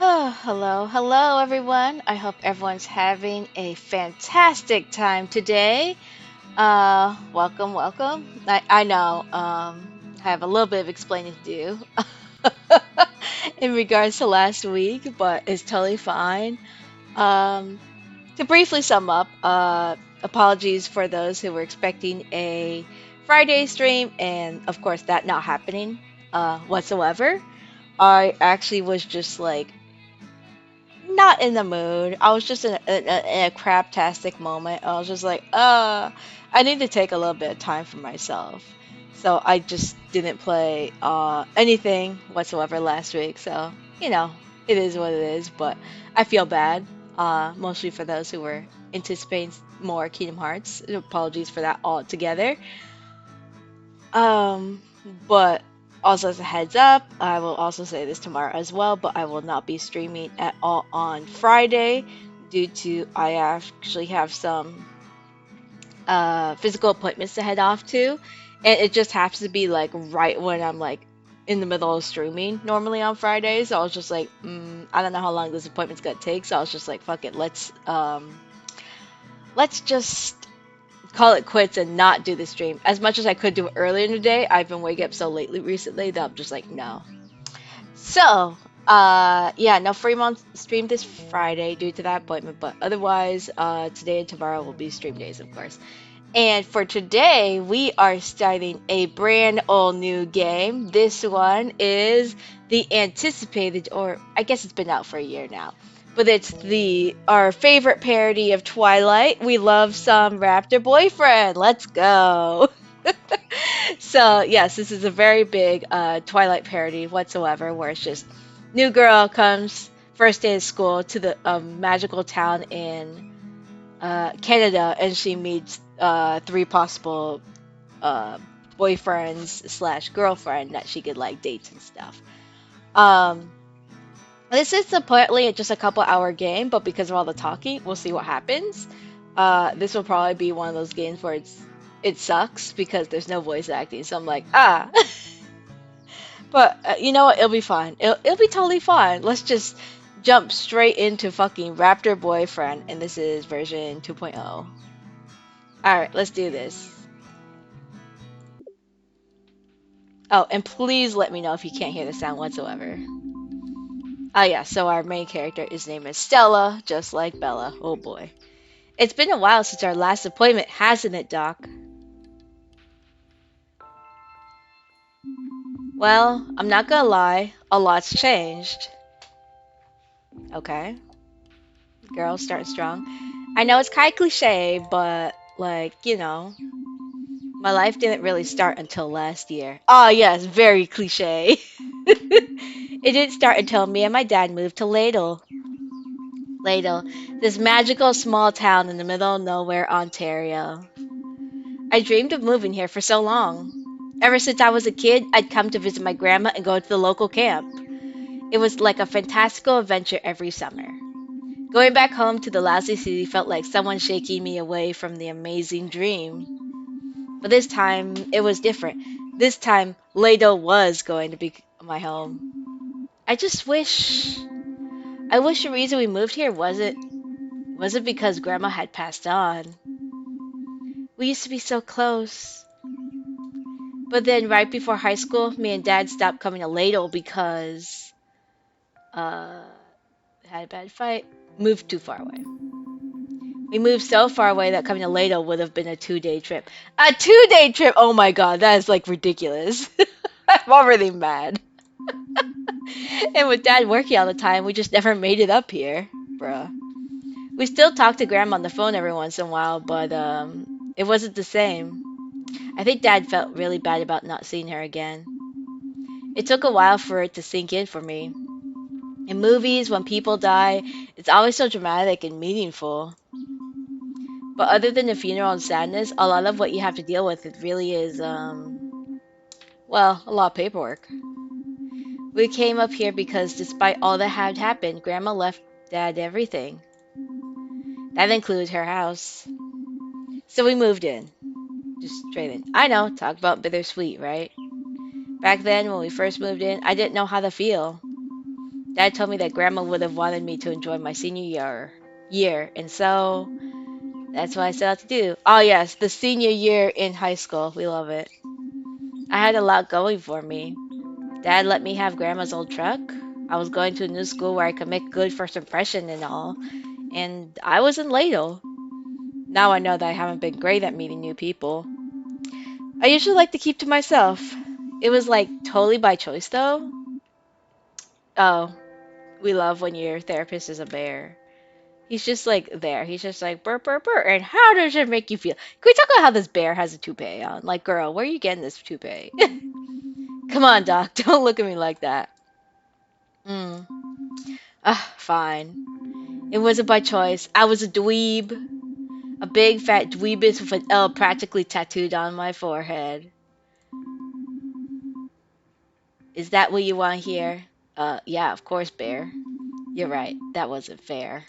Oh, hello everyone. I hope everyone's having a fantastic time today. Welcome. I know, I have a little bit of explaining to do in regards to last week, but it's totally fine. Um, to briefly sum up, apologies for those who were expecting a Friday stream, and of course that not happening whatsoever. I actually was just like not in the mood. I was just in a craptastic moment. I was just like, I need to take a little bit of time for myself. So I just didn't play anything whatsoever last week. So, it is what it is, but I feel bad, mostly for those who were anticipating more Kingdom Hearts. Apologies for that altogether. Um, but also as a heads up, I will also say this tomorrow as well, but I will not be streaming at all on Friday due to I actually have some physical appointments to head off to, and it just happens to be like right when I'm like in the middle of streaming normally on Fridays. So I was just like, I don't know how long this appointment's gonna take, so I was just like, fuck it, let's just call it quits and not do the stream. As much as I could do it earlier in the day, I've been waking up so lately recently that I'm just like, no. So, yeah, no Fremont stream this Friday due to that appointment, but otherwise, today and tomorrow will be stream days, of course. And for today, we are starting a brand all new game. This one is the anticipated, or I guess it's been out for a year now, but it's the our favorite parody of Twilight. We love some Raptor boyfriend. Let's go. So yes, this is a very big Twilight parody whatsoever, where it's just new girl comes first day of school to the magical town in Canada, and she meets three possible uh, boyfriends slash girlfriend that she could like date and stuff. Um, this is apparently just a couple hour game, but because of all the talking, we'll see what happens. This will probably be one of those games where it sucks because there's no voice acting. So I'm like, but you know what? It'll be fine. It'll be totally fine. Let's just jump straight into fucking Raptor Boyfriend, and this is version 2.0. All right, let's do this. Oh, and please let me know if you can't hear the sound whatsoever. Oh yeah, so our main character, his name is Stella, just like Bella. Oh boy. It's been a while since our last appointment, hasn't it, Doc? Well, I'm not gonna lie, a lot's changed. Okay, girl, starting strong. I know it's kind of cliche, but like, my life didn't really start until last year. Oh yes, very cliche. It didn't start until me and my dad moved to Ladle, this magical small town in the middle of nowhere, Ontario. I dreamed of moving here for so long. Ever since I was a kid, I'd come to visit my grandma and go to the local camp. It was like a fantastical adventure every summer. Going back home to the lousy city felt like someone shaking me away from the amazing dream. But this time, it was different. This time, Ladle was going to be my home. I just wish. I wish the reason we moved here wasn't because Grandma had passed on. We used to be so close. But then, right before high school, me and Dad stopped coming to Ladle because uh had a bad fight. Moved too far away. We moved so far away that coming to Ladle would have been a 2 day trip. A 2 day trip! Oh my god, that is like ridiculous. I'm already mad. And with Dad working all the time, we just never made it up here. Bruh. We still talk to Grandma on the phone every once in a while, but it wasn't the same. I think Dad felt really bad about not seeing her again. It took a while for it to sink in for me. In movies, when people die, it's always so dramatic and meaningful. But other than the funeral and sadness, a lot of what you have to deal with, it really is, well, a lot of paperwork. We came up here because despite all that had happened, Grandma left Dad everything. That includes her house. So we moved in. Just straight in. I know, talk about bittersweet, right? Back then, when we first moved in, I didn't know how to feel. Dad told me that Grandma would have wanted me to enjoy my senior year, and so that's what I set out to do. Oh yes, the senior year in high school. We love it. I had a lot going for me. Dad let me have Grandma's old truck. I was going to a new school where I could make good first impression and all, and I was in Ladle. Now I know that I haven't been great at meeting new people. I usually like to keep to myself. It was like totally by choice though. Oh, we love when your therapist is a bear. He's just like there. He's just like burr burr burr. And how does it make you feel? Can we talk about how this bear has a toupee on? Like, girl, where are you getting this toupee? Come on, doc. Don't look at me like that. Mm. Ah, fine. It wasn't by choice. I was a dweeb. A big fat dweebus with an L practically tattooed on my forehead. Is that what you want to hear? Yeah, of course, bear. You're right. That wasn't fair.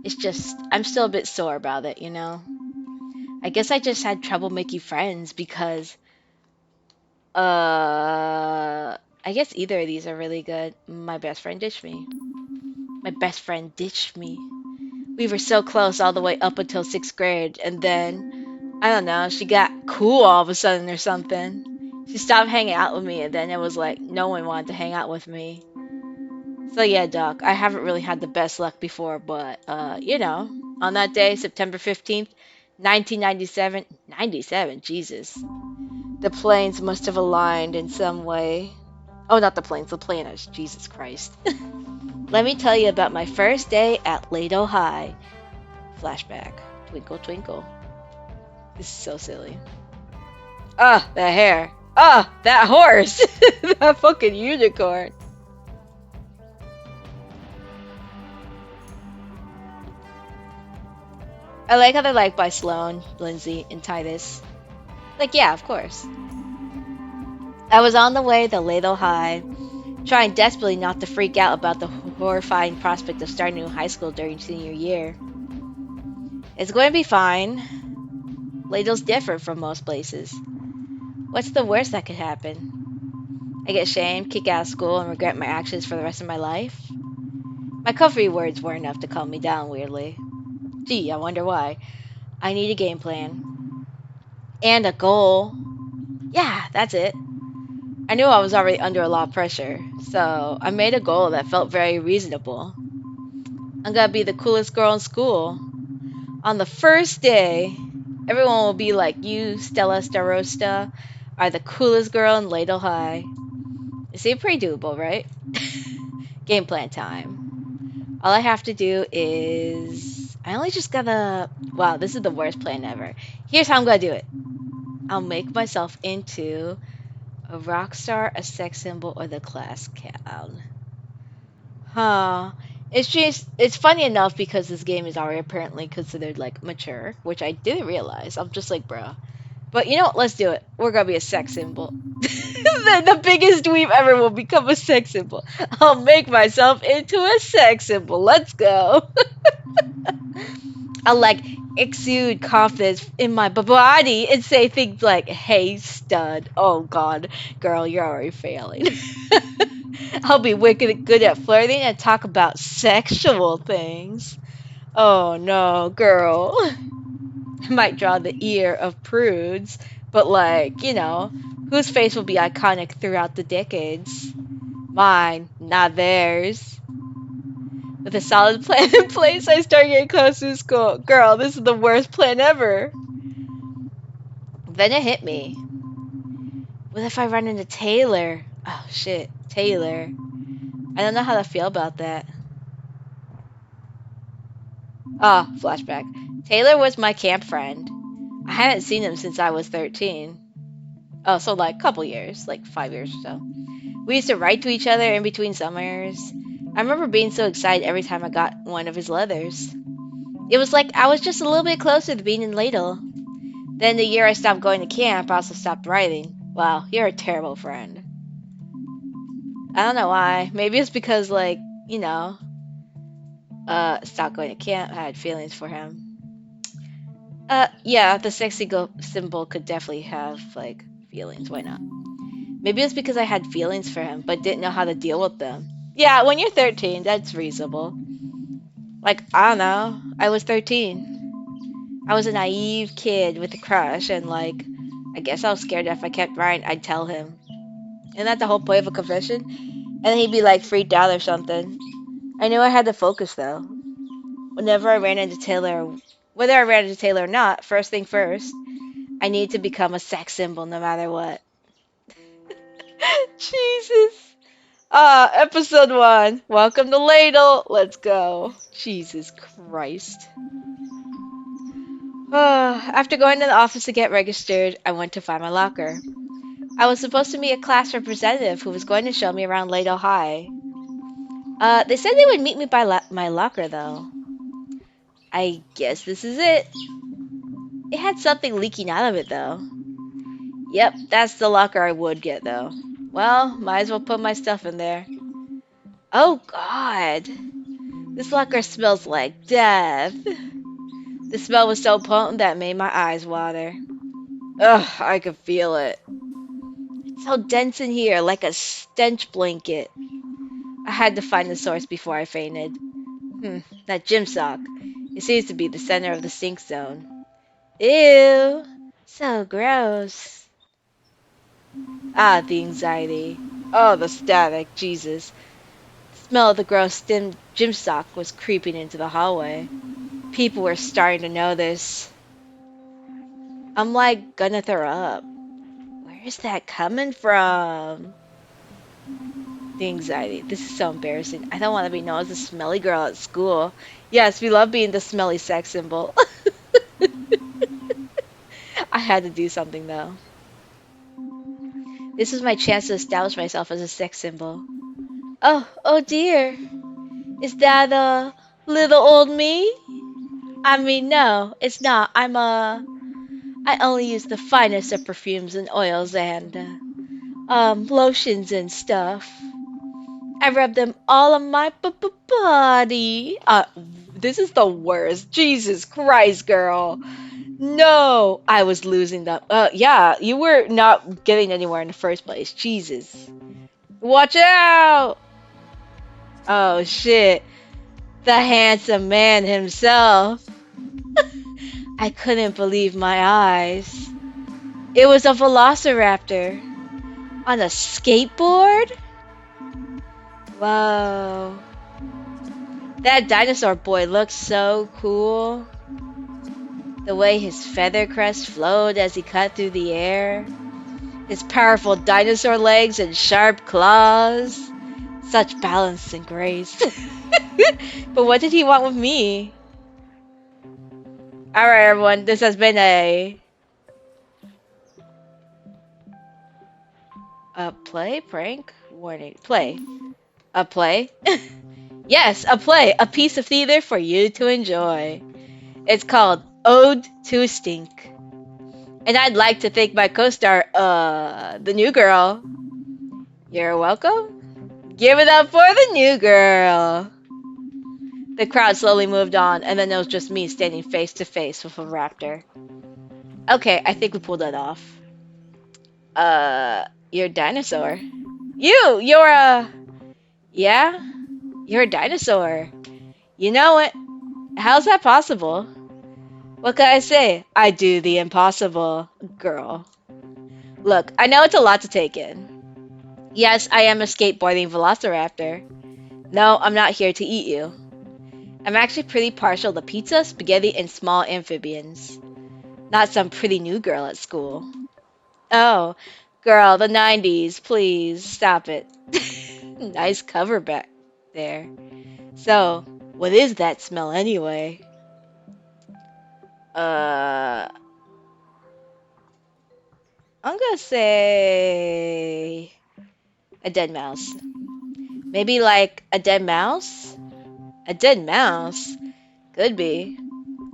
It's just, I'm still a bit sore about it, you know? I guess I just had trouble making friends because, I guess either of these are really good. My best friend ditched me. My best friend ditched me. We were so close all the way up until sixth grade, and then, I don't know, she got cool all of a sudden or something. She stopped hanging out with me, and then it was like no one wanted to hang out with me. So yeah, Doc, I haven't really had the best luck before, but on that day, September 15th, 1997, 97, Jesus, the planes must have aligned in some way. Oh, not the planes, the planets, Jesus Christ. Let me tell you about my first day at Lato High. Flashback. Twinkle, twinkle. This is so silly. Ah, that hair. Ah, that horse. That fucking unicorn. I like how they're like by Sloane, Lindsay, and Titus. Like, yeah, of course. I was on the way to Lato High, trying desperately not to freak out about the horrifying prospect of starting new high school during senior year. It's going to be fine. Ladle's different from most places. What's the worst that could happen? I get shamed, kick out of school, and regret my actions for the rest of my life? My comfy words weren't enough to calm me down, weirdly. Gee, I wonder why. I need a game plan. And a goal. Yeah, that's it. I knew I was already under a lot of pressure, so I made a goal that felt very reasonable. I'm gonna be the coolest girl in school. On the first day, everyone will be like, you, Stella Starosta, are the coolest girl in Ladle High. It seemed pretty doable, right? Game plan time. All I have to do is... I only just gotta... Wow, this is the worst plan ever. Here's how I'm gonna do it. I'll make myself into a rock star, a sex symbol, or the class clown. Huh. It's funny enough because this game is already apparently considered like mature, which I didn't realize. I'm just like, bro. But you know what? Let's do it. We're gonna be a sex symbol. The biggest dweeb ever will become a sex symbol. I'll make myself into a sex symbol. Let's go. I'll like exude confidence in my body and say things like, "Hey, stud." Oh God, girl, you're already failing. I'll be wicked good at flirting and talk about sexual things. Oh no, girl. I might draw the ear of prudes, but like, whose face will be iconic throughout the decades? Mine, not theirs. With a solid plan in place, I start getting close to school. Girl, this is the worst plan ever. Then it hit me. What if I run into Taylor? Oh shit, Taylor. I don't know how to feel about that. Ah, flashback. Taylor was my camp friend. I hadn't seen him since I was 13. Oh, so like a couple years, like 5 years or so. We used to write to each other in between summers. I remember being so excited every time I got one of his letters. It was like I was just a little bit closer to being in Ladle. Then the year I stopped going to camp, I also stopped writing. Wow, you're a terrible friend. I don't know why. Maybe it's because, like, stopped going to camp, I had feelings for him. Yeah, the sexy symbol could definitely have, like, feelings. Why not? Maybe it's because I had feelings for him, but didn't know how to deal with them. Yeah, when you're 13, that's reasonable. Like, I don't know. I was 13. I was a naive kid with a crush, and like, I guess I was scared that if I kept Ryan, I'd tell him. Isn't that the whole point of a confession? And then he'd be like freaked out or something. I knew I had to focus though. Whenever I ran into Taylor, whether I ran into Taylor or not, first thing first, I needed to become a sex symbol no matter what. Jesus. Episode 1. Welcome to Ladle. Let's go. Jesus Christ. After going to the office to get registered, I went to find my locker. I was supposed to meet a class representative who was going to show me around Ladle High. They said they would meet me by my locker, though. I guess this is it. It had something leaking out of it, though. Yep, that's the locker I would get, though. Well, might as well put my stuff in there. Oh, God. This locker smells like death. The smell was so potent that it made my eyes water. Ugh, I could feel it. It's so dense in here, like a stench blanket. I had to find the source before I fainted. That gym sock. It seems to be the center of the stink zone. Ew. So gross. Ah, the anxiety. Oh, the static. Jesus. The smell of the gross gym sock was creeping into the hallway. People were starting to notice. I'm like gonna throw up. Where is that coming from? The anxiety. This is so embarrassing. I don't want to be known as a smelly girl at school. Yes, we love being the smelly sex symbol. I had to do something though. This was my chance to establish myself as a sex symbol. Oh dear. Is that little old me? I mean, no, it's not. I only use the finest of perfumes and oils and, lotions and stuff. I rub them all on my body. This is the worst. Jesus Christ, girl. No, I was losing them. Yeah, you were not getting anywhere in the first place. Jesus. Watch out! Oh shit. The handsome man himself. I couldn't believe my eyes. It was a velociraptor. On a skateboard? Whoa. That dinosaur boy looked so cool. The way his feather crest flowed as he cut through the air. His powerful dinosaur legs and sharp claws. Such balance and grace. But what did he want with me? Alright, everyone, this has been a play? Prank? Warning. Play. A play? Yes, a play. A piece of theater for you to enjoy. It's called Ode to a Stink. And I'd like to thank my co-star, the new girl. You're welcome. Give it up for the new girl. The crowd slowly moved on, and then it was just me standing face to face with a raptor. Okay, I think we pulled that off. You're a dinosaur. You're a... Yeah? You're a dinosaur. You know it. How's that possible? What can I say? I do the impossible, girl. Look, I know it's a lot to take in. Yes, I am a skateboarding velociraptor. No, I'm not here to eat you. I'm actually pretty partial to pizza, spaghetti, and small amphibians. Not some pretty new girl at school. Oh, girl, the 90s, please, stop it. Nice cover back there. So, what is that smell anyway? I'm gonna say a dead mouse. Maybe like a dead mouse? A dead mouse? Could be.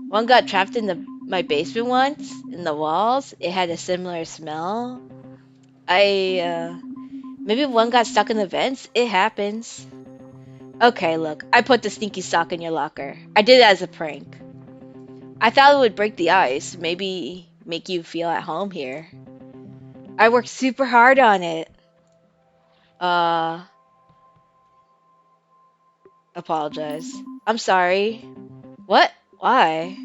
One got trapped in my basement once, in the walls. It had a similar smell. Maybe one got stuck in the vents. It happens. Okay, look, I put the stinky sock in your locker. I did it as a prank. I thought it would break the ice, maybe make you feel at home here. I worked super hard on it. Uh, Apologize. I'm sorry. What? Why?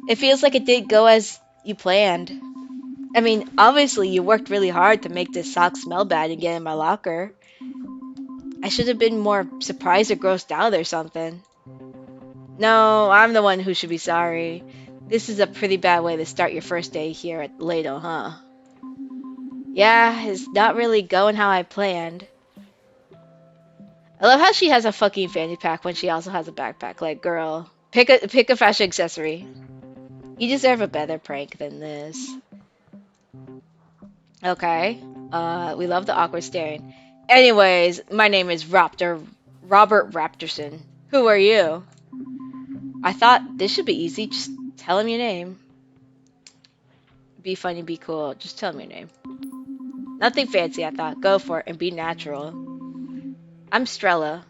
It feels like it didn't go as you planned. I mean, obviously you worked really hard to make this sock smell bad and get in my locker. I should have been more surprised or grossed out or something. No, I'm the one who should be sorry. This is a pretty bad way to start your first day here at Lado, huh? Yeah, it's not really going how I planned. I love how she has a fucking fanny pack when she also has a backpack. Like, girl, pick a fashion accessory. You deserve a better prank than this. Okay. We love the awkward staring. Anyways, my name is Robert Raptorson. Who are you? I thought this should be easy. Just tell him your name. Be funny, be cool. Just tell him your name. Nothing fancy, I thought. Go for it and be natural. I'm Strella.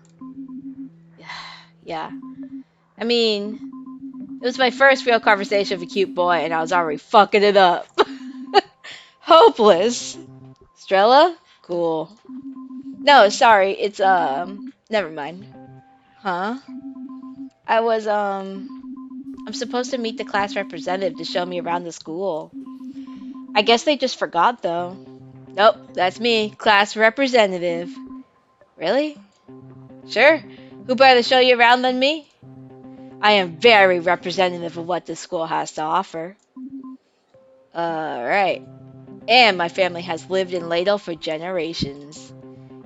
Yeah. I mean, it was my first real conversation with a cute boy, and I was already fucking it up. Hopeless. Strella? Cool. No, sorry. It's, never mind. Huh? I was, I'm supposed to meet the class representative to show me around the school. I guess they just forgot, though. Nope, that's me, class representative. Really? Sure. Who better to show you around than me? I am very representative of what this school has to offer. Right. And my family has lived in Ladle for generations.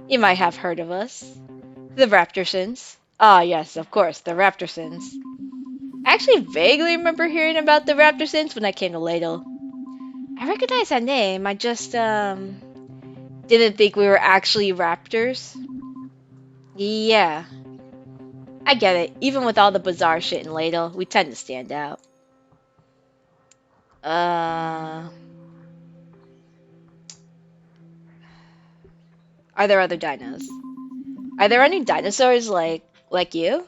You might have heard of us. The Raptorsons. Ah, yes, of course, the Raptorsons. I actually vaguely remember hearing about the Raptorsons when I came to Ladle. I recognize that name, I just, didn't think we were actually raptors. Yeah, I get it. Even with all the bizarre shit in Ladle, we tend to stand out. Are there other dinos? Are there any dinosaurs like you?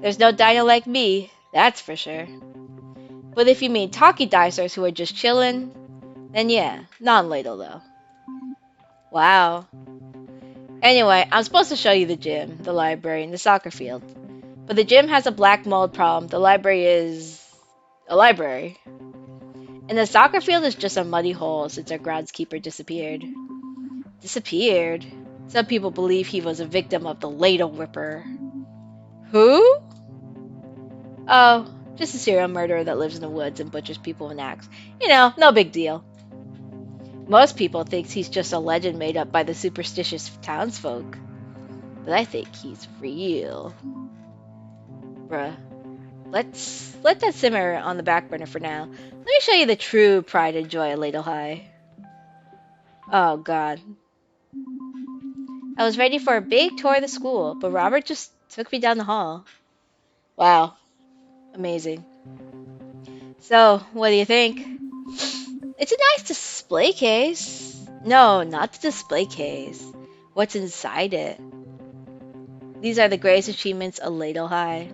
There's no dino like me, that's for sure. But if you mean talkie dinosaurs who are just chillin', then yeah, non-Ladle though. Wow. Anyway, I'm supposed to show you the gym, the library, and the soccer field. But the gym has a black mold problem. The library is a library. And the soccer field is just a muddy hole since our groundskeeper disappeared. Disappeared? Some people believe he was a victim of the Ladle Ripper. Who? Oh, just a serial murderer that lives in the woods and butchers people with an axe. You know, no big deal. Most people think he's just a legend made up by the superstitious townsfolk. But I think he's real. Bruh. Let's let that simmer on the back burner for now. Let me show you the true pride and joy of Ladle High. Oh god. I was ready for a big tour of the school, but Robert just took me down the hall. Wow. Amazing. So, what do you think? It's a nice display case. No, not the display case. What's inside it? These are the greatest achievements of Ladle High.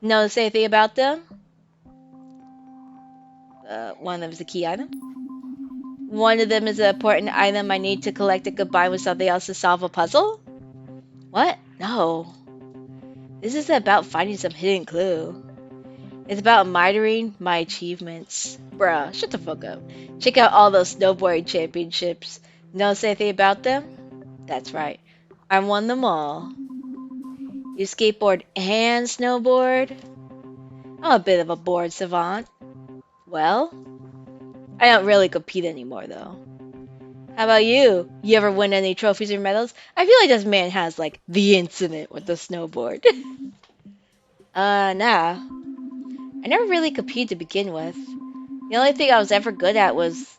No, say anything about them? One of them is a key item. One of them is an important item I need to collect and combine with something else to solve a puzzle? What? No. This isn't about finding some hidden clue. It's about admiring my achievements. Bruh, shut the fuck up. Check out all those snowboarding championships. Know anything about them? That's right. I won them all. You skateboard and snowboard? I'm a bit of a board savant. Well, I don't really compete anymore, though. How about you? You ever win any trophies or medals? I feel like this man has, like, the incident with the snowboard. Nah. I never really competed to begin with. The only thing I was ever good at was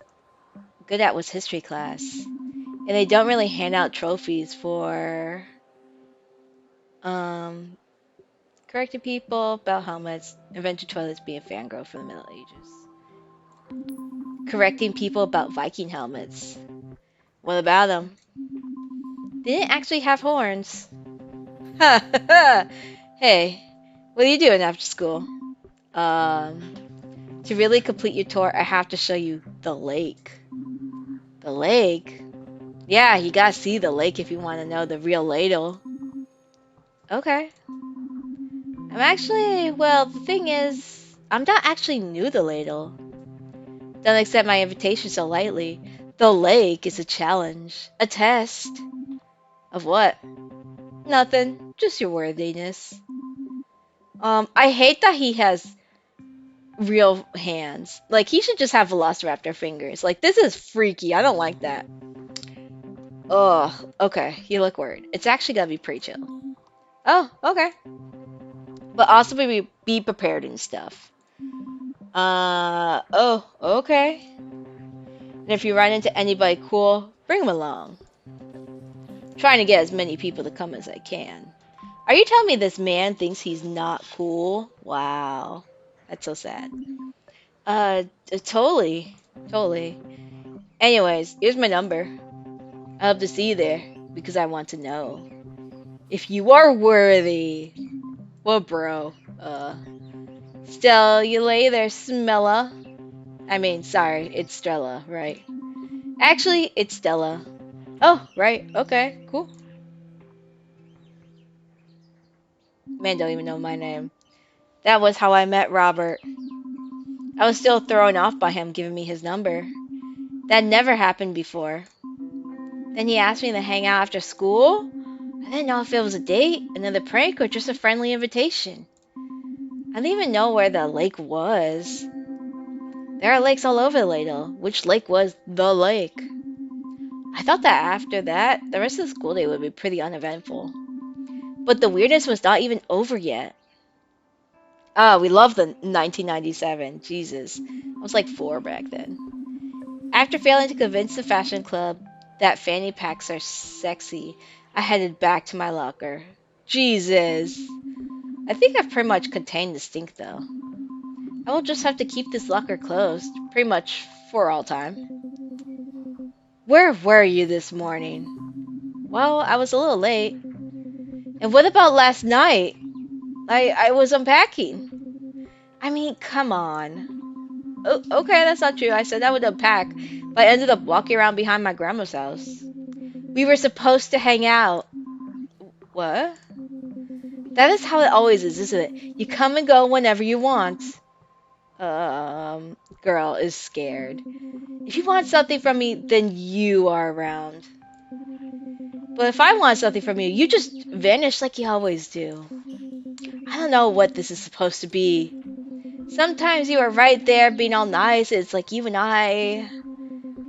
history class. And they don't really hand out trophies for, um, correcting people about helmets, invented toilets being fangirl from the Middle Ages. Correcting people about Viking helmets. What about them? They didn't actually have horns. Ha ha ha! Hey, what are you doing after school? To really complete your tour, I have to show you the lake. The lake? Yeah, you gotta see the lake if you want to know the real ladle. Okay. Well, the thing is, I'm not actually new to Ladle. Don't accept my invitation so lightly. The lake is a challenge. A test. Of what? Nothing. Just your worthiness. I hate that he has real hands. Like, he should just have Velociraptor fingers. Like, this is freaky. I don't like that. Ugh. Okay, you look worried. It's actually gonna be pretty chill. Oh, okay. But also be prepared and stuff. Oh, okay. And if you run into anybody cool, bring them along. Trying to get as many people to come as I can. Are you telling me this man thinks he's not cool? Wow. That's so sad. Totally. Totally. Anyways, here's my number. I hope to see you there because I want to know if you are worthy. Well, bro. Still, you lay there, Smella. I mean, sorry, it's Stella, right? Actually, it's Stella. Oh, right. Okay, cool. Man, don't even know my name. That was how I met Robert. I was still thrown off by him giving me his number. That never happened before. Then he asked me to hang out after school. I didn't know if it was a date, another prank, or just a friendly invitation. I didn't even know where the lake was. There are lakes all over Ladle. Which lake was the lake? I thought that after that, the rest of the school day would be pretty uneventful. But the weirdness was not even over yet. Ah, we love the 1997. Jesus. I was like 4 back then. After failing to convince the fashion club that fanny packs are sexy, I headed back to my locker. Jesus. I think I've pretty much contained the stink though. I will just have to keep this locker closed, pretty much for all time. Where were you this morning? Well, I was a little late. And what about last night? I was unpacking. I mean, come on. Oh, okay, that's not true. I said I would unpack, but I ended up walking around behind my grandma's house. We were supposed to hang out. What? That is how it always is, isn't it? You come and go whenever you want. Girl is scared. If you want something from me, then you are around. But if I want something from you, you just vanish like you always do. I don't know what this is supposed to be. Sometimes you are right there being all nice. It's like you and I,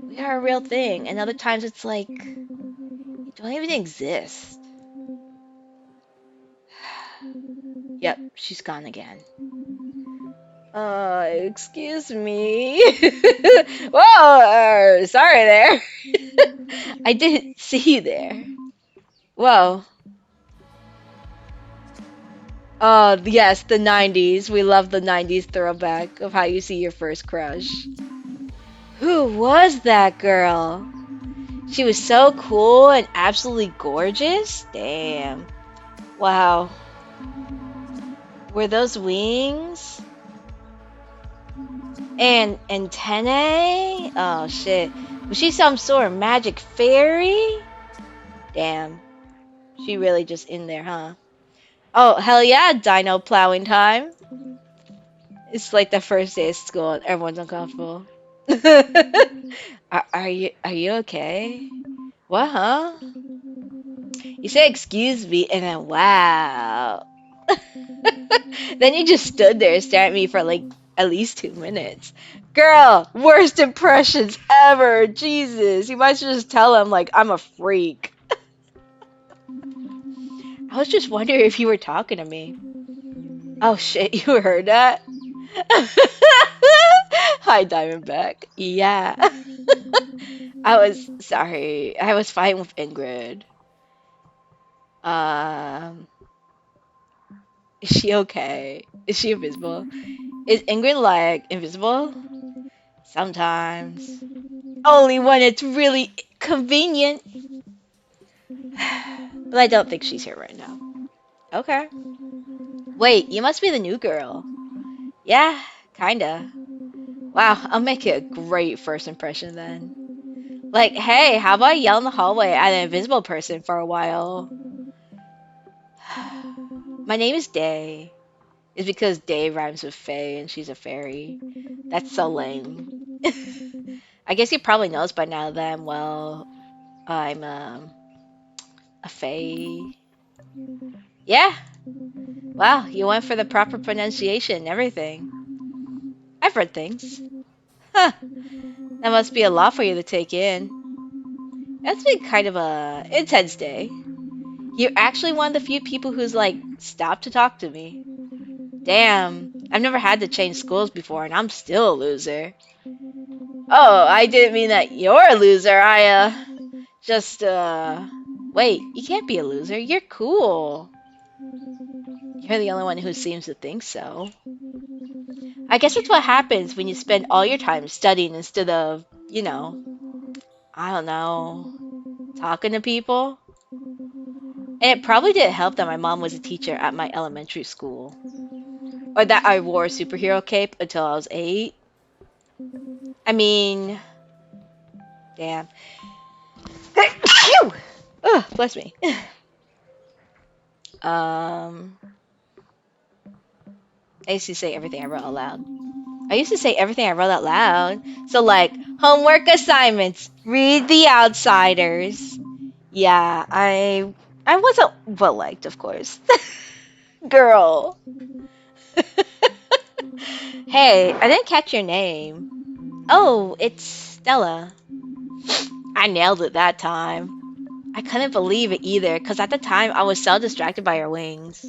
we are a real thing. And other times it's like, you don't even exist. Yep, she's gone again. Excuse me. Whoa, sorry there. I didn't see you there. Whoa. Yes, the 90s. We love the 90s throwback of how you see your first crush. Who was that girl? She was so cool and absolutely gorgeous? Damn. Wow. Were those wings? And antennae? Oh shit. Was she some sort of magic fairy? Damn. She really just in there, huh? Oh, hell yeah, dino plowing time. It's like the first day of school and everyone's uncomfortable. Are you okay? What, huh? You say excuse me and then wow. Then you just stood there and stared at me for like at least 2 minutes. Girl, worst impressions ever. Jesus. You might as well just tell him like I'm a freak. I was just wondering if you were talking to me. Oh shit, you heard that? Hi, Diamondback. Yeah. I was sorry. I was fighting with Ingrid. Um, is she okay? Is she invisible? Is Ingrid like invisible? Sometimes. Only when it's really convenient. But I don't think she's here right now. Okay. Wait, you must be the new girl. Yeah, kinda. Wow, I'll make it a great first impression then. Like, hey, how about I yell in the hallway at an invisible person for a while? My name is Day. It's because Day rhymes with Faye and she's a fairy. That's so lame. I guess you probably knows by now that I'm a Faye. Yeah. Wow, you went for the proper pronunciation and everything. I've read things. Huh. That must be a lot for you to take in. That's been kind of a intense day. You're actually one of the few people who's like stopped to talk to me. Damn, I've never had to change schools before and I'm still a loser. Oh, I didn't mean that you're a loser. Just, wait, you can't be a loser. You're cool. You're the only one who seems to think so. I guess that's what happens when you spend all your time studying instead of, I don't know, talking to people. And it probably didn't help that my mom was a teacher at my elementary school. Or that I wore a superhero cape until I was 8. I mean, damn. Phew! Ugh, bless me. Um, I used to say everything I wrote out loud. I used to say everything I wrote out loud. So, like, homework assignments, read The Outsiders. Yeah, I wasn't well liked, of course. Girl. Hey, I didn't catch your name. Oh, it's Stella. I nailed it that time. I couldn't believe it either, because at the time I was so distracted by your wings.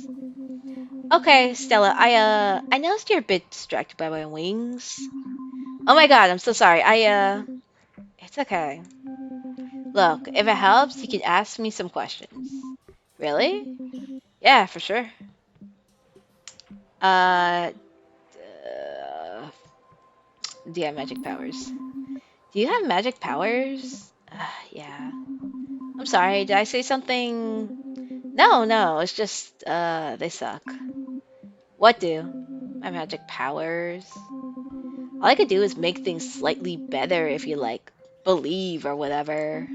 Okay, Stella, I noticed you're a bit distracted by my wings. Oh my god, I'm so sorry. It's okay. Look, if it helps, you can ask me some questions. Really? Yeah, for sure. Uh, do you have magic powers? Do you have magic powers? Yeah. I'm sorry, did I say something? No, no, it's just, they suck. What do? My magic powers? All I could do is make things slightly better if you, like, believe or whatever.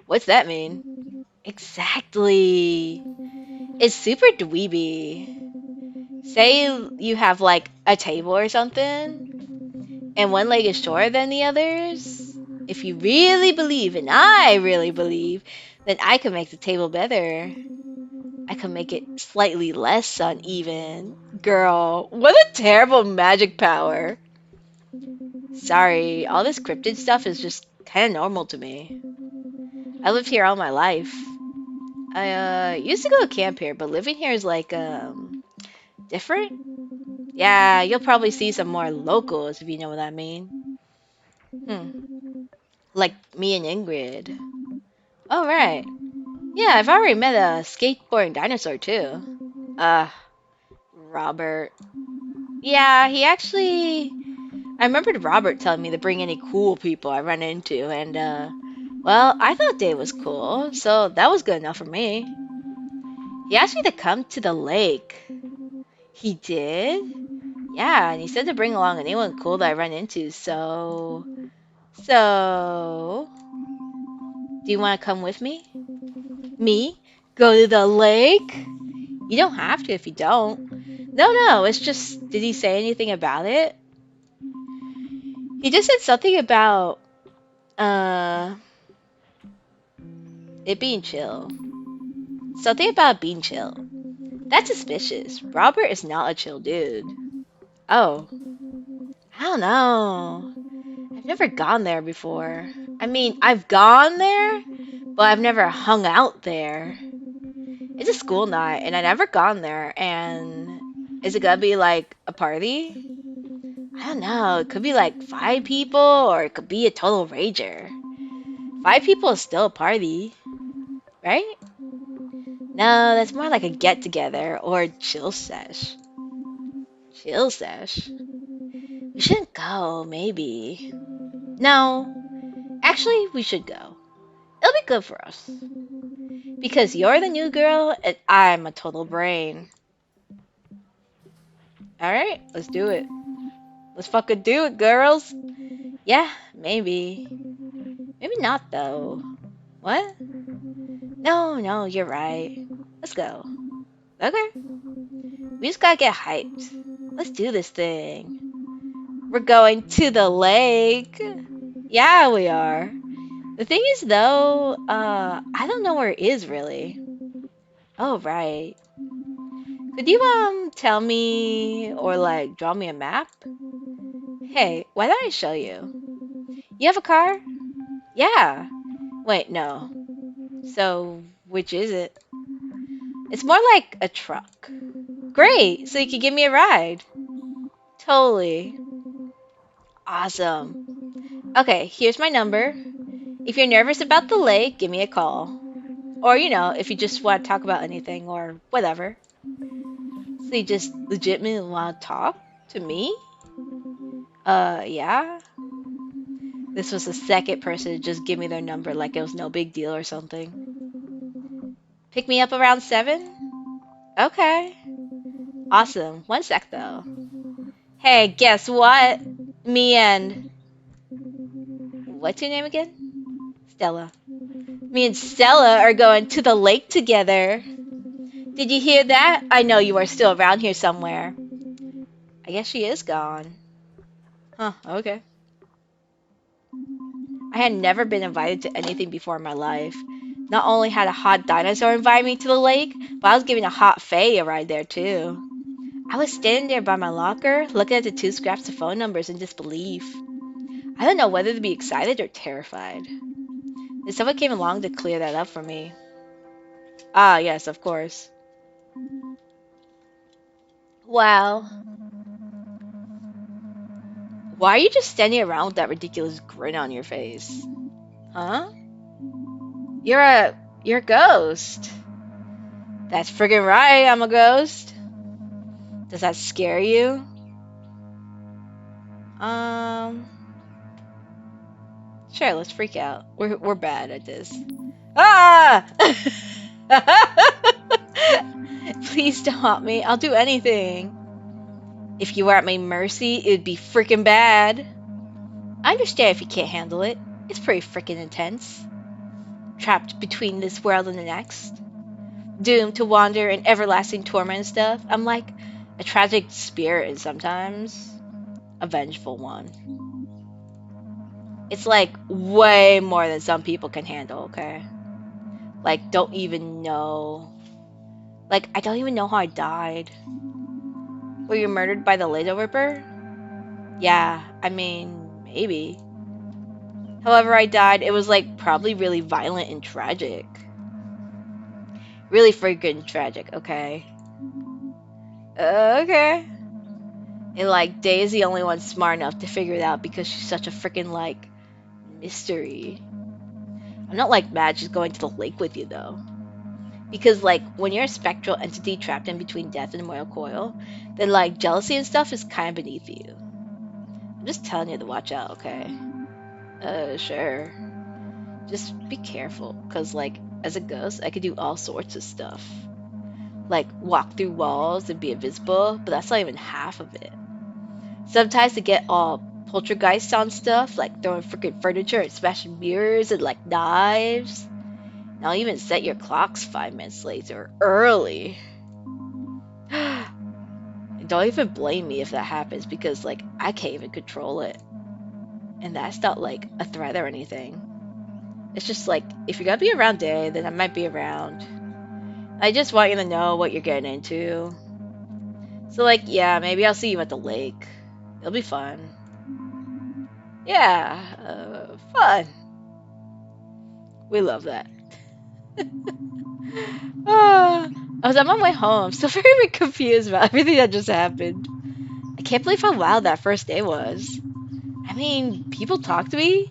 What's that mean? Exactly. It's super dweeby. Say you have, like, a table or something, and one leg is shorter than the others. If you really believe, and I really believe, then I can make the table better. I can make it slightly less uneven. Girl, what a terrible magic power. Sorry, all this cryptid stuff is just kind of normal to me. I lived here all my life. I used to go to camp here, but living here is like different. Yeah, you'll probably see some more locals if you know what I mean. Hmm, like me and Ingrid. Oh right. Yeah, I've already met a skateboarding dinosaur too. Uh, Robert. Yeah, he actually. I remembered Robert telling me to bring any cool people I run into, and well, I thought Dave was cool, so that was good enough for me. He asked me to come to the lake. He did? Yeah, and he said to bring along anyone cool that I run into, so, do you want to come with me? Me? Go to the lake? You don't have to if you don't. No, no, it's just, did he say anything about it? He just said something about, uh, it being chill. Something about being chill. That's suspicious. Robert is not a chill dude. Oh, I don't know. I've never gone there before. I mean, I've gone there, but I've never hung out there. It's a school night, and I've never gone there, and is it gonna be like a party? I don't know. It could be like 5 people, or it could be a total rager. 5 people is still a party, right? No, that's more like a get together or chill sesh. Chill sesh. We shouldn't go, maybe. No, actually, we should go. It'll be good for us. Because you're the new girl and I'm a total brain. Alright, let's do it. Let's fucking do it, girls. Yeah, maybe. Maybe not, though. What? No, no, you're right. Let's go. Okay. We just gotta get hyped. Let's do this thing. We're going to the lake. Yeah, we are. The thing is, though, I don't know where it is really. Oh, right. Could you, tell me or, like, draw me a map? Hey, why don't I show you? You have a car? Yeah. Wait, no. So, which is it? It's more like a truck. Great, so you can give me a ride. Totally. Awesome. Okay, here's my number. If you're nervous about the lake, give me a call. Or, if you just want to talk about anything or whatever. So you just legitimately want to talk to me? Yeah. This was the second person to just give me their number like it was no big deal or something. Pick me up around 7? Okay. Awesome. One sec though. Hey, guess what? Me and what's your name again? Stella. Me and Stella are going to the lake together. Did you hear that? I know you are still around here somewhere. I guess she is gone. Huh, okay. I had never been invited to anything before in my life. Not only had a hot dinosaur invite me to the lake, but I was giving a hot fae a ride there too. I was standing there by my locker, looking at the two scraps of phone numbers in disbelief. I don't know whether to be excited or terrified. Then someone came along to clear that up for me. Ah, yes, of course. Well, why are you just standing around with that ridiculous grin on your face? Huh? You're a you're a ghost. That's friggin' right, I'm a ghost. Does that scare you? Um, sure, let's freak out. We're bad at this. Ah! Please don't haunt me. I'll do anything. If you were at my mercy, it'd be freaking bad. I understand if you can't handle it. It's pretty freaking intense. Trapped between this world and the next. Doomed to wander in everlasting torment and stuff. I'm like a tragic spirit and sometimes a vengeful one. It's like way more than some people can handle, okay? Like, don't even know. Like, I don't even know how I died. Were you murdered by the Lado Ripper? Yeah, I mean, maybe. However I died, it was like probably really violent and tragic. Really freaking tragic, okay? Okay. And like, Day is the only one smart enough to figure it out because she's such a freaking like mystery. I'm not like mad she's going to the lake with you though. Because like when you're a spectral entity trapped in between death and mortal coil, then like jealousy and stuff is kind of beneath you. I'm just telling you to watch out, okay? Sure. Just be careful, cause like as a ghost, I could do all sorts of stuff. Like walk through walls and be invisible, but that's not even half of it. Sometimes to get all poltergeist on stuff, like throwing freaking furniture and smashing mirrors and like knives. And I'll even set your clocks 5 minutes later, early. Don't even blame me if that happens because like I can't even control it. And that's not like a threat or anything. It's just like if you're gonna be around Day, then I might be around. I just want you to know what you're getting into. So like yeah, maybe I'll see you at the lake. It'll be fun. Yeah, fun. We love that. I was on my way home, still very confused about everything that just happened. I can't believe how wild that first day was. I mean, people talk to me.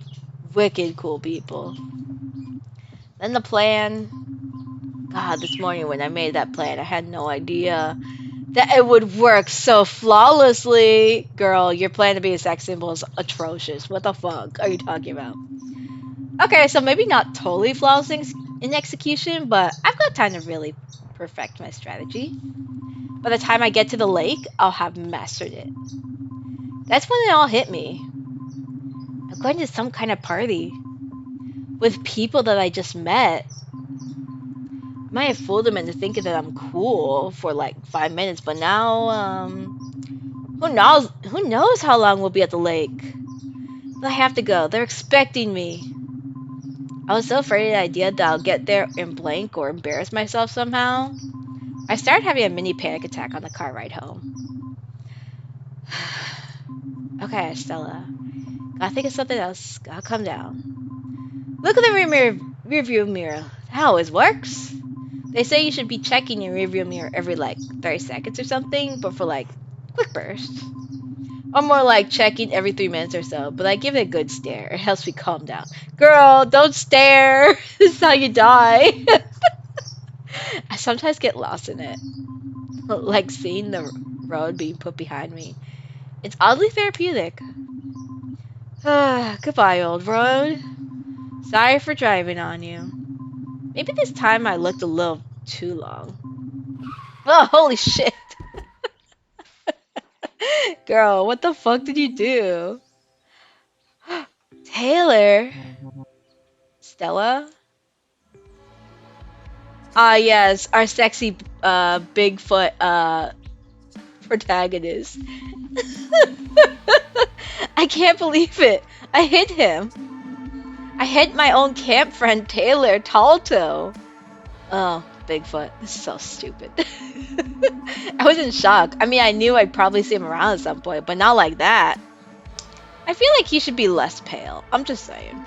Wicked cool people. Then the plan. God, this morning when I made that plan, I had no idea that it would work so flawlessly. Girl, your plan to be a sex symbol is atrocious. What the fuck are you talking about? Okay, so maybe not totally flawless in execution, but I've got time to really perfect my strategy. By the time I get to the lake, I'll have mastered it. That's when it all hit me. I'm going to some kind of party with people that I just met. Might have fooled him into thinking that I'm cool for like 5 minutes, but now, who knows how long we'll be at the lake. But I have to go. They're expecting me. I was so afraid of the idea that I'll get there and blank or embarrass myself somehow. I started having a mini panic attack on the car ride home. Okay, Stella. Gotta think of something else. Gotta calm down. Look at the rearview mirror. That always works. They say you should be checking your rearview mirror every like 30 seconds or something, but for like quick bursts. Or more like checking every 3 minutes or so, but I give it a good stare. It helps me calm down. Girl, don't stare. This is how you die. I sometimes get lost in it. Like seeing the road being put behind me. It's oddly therapeutic. Goodbye, old road. Sorry for driving on you. Maybe this time I looked a little too long. Oh, holy shit. Girl, what the fuck did you do? Taylor? Stella? Ah, yes, our sexy Bigfoot protagonist. I can't believe it. I hit him. I hit my own camp friend Taylor Talto. Oh, Bigfoot. This is so stupid. I was in shock. I mean, I knew I'd probably see him around at some point, but not like that. I feel like he should be less pale. I'm just saying.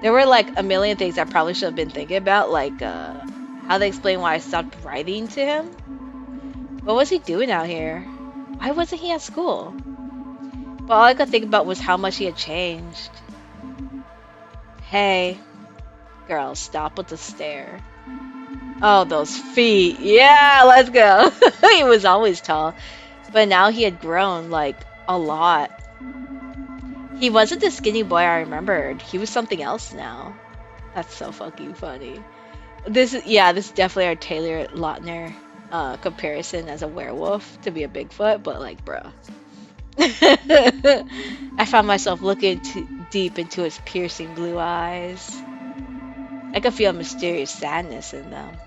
There were like a million things I probably should have been thinking about, like how they explain why I stopped writing to him. What was he doing out here? Why wasn't he at school? But all I could think about was how much he had changed. Hey, girl, stop with the stare. Oh, those feet. Yeah, let's go. He was always tall, but now he had grown, like, a lot. He wasn't the skinny boy I remembered. He was something else now. That's so fucking funny. This is definitely our Taylor Lautner comparison as a werewolf to be a Bigfoot, but like, bruh. I found myself looking deep into his piercing blue eyes. I could feel mysterious sadness in them.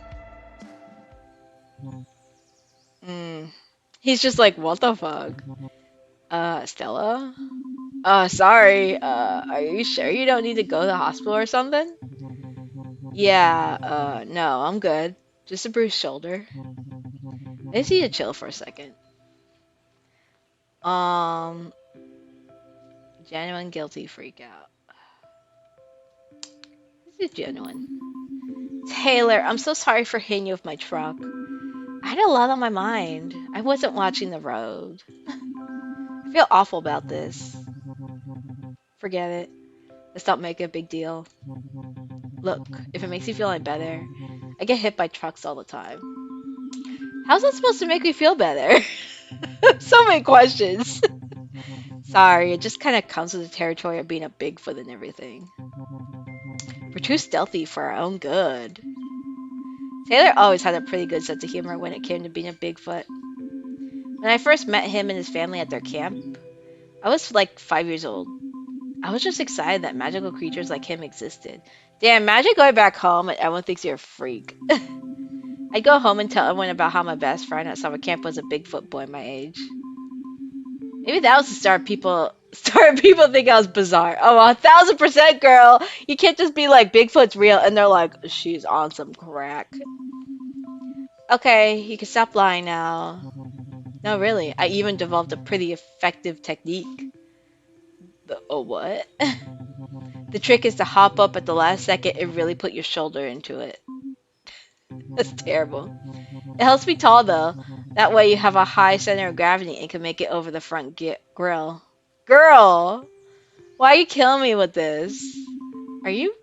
Mm. He's just like, what the fuck? Stella? Sorry. Are you sure you don't need to go to the hospital or something? Yeah, no, I'm good. Just a bruised shoulder. I just need to chill for a second. Um, Genuine guilty freak out. This is genuine. Taylor, I'm so sorry for hitting you with my truck. I had a lot on my mind. I wasn't watching the road. I feel awful about this. Forget it. Let's not make it a big deal. Look, if it makes you feel any better, I get hit by trucks all the time. How's that supposed to make me feel better? So many questions. Sorry, it just kind of comes with the territory of being a Bigfoot and everything. We're too stealthy for our own good. Taylor always had a pretty good sense of humor when it came to being a Bigfoot. When I first met him and his family at their camp, I was like 5 years old. I was just excited that magical creatures like him existed. Damn, imagine going back home and everyone thinks you're a freak. I'd go home and tell everyone about how my best friend at summer camp was a Bigfoot boy my age. Maybe that was the start people think I was bizarre. Oh, 1,000% girl. You can't just be like, Bigfoot's real, and they're like, she's on some crack. Okay, you can stop lying now. No, really, I even developed a pretty effective technique. Oh, what? The trick is to hop up at the last second and really put your shoulder into it. That's terrible. It helps me tall though. That way you have a high center of gravity and can make it over the front grill. Girl, why are you killing me with this? Are you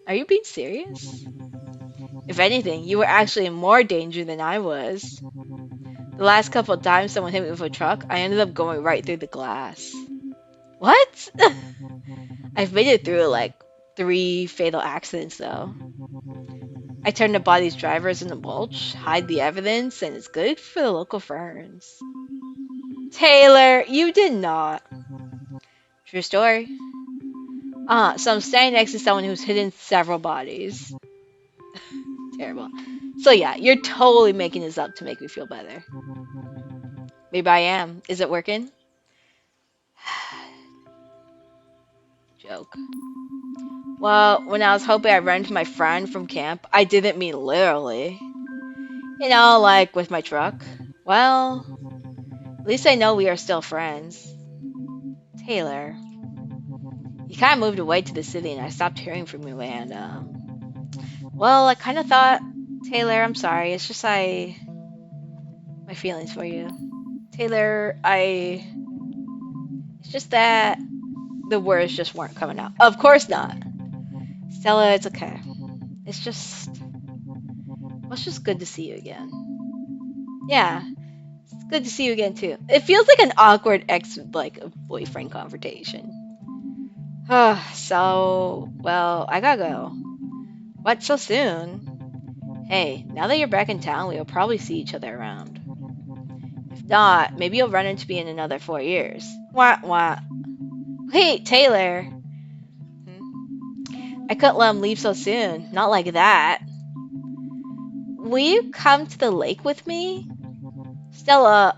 being serious? If anything, you were actually in more danger than I was. The last couple of times someone hit me with a truck, I ended up going right through the glass. What? I've made it through like 3 fatal accidents though. I turned the body's drivers in the mulch, hide the evidence, and it's good for the local ferns. Taylor, you did not. True story. So I'm standing next to someone who's hidden several bodies. Terrible. So yeah, you're totally making this up to make me feel better. Maybe I am. Is it working? Joke. Well, when I was hoping I'd run into my friend from camp, I didn't mean literally. You know, like with my truck. Well, at least I know we are still friends. Taylor. You kind of moved away to the city and I stopped hearing from you and, well, I kind of thought, Taylor, I'm sorry. It's just my feelings for you. Taylor, it's just that the words just weren't coming out. Of course not. Stella, it's okay. It's just, well, it's just good to see you again. Yeah, it's good to see you again too. It feels like an awkward boyfriend confrontation. So, well, I gotta go. What, so soon? Hey, now that you're back in town, we'll probably see each other around. If not, maybe you'll run into me in another 4 years. Wah, wah. Wait, Taylor. I couldn't let him leave so soon. Not like that. Will you come to the lake with me? Stella,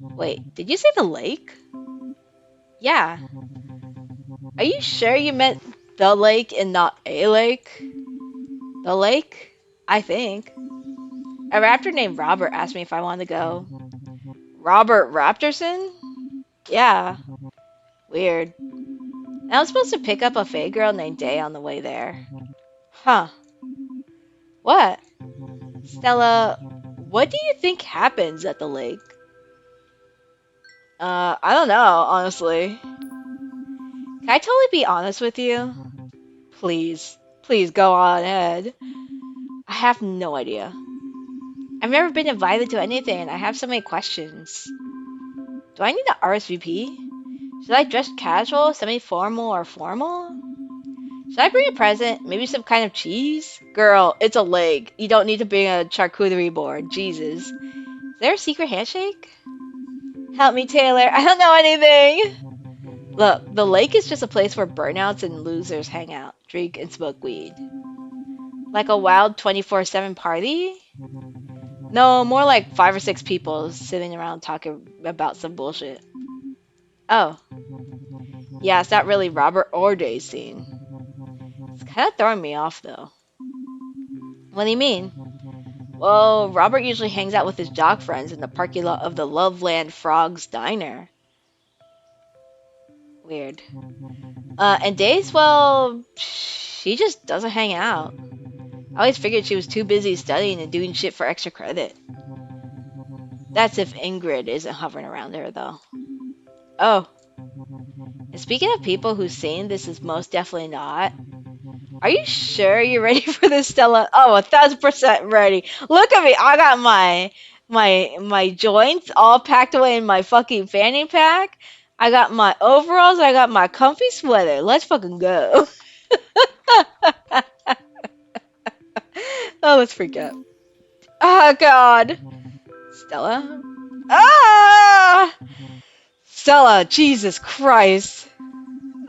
Wait, did you say the lake? Yeah. Are you sure you meant the lake and not a lake? The lake? I think. A raptor named Robert asked me if I wanted to go. Robert Raptorson? Yeah. Weird. And I was supposed to pick up a Fae girl named Day on the way there. Huh. What? Stella, what do you think happens at the lake? I don't know, honestly. Can I totally be honest with you? Please. Please go on ahead. I have no idea. I've never been invited to anything and I have so many questions. Do I need to RSVP? Should I dress casual, semi-formal, or formal? Should I bring a present? Maybe some kind of cheese? Girl, it's a lake. You don't need to bring a charcuterie board. Jesus. Is there a secret handshake? Help me, Taylor. I don't know anything. Look, the lake is just a place where burnouts and losers hang out, drink, and smoke weed. Like a wild 24/7 party? No, more like 5 or 6 people sitting around talking about some bullshit. Oh. Yeah, it's not really Robert or Day's scene. It's kind of throwing me off, though. What do you mean? Well, Robert usually hangs out with his jock friends in the parking lot of the Loveland Frogs Diner. Weird. And Days, well, she just doesn't hang out. I always figured she was too busy studying and doing shit for extra credit. That's if Ingrid isn't hovering around her, though. Oh. And speaking of people whose scene this is most definitely not, are you sure you're ready for this, Stella? Oh, 1,000% ready. Look at me. I got my joints all packed away in my fucking fanny pack. I got my overalls. I got my comfy sweater. Let's fucking go. Oh, let's freak out. Oh, God. Stella? Ah! Stella, Jesus Christ.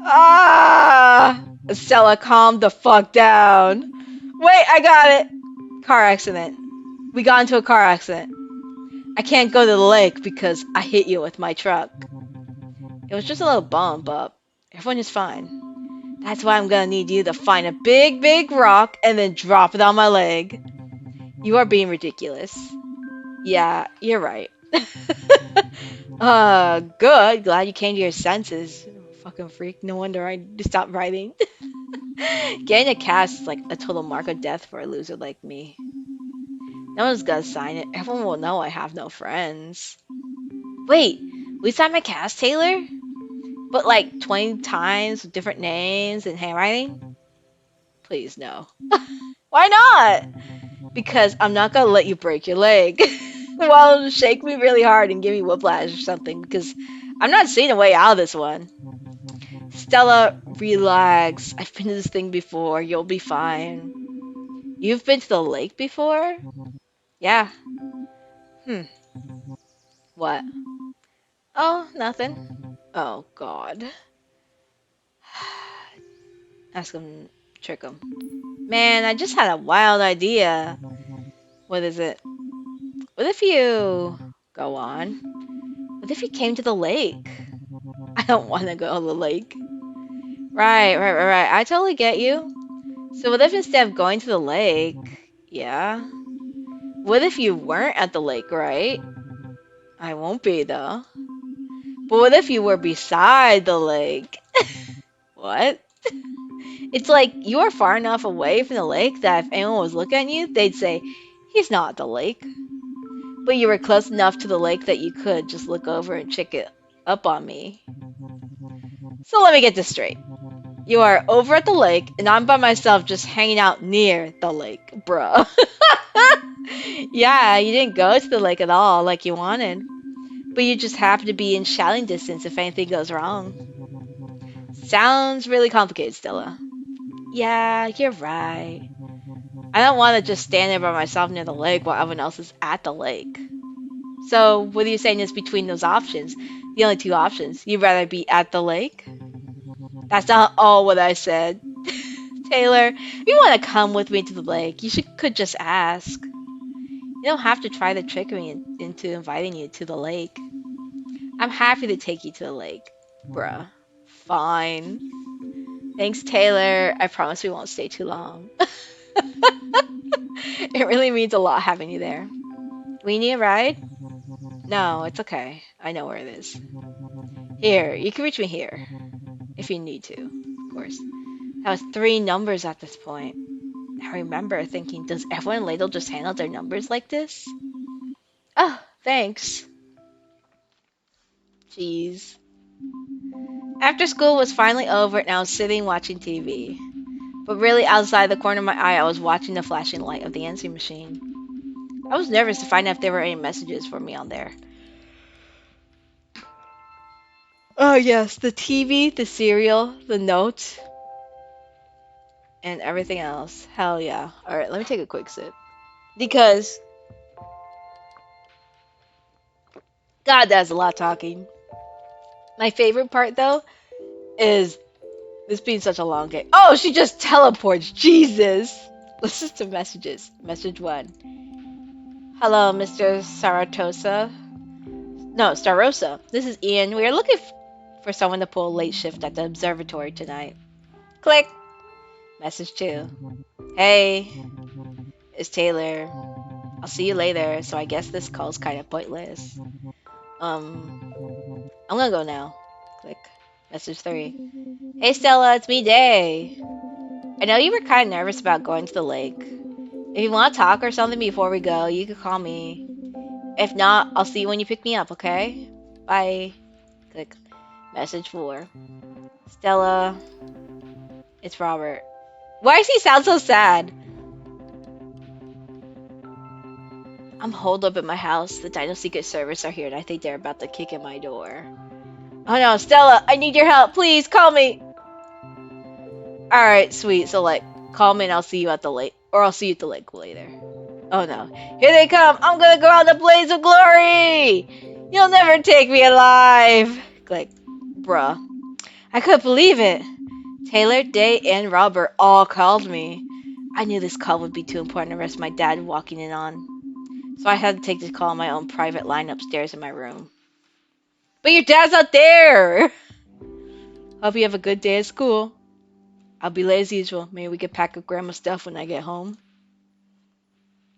Ah! Stella, calm the fuck down. Wait, I got it. Car accident. We got into a car accident. I can't go to the lake because I hit you with my truck. It was just a little bump up. Everyone is fine. That's why I'm gonna need you to find a big, big rock and then drop it on my leg. You are being ridiculous. Yeah, you're right. Good. Glad you came to your senses. Fucking freak. No wonder I stopped writing. Getting a cast is like a total mark of death for a loser like me. No one's gonna sign it. Everyone will know I have no friends. Wait, we signed my cast, Taylor? But like 20 times with different names and handwriting? Please, no. Why not? Because I'm not gonna let you break your leg. Well, shake me really hard and give me whiplash or something, because I'm not seeing a way out of this one. Stella, relax. I've been to this thing before. You'll be fine. You've been to the lake before? Yeah. Hmm. What? Oh, nothing. Oh, God. Ask him, trick him. Man, I just had a wild idea. What is it? What if you... Go on. What if you came to the lake? I don't want to go to the lake. Right. I totally get you. So what if instead of going to the lake... Yeah? What if you weren't at the lake, right? I won't be, though. But what if you were beside the lake? What? It's like you are far enough away from the lake that if anyone was looking at you, they'd say, he's not at the lake. But you were close enough to the lake that you could just look over and check it up on me. So let me get this straight. You are over at the lake, and I'm by myself just hanging out near the lake, bruh. Yeah, you didn't go to the lake at all like you wanted. But you just happen to be in shouting distance if anything goes wrong. Sounds really complicated, Stella. Yeah, you're right. I don't want to just stand there by myself near the lake while everyone else is at the lake. So, what are you saying is between those options? The only two options. You'd rather be at the lake? That's not all what I said. Taylor, if you want to come with me to the lake, could just ask. You don't have to try to trick me into inviting you to the lake. I'm happy to take you to the lake. Bruh. Fine. Thanks, Taylor. I promise we won't stay too long. It really means a lot having you there. We need a ride? No, it's okay. I know where it is. Here, you can reach me here. If you need to, of course. That was 3 numbers at this point. I remember thinking, does everyone in Ladle just hand out their numbers like this? Oh, thanks. Jeez. After school was finally over and I was sitting watching TV. But really, outside the corner of my eye, I was watching the flashing light of the answering machine. I was nervous to find out if there were any messages for me on there. Oh yes, the TV, the cereal, the note, and everything else. Hell yeah. Alright, let me take a quick sip. Because, God, that's a lot talking. My favorite part, though, is this being such a long game. Oh, she just teleports. Jesus. Listen to messages. Message 1. Hello, Mr. Saratosa. No, Starosa. This is Ian. We are looking for someone to pull a late shift at the observatory tonight. Click. Message 2. Hey, it's Taylor. I'll see you later, so I guess this call's kind of pointless. I'm gonna go now. Click. Message 3. Hey Stella, it's me, Day. I know you were kind of nervous about going to the lake. If you want to talk or something before we go, you can call me. If not, I'll see you when you pick me up, okay? Bye. Click. Message 4. Stella, it's Robert. Why does he sound so sad? I'm holed up at my house. The Dino Secret Service are here and I think they're about to kick in my door. Oh no, Stella, I need your help. Please, call me. Alright, sweet. So, like, call me and I'll see you at the lake. Or I'll see you at the lake later. Oh no. Here they come. I'm gonna go out in a blaze of glory. You'll never take me alive. Click. Bruh. I couldn't believe it. Taylor, Day, and Robert all called me. I knew this call would be too important to risk my dad walking in on. So I had to take this call on my own private line upstairs in my room. But your dad's out there! Hope you have a good day at school. I'll be late as usual. Maybe we can pack up Grandma's stuff when I get home.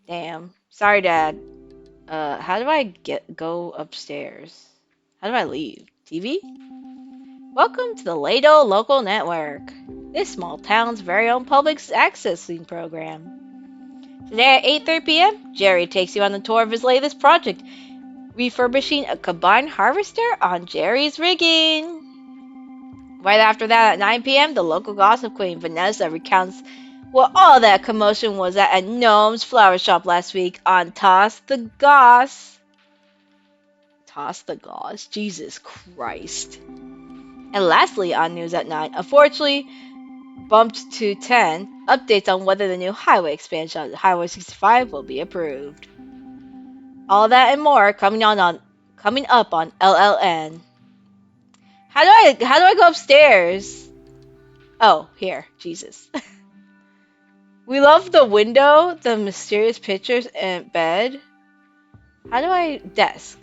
Damn. Sorry, Dad. How do I go upstairs? How do I leave? TV? Welcome to the Lado Local Network. This small town's very own public accessing program. Today at 8:30 p.m., Jerry takes you on the tour of his latest project, refurbishing a combine harvester on Jerry's rigging. Right after that, at 9 p.m., the local gossip queen, Vanessa, recounts what all that commotion was at Gnome's flower shop last week on Toss the Goss. Toss the Goss? Jesus Christ. And lastly, on News at 9, unfortunately, bumped to 10, updates on whether the new highway expansion on Highway 65 will be approved. All that and more coming up on LLN. How do I go upstairs? Oh, here. Jesus. We love the window, the mysterious pictures, and bed. How do I desk?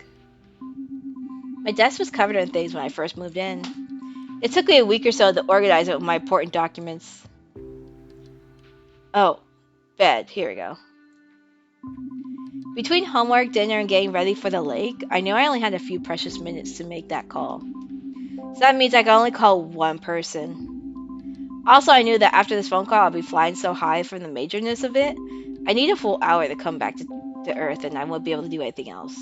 My desk was covered in things when I first moved in. It took me a week or so to organize it with my important documents. Oh, bed. Here we go. Between homework, dinner, and getting ready for the lake, I knew I only had a few precious minutes to make that call. So that means I can only call one person. Also, I knew that after this phone call, I'll be flying so high from the majorness of it. I need a full hour to come back to Earth, and I won't be able to do anything else.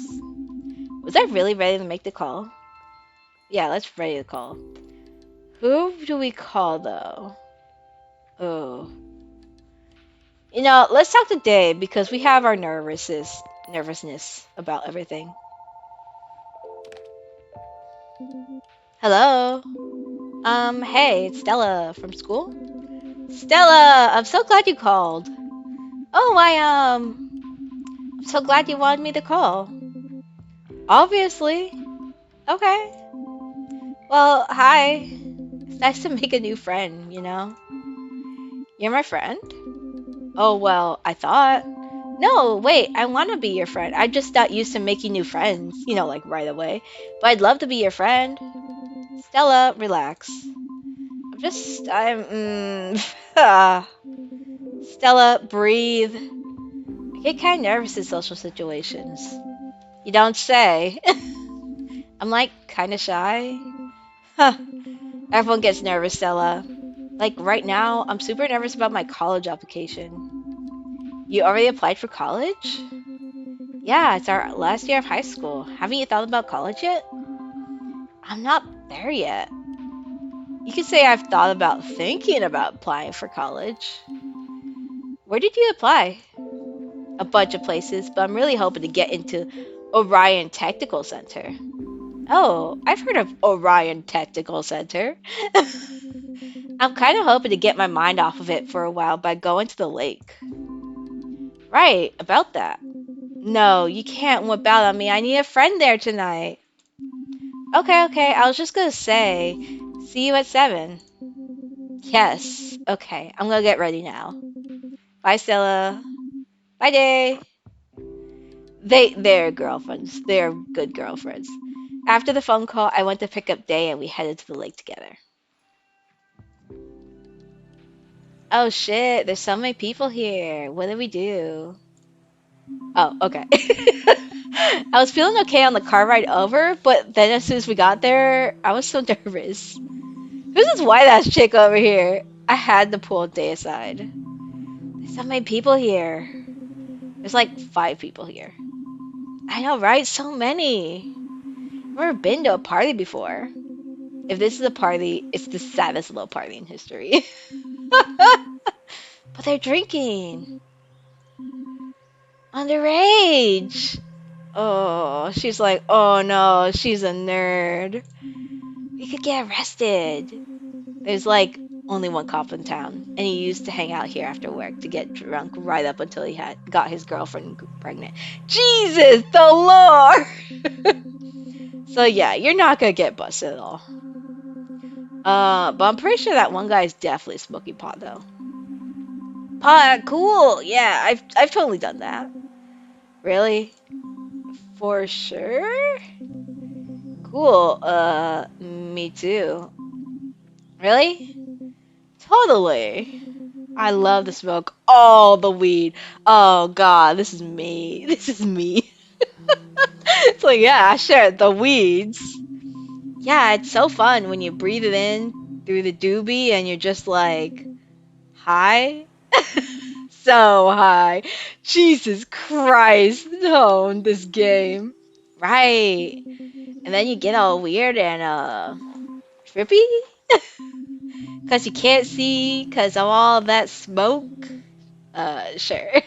Was I really ready to make the call? Yeah, let's ready to call. Who do we call, though? Oh. Let's talk to Dave, because we have our nervousness about everything. Hello? Hey, it's Stella from school. Stella, I'm so glad you called. Oh, I'm so glad you wanted me to call. Obviously. Okay. Well, hi. It's nice to make a new friend. You're my friend? Oh, well, I thought. No, wait, I want to be your friend. I'm just not used to making new friends, like right away. But I'd love to be your friend. Stella, relax. Ah. Stella, breathe. I get kind of nervous in social situations. You don't say. I'm like kind of shy. Huh. Everyone gets nervous, Stella. Like right now, I'm super nervous about my college application. You already applied for college? Yeah, it's our last year of high school. Haven't you thought about college yet? I'm not there yet. You could say I've thought about thinking about applying for college. Where did you apply? A bunch of places, but I'm really hoping to get into Orion Technical Center. Oh, I've heard of Orion Technical Center. I'm kind of hoping to get my mind off of it for a while by going to the lake. Right, about that. No, you can't whip out on me. I need a friend there tonight. Okay, I was just gonna say, see you at 7. Yes, okay, I'm gonna get ready now. Bye, Stella. Bye, Day. They're girlfriends. They're good girlfriends. After the phone call, I went to pick up Day and we headed to the lake together. Oh shit, there's so many people here. What do we do? Oh, okay. I was feeling okay on the car ride over, but then as soon as we got there, I was so nervous. Who's this white ass chick over here? I had to pull Day aside. There's so many people here. There's like 5 people here. I know, right? So many. I've never been to a party before. If this is a party, it's the saddest little party in history. But they're drinking. Underage. Oh, she's like, oh no, she's a nerd. We could get arrested. There's like only one cop in town, and he used to hang out here after work to get drunk right up until he had got his girlfriend pregnant. Jesus, the Lord! So yeah, you're not gonna get busted at all. But I'm pretty sure that one guy is definitely smoking pot though. Pot, cool. Yeah, I've totally done that. Really? For sure? Cool. Me too. Really? Totally. I love to smoke all the weed. Oh god, this is me. This is me. It's like, yeah, sure, the weeds. Yeah, it's so fun when you breathe it in through the doobie and you're just like high. So high. Jesus Christ, no, this game. Right. And then you get all weird and trippy because you can't see because of all that smoke. Sure.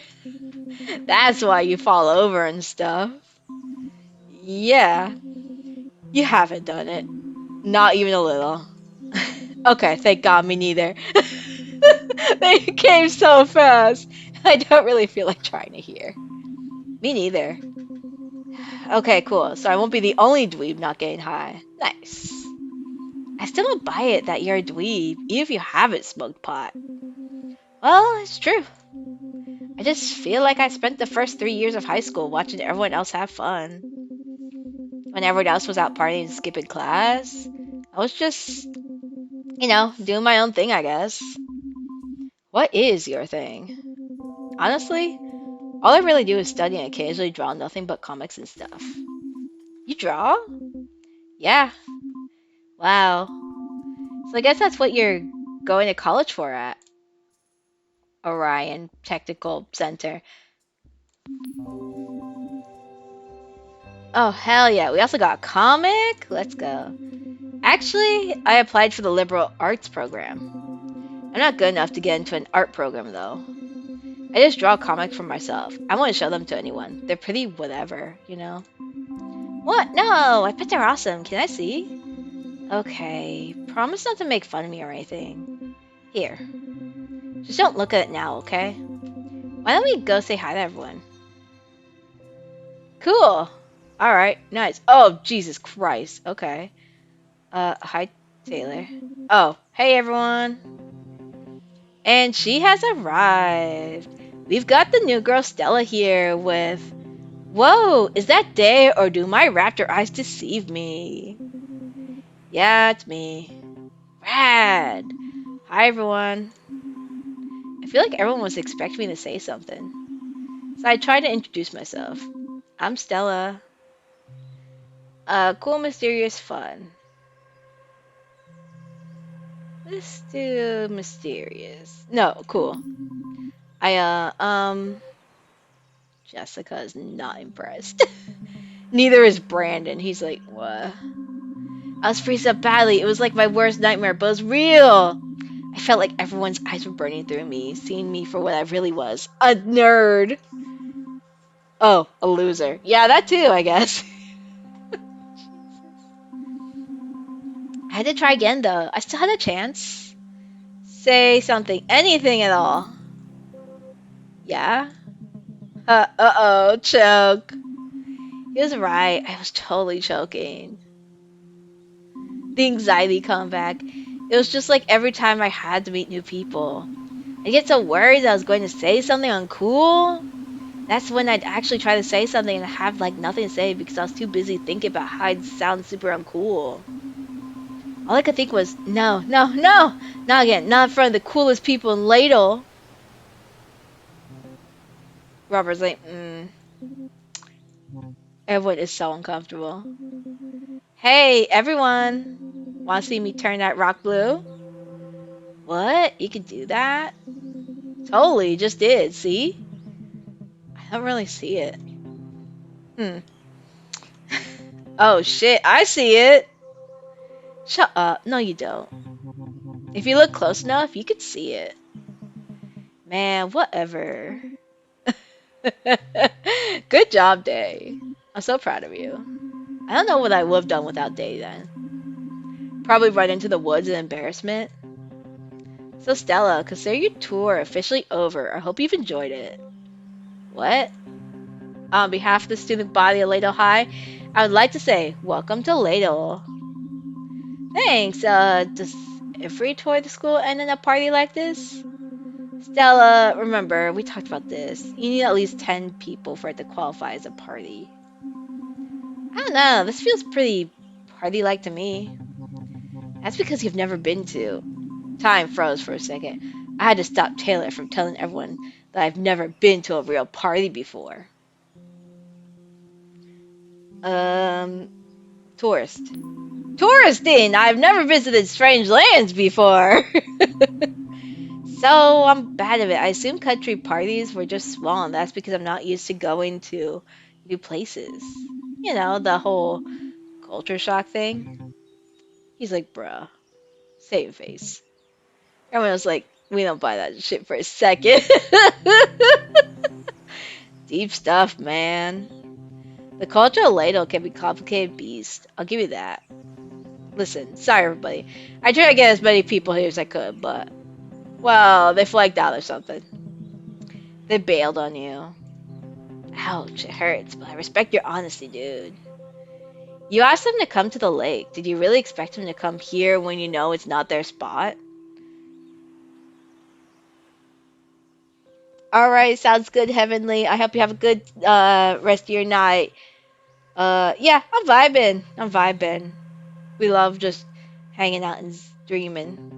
That's why you fall over and stuff. Yeah, you haven't done it. Not even a little. Okay, thank God, me neither. They came so fast. I don't really feel like trying to hear. Me neither. Okay, cool. So I won't be the only dweeb not getting high. Nice. I still don't buy it that you're a dweeb, even if you haven't smoked pot. Well, it's true. I just feel like I spent the first 3 years of high school watching everyone else have fun. When everyone else was out partying and skipping class, I was just, doing my own thing, I guess. What is your thing? Honestly, all I really do is study and occasionally draw nothing but comics and stuff. You draw? Yeah. Wow. So I guess that's what you're going to college for at Orion Technical Center. Oh, hell yeah. We also got a comic? Let's go. Actually, I applied for the liberal arts program. I'm not good enough to get into an art program, though. I just draw comics for myself. I won't show them to anyone. They're pretty whatever, you know? What? No! I bet they're awesome. Can I see? Okay. Promise not to make fun of me or anything. Here. Just don't look at it now, okay? Why don't we go say hi to everyone? Cool! Alright, nice. Oh, Jesus Christ. Okay. Hi, Taylor. Oh, hey everyone. And she has arrived. We've got the new girl Stella here with... Whoa, is that Day or do my raptor eyes deceive me? Yeah, it's me. Rad. Hi everyone. I feel like everyone was expecting me to say something. So I tried to introduce myself. I'm Stella. Cool, mysterious, fun. Let's do mysterious. No, cool. Jessica is not impressed. Neither is Brandon. He's like, what? I was freezing up badly. It was like my worst nightmare, but it was real. I felt like everyone's eyes were burning through me, seeing me for what I really was. A nerd. Oh, a loser. Yeah, that too, I guess. I had to try again, though. I still had a chance. Say something. Anything at all. Yeah? Uh-oh, choke. He was right. I was totally choking. The anxiety come back. It was just like every time I had to meet new people. I'd get so worried that I was going to say something uncool. That's when I'd actually try to say something and have like nothing to say because I was too busy thinking about how I'd sound super uncool. All I could think was, no, no, no! Not again, not in front of the coolest people in Ladle. Robert's like, Everyone is so uncomfortable. Hey, everyone! Want to see me turn that rock blue? What? You could do that? Totally, just did, see? I don't really see it. Oh shit, I see it! Shut up. No, you don't. If you look close enough, you could see it. Man, whatever. Good job, Day. I'm so proud of you. I don't know what I would have done without Day then. Probably run into the woods in embarrassment. So Stella, consider your tour officially over. I hope you've enjoyed it. What? On behalf of the student body of Ladle High, I would like to say, welcome to Ladle. Thanks. Does every tour of the school end in a party like this? Stella, remember, we talked about this. You need at least 10 people for it to qualify as a party. I don't know, this feels pretty party-like to me. That's because you've never been to. Time froze for a second. I had to stop Taylor from telling everyone that I've never been to a real party before. Tourist. Touristing! I've never visited strange lands before! So, I'm bad at it. I assume country parties were just small, and that's because I'm not used to going to new places. You know, the whole culture shock thing. He's like, bruh, save face. Everyone was like, we don't buy that shit for a second. Deep stuff, man. The culture of Ladle can be a complicated beast. I'll give you that. Listen, sorry everybody. I tried to get as many people here as I could, but... Well, they flagged out or something. They bailed on you. Ouch, it hurts, but I respect your honesty, dude. You asked them to come to the lake. Did you really expect them to come here when you know it's not their spot? All right, sounds good, Heavenly. I hope you have a good rest of your night. Yeah, I'm vibing. I'm vibing. We love just hanging out and dreaming.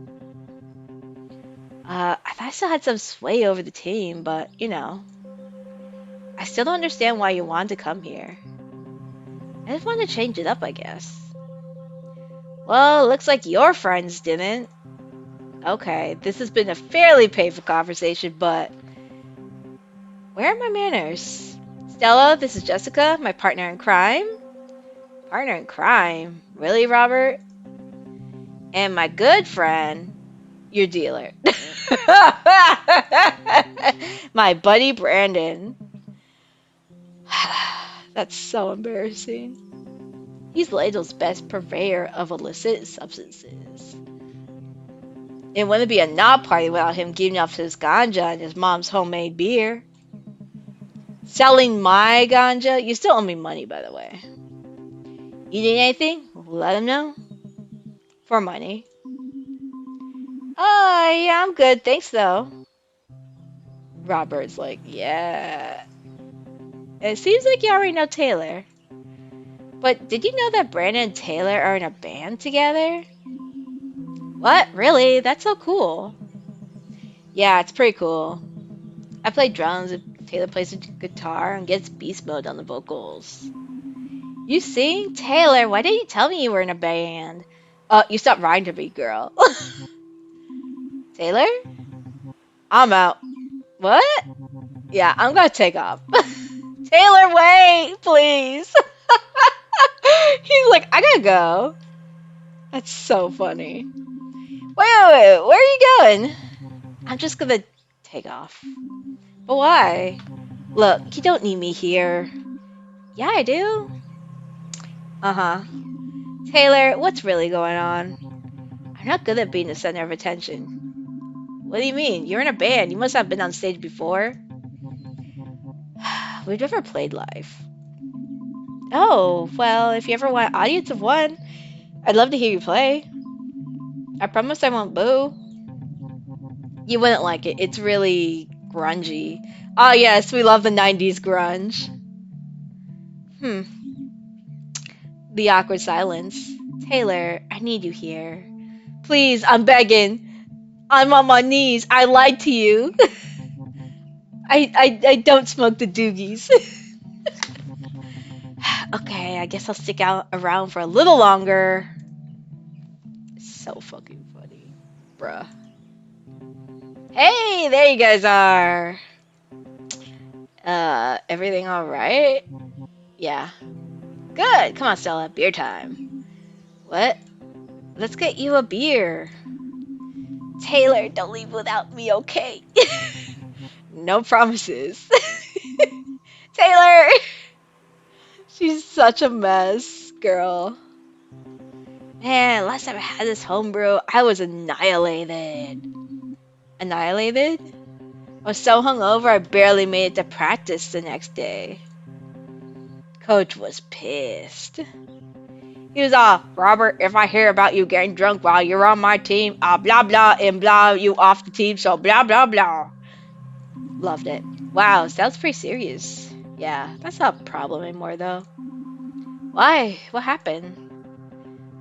I thought I still had some sway over the team, but I still don't understand why you wanted to come here. I just want to change it up, I guess. Well, looks like your friends didn't. Okay, this has been a fairly painful conversation, but where are my manners? Stella, this is Jessica, my partner in crime. Partner in crime? Really, Robert? And my good friend, your dealer. My buddy Brandon. That's so embarrassing. He's Ladle's best purveyor of illicit substances. It wouldn't be a knot party without him giving up his ganja and his mom's homemade beer. Selling my ganja? You still owe me money, by the way. You need anything? Let him know. For money. Oh, yeah, I'm good. Thanks, though. Robert's like, yeah. It seems like you already know Taylor. But did you know that Brandon and Taylor are in a band together? What? Really? That's so cool. Yeah, it's pretty cool. I play drums and Taylor plays the guitar and gets beast mode on the vocals. You sing? Taylor, why didn't you tell me you were in a band? You stopped writing to me, girl. Taylor? I'm out. What? Yeah, I'm gonna take off. Taylor, wait, please. He's like, I gotta go. That's so funny. Wait, where are you going? I'm just gonna take off. But why? Look, you don't need me here. Yeah, I do. Uh-huh. Taylor, what's really going on? I'm not good at being the center of attention. What do you mean? You're in a band. You must have been on stage before. We've never played live. Oh, well, if you ever want an audience of one, I'd love to hear you play. I promise I won't boo. You wouldn't like it. It's really grungy. Oh, yes, we love the 90s grunge. Hmm. The awkward silence. Taylor, I need you here. Please, I'm begging. I'm on my knees. I lied to you. I don't smoke the doogies. Okay, I guess I'll stick out around for a little longer. So fucking funny. Bruh. Hey, there you guys are. Everything alright? Yeah. Good. Come on, Stella. Beer time. What? Let's get you a beer. Taylor, don't leave without me, okay? No promises. Taylor! She's such a mess, girl. Man, last time I had this homebrew, I was annihilated. Annihilated? I was so hungover I barely made it to practice the next day. Coach was pissed. He was all, Robert, if I hear about you getting drunk while you're on my team, I'll blah blah and blah you off the team, so blah blah blah. Loved it. Wow, sounds pretty serious. Yeah, that's not a problem anymore though. Why? What happened?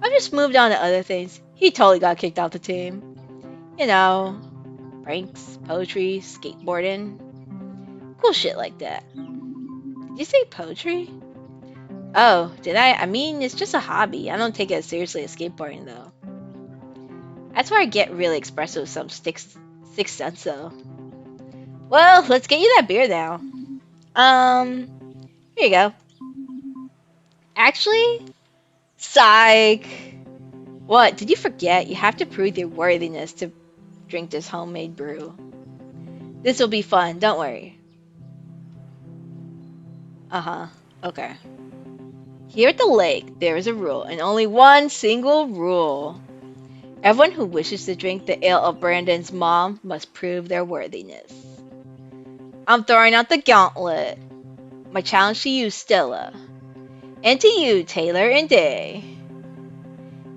I've just moved on to other things. He totally got kicked off the team. You know, pranks, poetry, skateboarding. Cool shit like that. Did you say poetry? Oh, did I? I mean, it's just a hobby. I don't take it as seriously as skateboarding, though. That's where I get really expressive with some sixth sense, though. Well, let's get you that beer now. Here you go. Actually, psych. What? Did you forget? You have to prove your worthiness to drink this homemade brew. This will be fun. Don't worry. Uh-huh. Okay. Here at the lake, there is a rule, and only one single rule. Everyone who wishes to drink the ale of Brandon's mom must prove their worthiness. I'm throwing out the gauntlet. My challenge to you, Stella. And to you, Taylor and Day.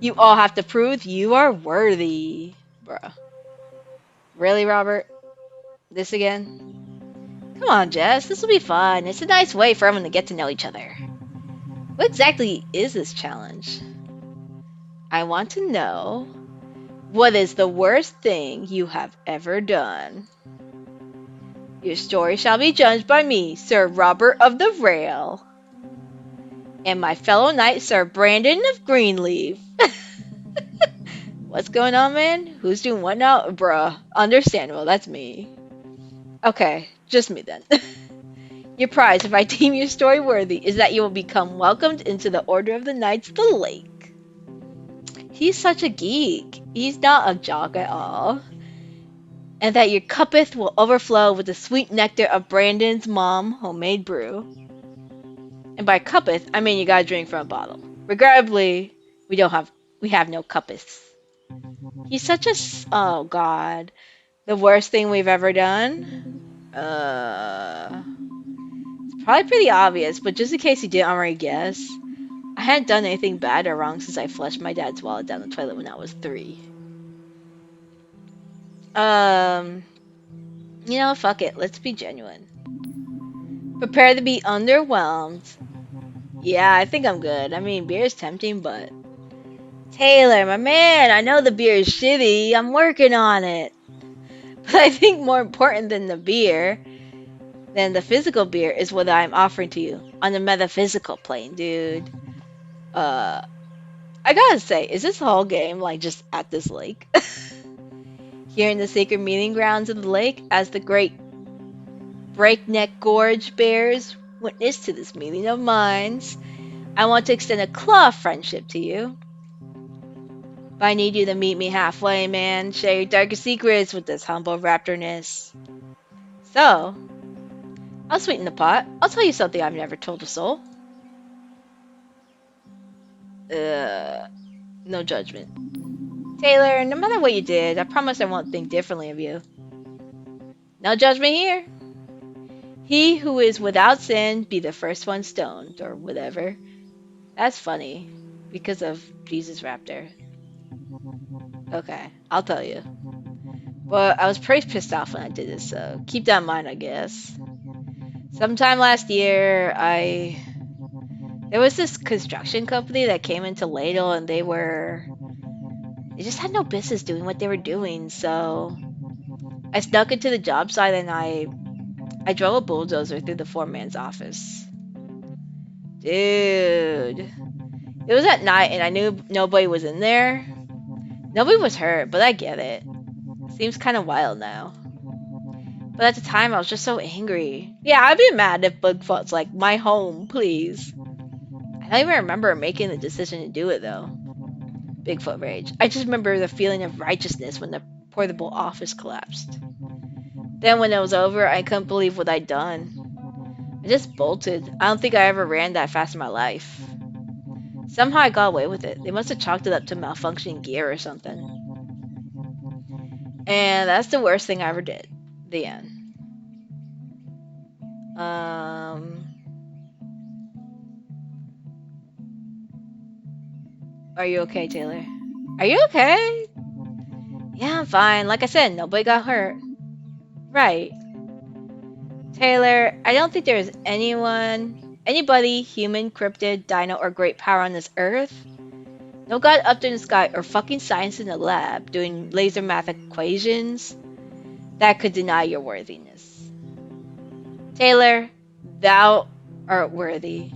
You all have to prove you are worthy. Bruh. Really, Robert? This again? Come on, Jess, this will be fun. It's a nice way for everyone to get to know each other. What exactly is this challenge? I want to know, what is the worst thing you have ever done? Your story shall be judged by me, Sir Robert of the Rail, and my fellow knight, Sir Brandon of Greenleaf. What's going on, man? Who's doing what now? Bruh, understandable, that's me. Okay, just me then. Your prize, if I deem your story worthy, is that you will become welcomed into the Order of the Knights of the Lake. He's such a geek. He's not a jock at all. And that your cuppeth will overflow with the sweet nectar of Brandon's mom homemade brew. And by cuppeth, I mean you gotta drink from a bottle. Regrettably, we have no cuppeths. He's such a oh god, the worst thing we've ever done. It's probably pretty obvious, but just in case you didn't already guess, I hadn't done anything bad or wrong since I flushed my dad's wallet down the toilet when I was 3. Um, fuck it. Let's be genuine. Prepare to be underwhelmed. Yeah, I think I'm good. I mean, beer is tempting, but... Taylor, my man, I know the beer is shitty. I'm working on it. But I think more important than the beer, than the physical beer, is what I'm offering to you on the metaphysical plane, dude. I gotta say, is this whole game, like, just at this lake? Here in the sacred meeting grounds of the lake, as the great breakneck gorge bears witness to this meeting of minds, I want to extend a claw of friendship to you. But I need you to meet me halfway, man. Share your darkest secrets with this humble raptorness. So, I'll sweeten the pot. I'll tell you something I've never told a soul. No judgment. Taylor, no matter what you did, I promise I won't think differently of you. No judgment here. He who is without sin be the first one stoned, or whatever. That's funny, because of Jesus Raptor. Okay, I'll tell you. But I was pretty pissed off when I did this, so keep that in mind, I guess. Sometime last year, there was this construction company that came into Ladle, and they just had no business doing what they were doing, so I snuck into the job site and I drove a bulldozer through the foreman's office. Dude. It was at night and I knew nobody was in there. Nobody was hurt, but I get it. Seems kind of wild now. But at the time, I was just so angry. Yeah, I'd be mad if Bigfoot's like, my home, please. I don't even remember making the decision to do it, though. Bigfoot rage. I just remember the feeling of righteousness when the portable office collapsed. Then when it was over, I couldn't believe what I'd done. I just bolted. I don't think I ever ran that fast in my life. Somehow I got away with it. They must have chalked it up to malfunctioning gear or something. And that's the worst thing I ever did. The end. Are you okay, Taylor? Are you okay? Yeah, I'm fine. Like I said, nobody got hurt. Right. Taylor, I don't think there's anybody, human, cryptid, dino, or great power on this earth. No god up in the sky or fucking science in the lab doing laser math equations that could deny your worthiness. Taylor, thou art worthy.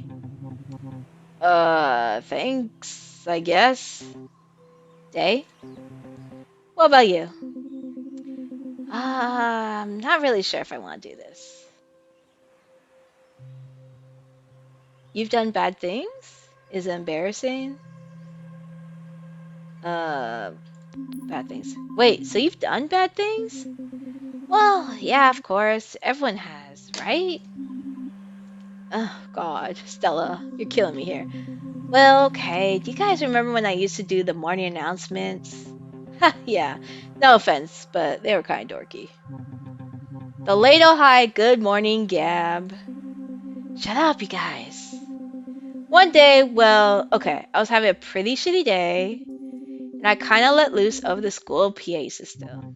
Thanks, I guess. Day? What about you? I'm not really sure if I want to do this. You've done bad things? Is it embarrassing? Bad things. Wait, so you've done bad things? Well, yeah, of course. Everyone has, right? Oh, God. Stella, you're killing me here. Well, okay. Do you guys remember when I used to do the morning announcements? Ha, yeah. No offense, but they were kind of dorky. The Ladle High Good Morning Gab. Shut up, you guys. One day, well, okay, I was having a pretty shitty day, and I kind of let loose over the school PA system.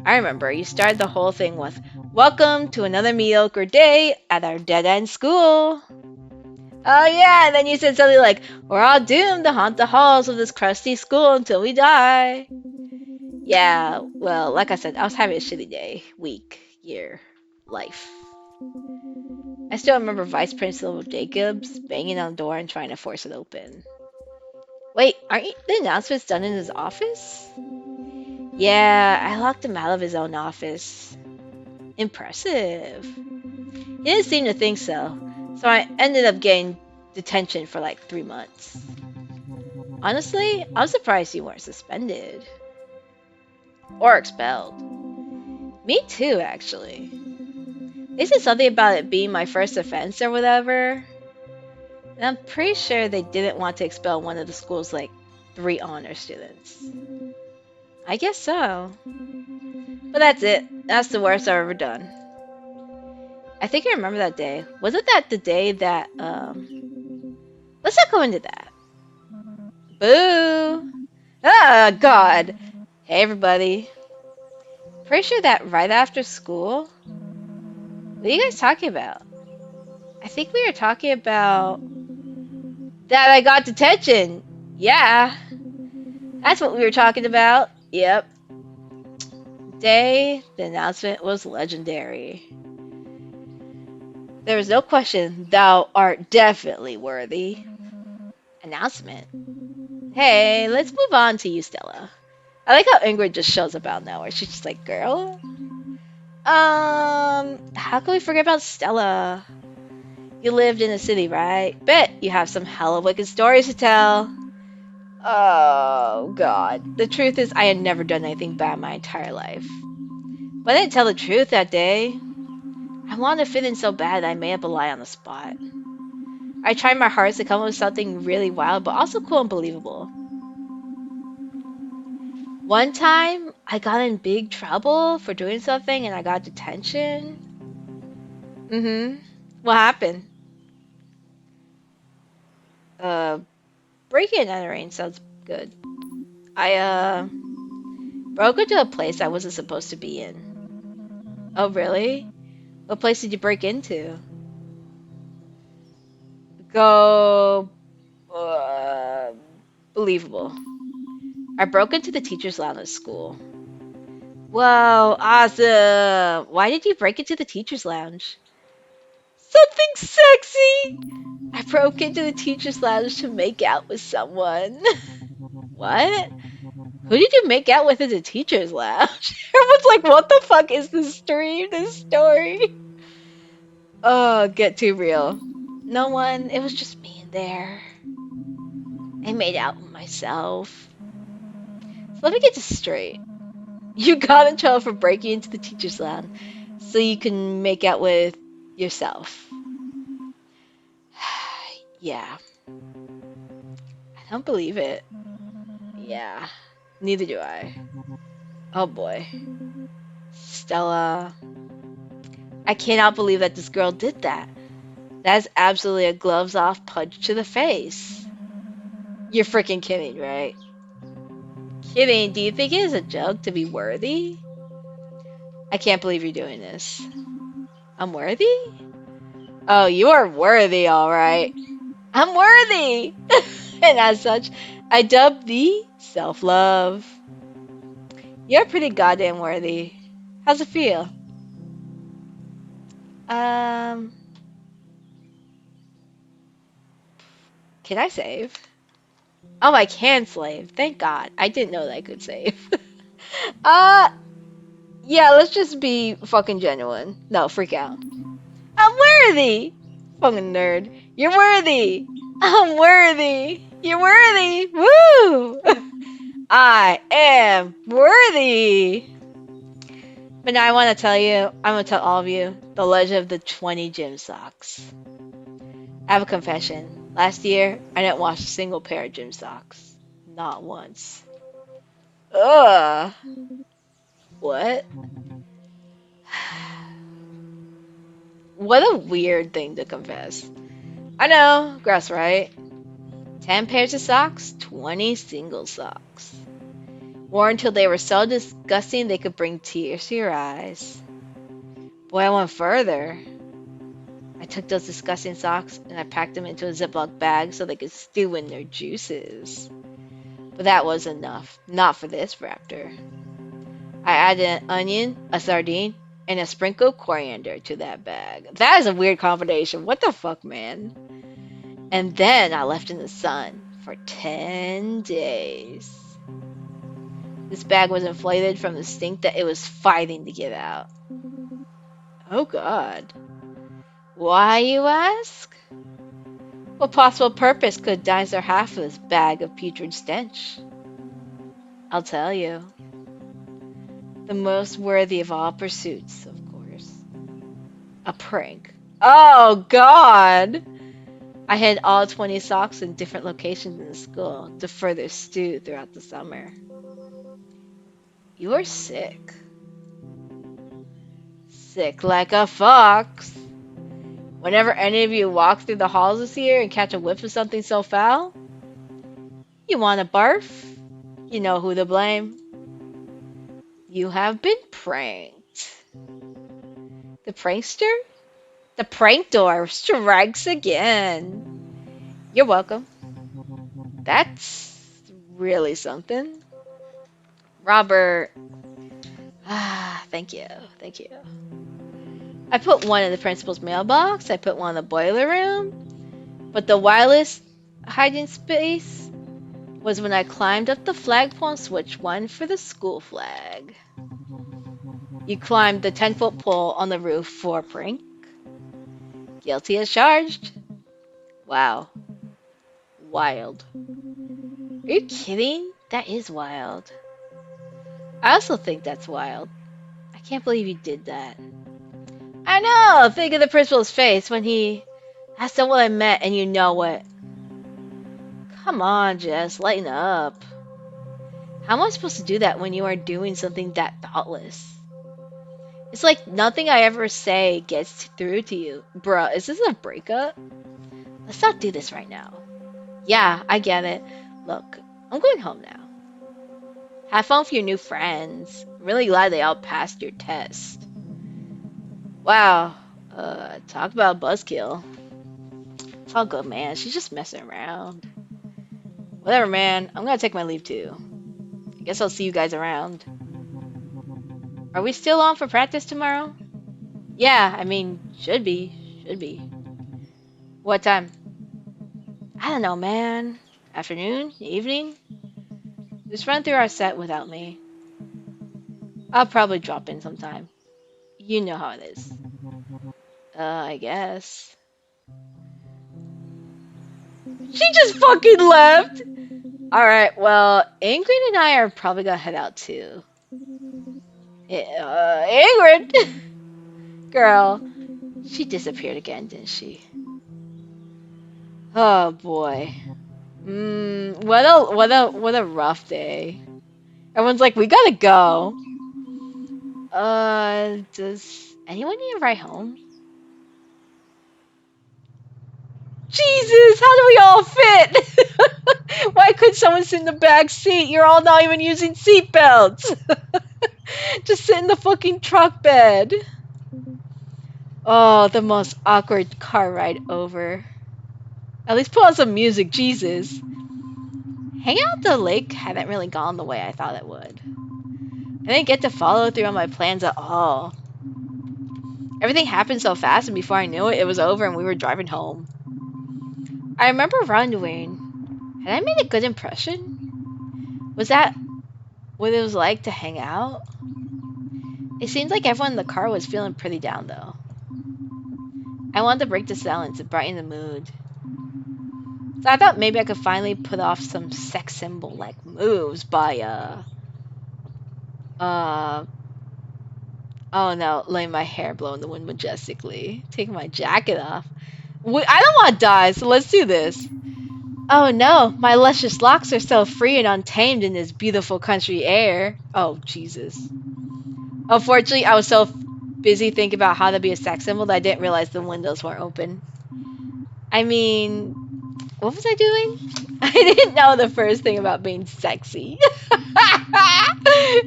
I remember you started the whole thing with, Welcome to another mediocre day at our dead end school. Oh, yeah, and then you said something like, we're all doomed to haunt the halls of this crusty school until we die. Yeah, well, like I said, I was having a shitty day, week, year, life. I still remember Vice Principal Jacobs banging on the door and trying to force it open. Wait, aren't the announcements done in his office? Yeah, I locked him out of his own office. Impressive. He didn't seem to think so, so I ended up getting detention for like 3 months. Honestly, I'm surprised you weren't suspended. Or expelled. Me too, actually. They said something about it being my first offense or whatever. And I'm pretty sure they didn't want to expel one of the school's like 3 honor students. I guess so. But that's it. That's the worst I've ever done. I think I remember that day. Wasn't that the day that, let's not go into that. Boo! Ah, God! Hey, everybody. Pretty sure that right after school? What are you guys talking about? I think we were talking about that I got detention. Yeah. That's what we were talking about. Yep. Day, the announcement was legendary. There was no question, thou art definitely worthy. Announcement. Hey, let's move on to you, Stella. I like how Ingrid just shows up out of nowhere. She's just like, girl? How can we forget about Stella? You lived in the city, right? Bet you have some hella wicked stories to tell. Oh, God. The truth is, I had never done anything bad my entire life. But I didn't tell the truth that day. I wanted to fit in so bad that I made up a lie on the spot. I tried my hardest to come up with something really wild, but also cool and believable. One time, I got in big trouble for doing something and I got detention. Mm-hmm. What happened? Uh, breaking and entering sounds good. I, broke into a place I wasn't supposed to be in. Oh, really? What place did you break into? Go... Uh, believable. I broke into the teacher's lounge at school. Whoa, awesome! Why did you break into the teacher's lounge? Something sexy! I broke into the teacher's lounge to make out with someone. What? Who did you make out with in the teacher's lounge? Everyone's like, what the fuck is this stream, this story? Oh, get too real. No one, it was just me in there. I made out with myself. So let me get this straight. You got in trouble for breaking into the teacher's lounge so you can make out with yourself. Yeah. I don't believe it. Yeah. Neither do I. Oh boy. Stella. I cannot believe that this girl did that. That's absolutely a gloves off punch to the face. You're freaking kidding, right? Kidding. Do you think it is a joke to be worthy? I can't believe you're doing this. I'm worthy? Oh, you are worthy, alright. I'm worthy! And as such, I dub thee self-love. You're pretty goddamn worthy. How's it feel? Can I save? Oh, I can save. Thank God. I didn't know that I could save. uh, yeah, let's just be fucking genuine. No, freak out. I'm worthy! Fucking nerd. You're worthy! I'm worthy! You're worthy! Woo! I am worthy! But now I want to tell you, I'm going to tell all of you, the legend of the 20 gym socks. I have a confession. Last year, I didn't wash a single pair of gym socks. Not once. Ugh. What? What a weird thing to confess. I know, gross, right? 10 pairs of socks, 20 single socks. Worn until they were so disgusting they could bring tears to your eyes. Boy, I went further. I took those disgusting socks and I packed them into a Ziploc bag so they could stew in their juices. But that was enough. Not for this raptor. I added an onion, a sardine, and a sprinkle of coriander to that bag. That is a weird combination. What the fuck, man? And then I left in the sun for 10 days. This bag was inflated from the stink that it was fighting to get out. Oh god. Why, you ask? What possible purpose could dinosaur have for this bag of putrid stench? I'll tell you. The most worthy of all pursuits, of course. A prank. Oh god! I hid all 20 socks in different locations in the school to further stew throughout the summer. You are sick. Sick like a fox. Whenever any of you walk through the halls this year and catch a whiff of something so foul, you want to barf? You know who to blame. You have been pranked. The prankster? The pranktor strikes again. You're welcome. That's really something. Robert. Ah, thank you. Thank you. I put one in the principal's mailbox. I put one in the boiler room. But the wildest hiding space was when I climbed up the flagpole and switched one for the school flag. You climbed the 10-foot pole on the roof for a prank. Guilty as charged. Wow. Wild. Are you kidding? That is wild. I also think that's wild. I can't believe you did that. I know! Think of the principal's face when he asked him what I meant and you know what. Come on, Jess, lighten up. How am I supposed to do that when you are doing something that thoughtless? It's like nothing I ever say gets through to you. Bruh, is this a breakup? Let's not do this right now. Yeah, I get it. Look, I'm going home now. Have fun with your new friends. I'm really glad they all passed your test. Wow. Talk about buzzkill. It's all good, man. She's just messing around. Whatever, man. I'm gonna take my leave too. I guess I'll see you guys around. Are we still on for practice tomorrow? Yeah, I mean, should be. Should be. What time? I don't know, man. Afternoon? Evening? Just run through our set without me. I'll probably drop in sometime. You know how it is. I guess. She just fucking left! Alright, well, Ingrid and I are probably gonna head out too. Ingrid! Girl, she disappeared again, didn't she? Oh boy. What a rough day. Everyone's like, we gotta go. Does anyone need a ride home? Jesus, how do we all fit? Why couldn't someone sit in the back seat? You're all not even using seatbelts. Just sit in the fucking truck bed. Oh, the most awkward car ride over. At least put on some music, Jesus. Hanging out at the lake hadn't really gone the way I thought it would. I didn't get to follow through on my plans at all. Everything happened so fast, and before I knew it, it was over and we were driving home. I remember wondering, had I made a good impression? Was that what it was like to hang out? It seemed like everyone in the car was feeling pretty down, though. I wanted to break the silence and brighten the mood. So I thought maybe I could finally put off some sex symbol-like moves by, oh no, letting my hair blow in the wind majestically. Taking my jacket off. I don't want to die, so let's do this. Oh no, my luscious locks are so free and untamed in this beautiful country air. Oh, Jesus. Unfortunately, I was so busy thinking about how to be a sex symbol that I didn't realize the windows weren't open. I mean, what was I doing? I didn't know the first thing about being sexy.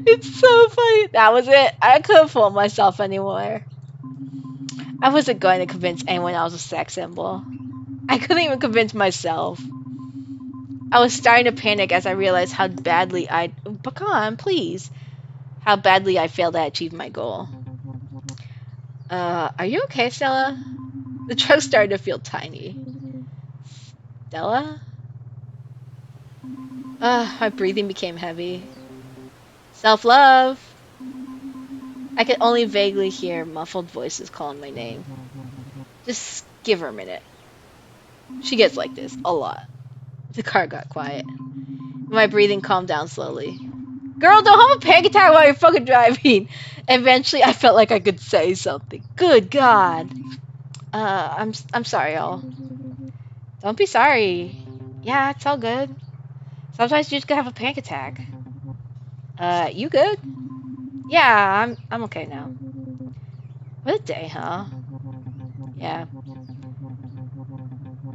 It's so funny. That was it. I couldn't fool myself anymore. I wasn't going to convince anyone I was a sex symbol. I couldn't even convince myself. I was starting to panic as I realized how badly I... Pecan, please. How badly I failed at achieving my goal. Are you okay, Stella? The truck started to feel tiny. Stella? My breathing became heavy. Self-love! I could only vaguely hear muffled voices calling my name. Just give her a minute. She gets like this, a lot. The car got quiet. My breathing calmed down slowly. Girl, don't have a panic attack while you're fucking driving! Eventually, I felt like I could say something. Good God! I'm sorry, y'all. Don't be sorry. Yeah, it's all good. Sometimes you just gotta have a panic attack. You good? Yeah, I'm okay now. What a day, huh? Yeah.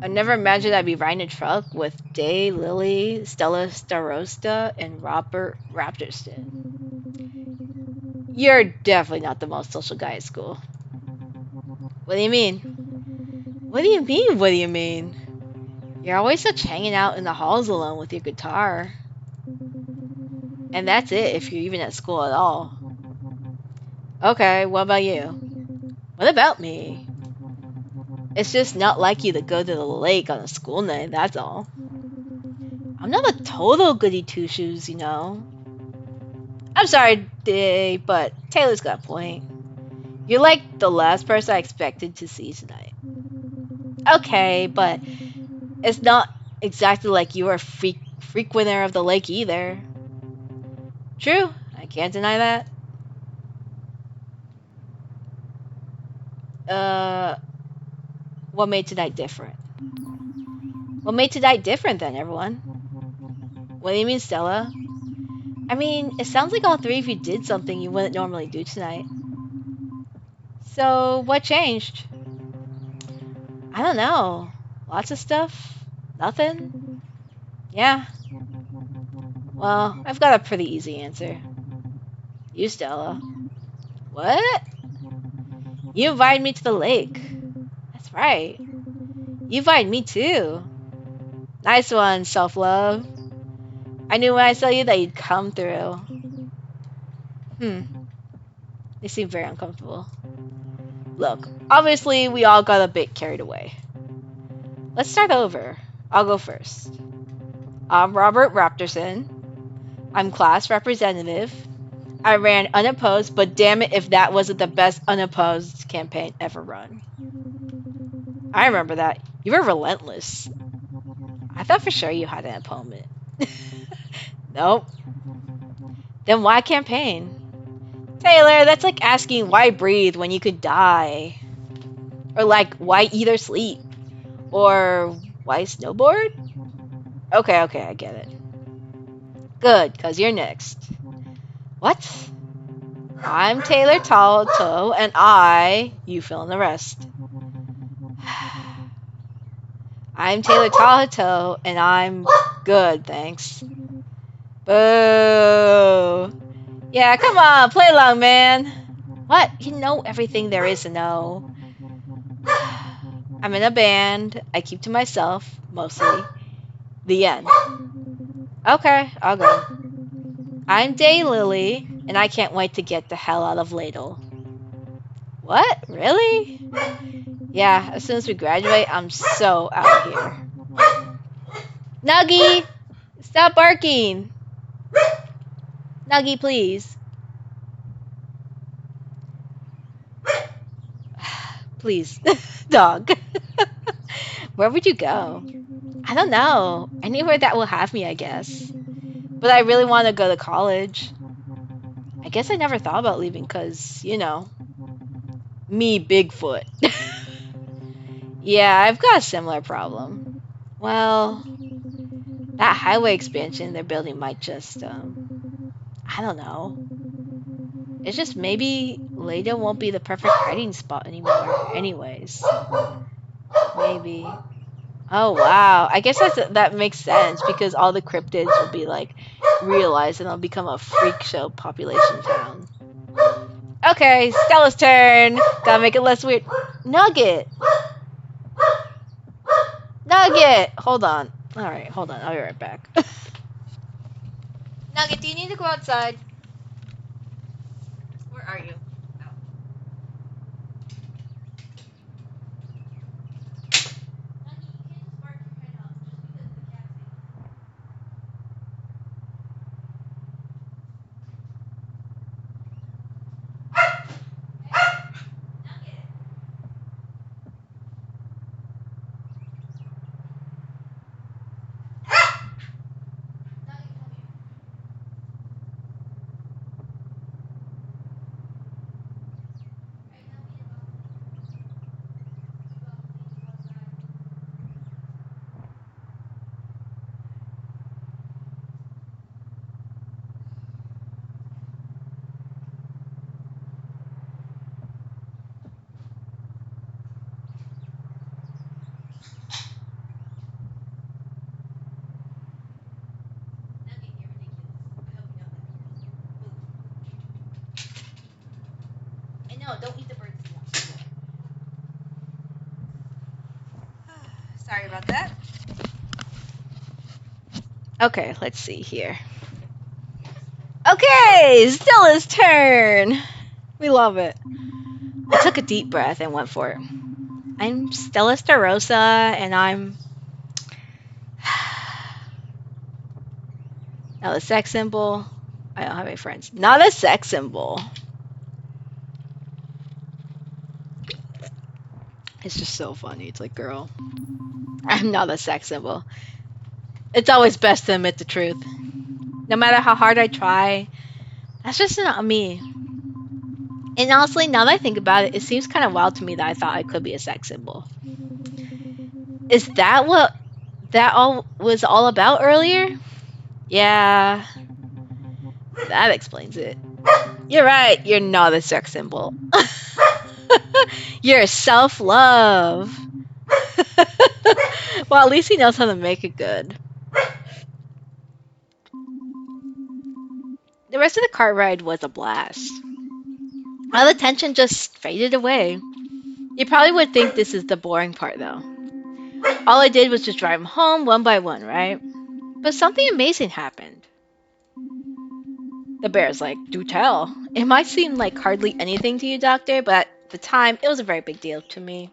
I never imagined I'd be riding a truck with Day, Lily, Stella Starosta, and Robert Raptorston. You're definitely not the most social guy at school. What do you mean? What do you mean, what do you mean? You're always such hanging out in the halls alone with your guitar. And that's it if you're even at school at all. Okay, what about you? What about me? It's just not like you to go to the lake on a school night, that's all. I'm not a total goody two-shoes, you know. I'm sorry, Day, but Taylor's got a point. You're like the last person I expected to see tonight. Okay, but it's not exactly like you are a frequenter of the lake either. True, I can't deny that. Uh, what made tonight different? What made tonight different then, everyone? What do you mean, Stella? I mean, it sounds like all three of you did something you wouldn't normally do tonight. So, what changed? I don't know. Lots of stuff? Nothing? Yeah. Well, I've got a pretty easy answer. You, Stella. What? You invited me to the lake. That's right. You invited me too. Nice one, self-love. I knew when I saw you that you'd come through. They seem very uncomfortable. Look, obviously we all got a bit carried away. Let's start over. I'll go first. I'm Robert Raptorson. I'm class representative. I ran unopposed, but damn it if that wasn't the best unopposed campaign ever run. I remember that. You were relentless. I thought for sure you had an opponent. Nope. Then why campaign? Taylor, that's like asking why breathe when you could die. Or like, why eat or sleep? Or why snowboard? Okay, I get it. Good, cause you're next. What? I'm Taylor Talto, and you fill in the rest. I'm Taylor Talto, and I'm good, thanks. Boo! Yeah, come on, play along, man. What? You know everything there is to know. I'm in a band. I keep to myself, mostly. The end. Okay, I'll go. I'm Daylily, and I can't wait to get the hell out of Ladle. What? Really? Yeah, as soon as we graduate, I'm so out of here. Nuggie! Stop barking! Nuggie, please. Please. Dog. Where would you go? I don't know. Anywhere that will have me, I guess. But I really want to go to college. I guess I never thought about leaving because, you know, me, Bigfoot. Yeah, I've got a similar problem. Well, that highway expansion they're building might just, I don't know. It's just maybe Leda won't be the perfect hiding spot anymore, anyways. Maybe. Oh wow, I guess that makes sense because all the cryptids will be like realized and they'll become a freak show population town. Okay, Stella's turn. Gotta make it less weird. Nugget. Nugget. Hold on. All right, hold on. I'll be right back. Nugget, do you need to go outside? Where are you? Oh. Nugget, you can't just bark your head off just because the cat's making Nugget. Nugget, come here. Right now, be about to go outside. Nugget, you're ridiculous. I hope you know that. Move. I know. Don't eat the bird's nest. Sorry about that. Okay, let's see here. Okay, Stella's turn. We love it. I took a deep breath and went for it. I'm Stella Starosa, and I'm not a sex symbol. I don't have any friends. Not a sex symbol. It's just so funny. It's like, girl, I'm not a sex symbol. It's always best to admit the truth. No matter how hard I try, that's just not me. And honestly, now that I think about it, it seems kind of wild to me that I thought I could be a sex symbol. Is that what that all was all about earlier? Yeah, that explains it. You're right, you're not a sex symbol. You're self love. Well, at least he knows how to make it good. The rest of the car ride was a blast. All the tension just faded away. You probably would think this is the boring part, though. All I did was just drive him home one by one, right? But something amazing happened. The bear's like, do tell. It might seem like hardly anything to you, Doctor, but at the time, it was a very big deal to me.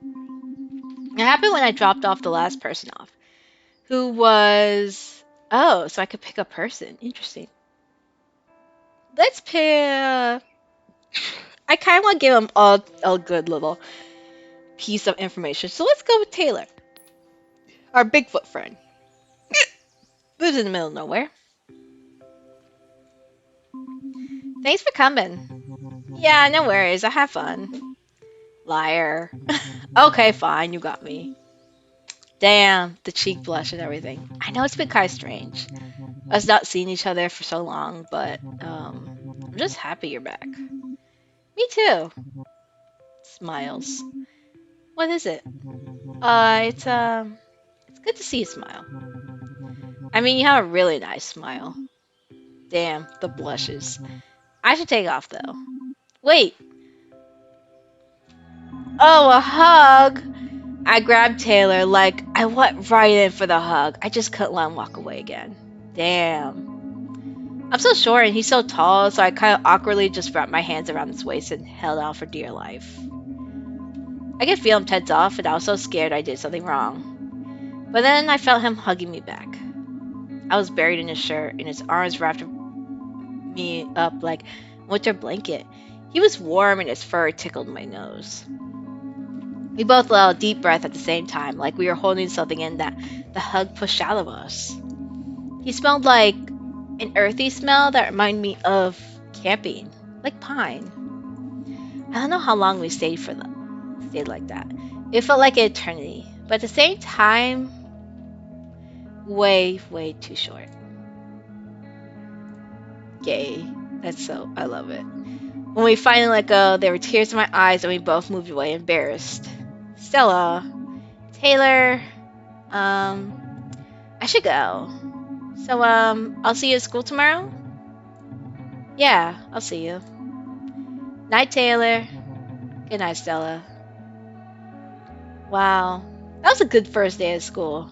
It happened when I dropped off the last person off, who was... Oh, so I could pick a person. Interesting. Let's pick... I kind of want to give him a good little piece of information. So let's go with Taylor, our Bigfoot friend. Lives in the middle of nowhere. Thanks for coming. Yeah, no worries. I have fun. Lyre. Okay, fine. You got me. Damn, the cheek blush and everything. I know it's been kind of strange. Us not seeing each other for so long, but I'm just happy you're back. Me too. Smiles. What is it? It's good to see you smile. I mean, you have a really nice smile. Damn, the blushes. I should take off though. Wait. Oh, a hug. I grabbed Taylor like I went right in for the hug. I just couldn't let him walk away again. Damn. I'm so short and he's so tall, so I kind of awkwardly just wrapped my hands around his waist and held on for dear life. I could feel him tense off, and I was so scared I did something wrong. But then I felt him hugging me back. I was buried in his shirt, and his arms wrapped me up like a winter blanket. He was warm, and his fur tickled my nose. We both let out a deep breath at the same time, like we were holding something in that the hug pushed out of us. He smelled like an earthy smell that reminded me of camping, like pine. I don't know how long we stayed like that. It felt like an eternity, but at the same time, way, way too short. Gay. I love it. When we finally let go, there were tears in my eyes and we both moved away embarrassed. Stella, Taylor, I should go. So, I'll see you at school tomorrow? Yeah, I'll see you. Night, Taylor. Good night, Stella. Wow. That was a good first day of school.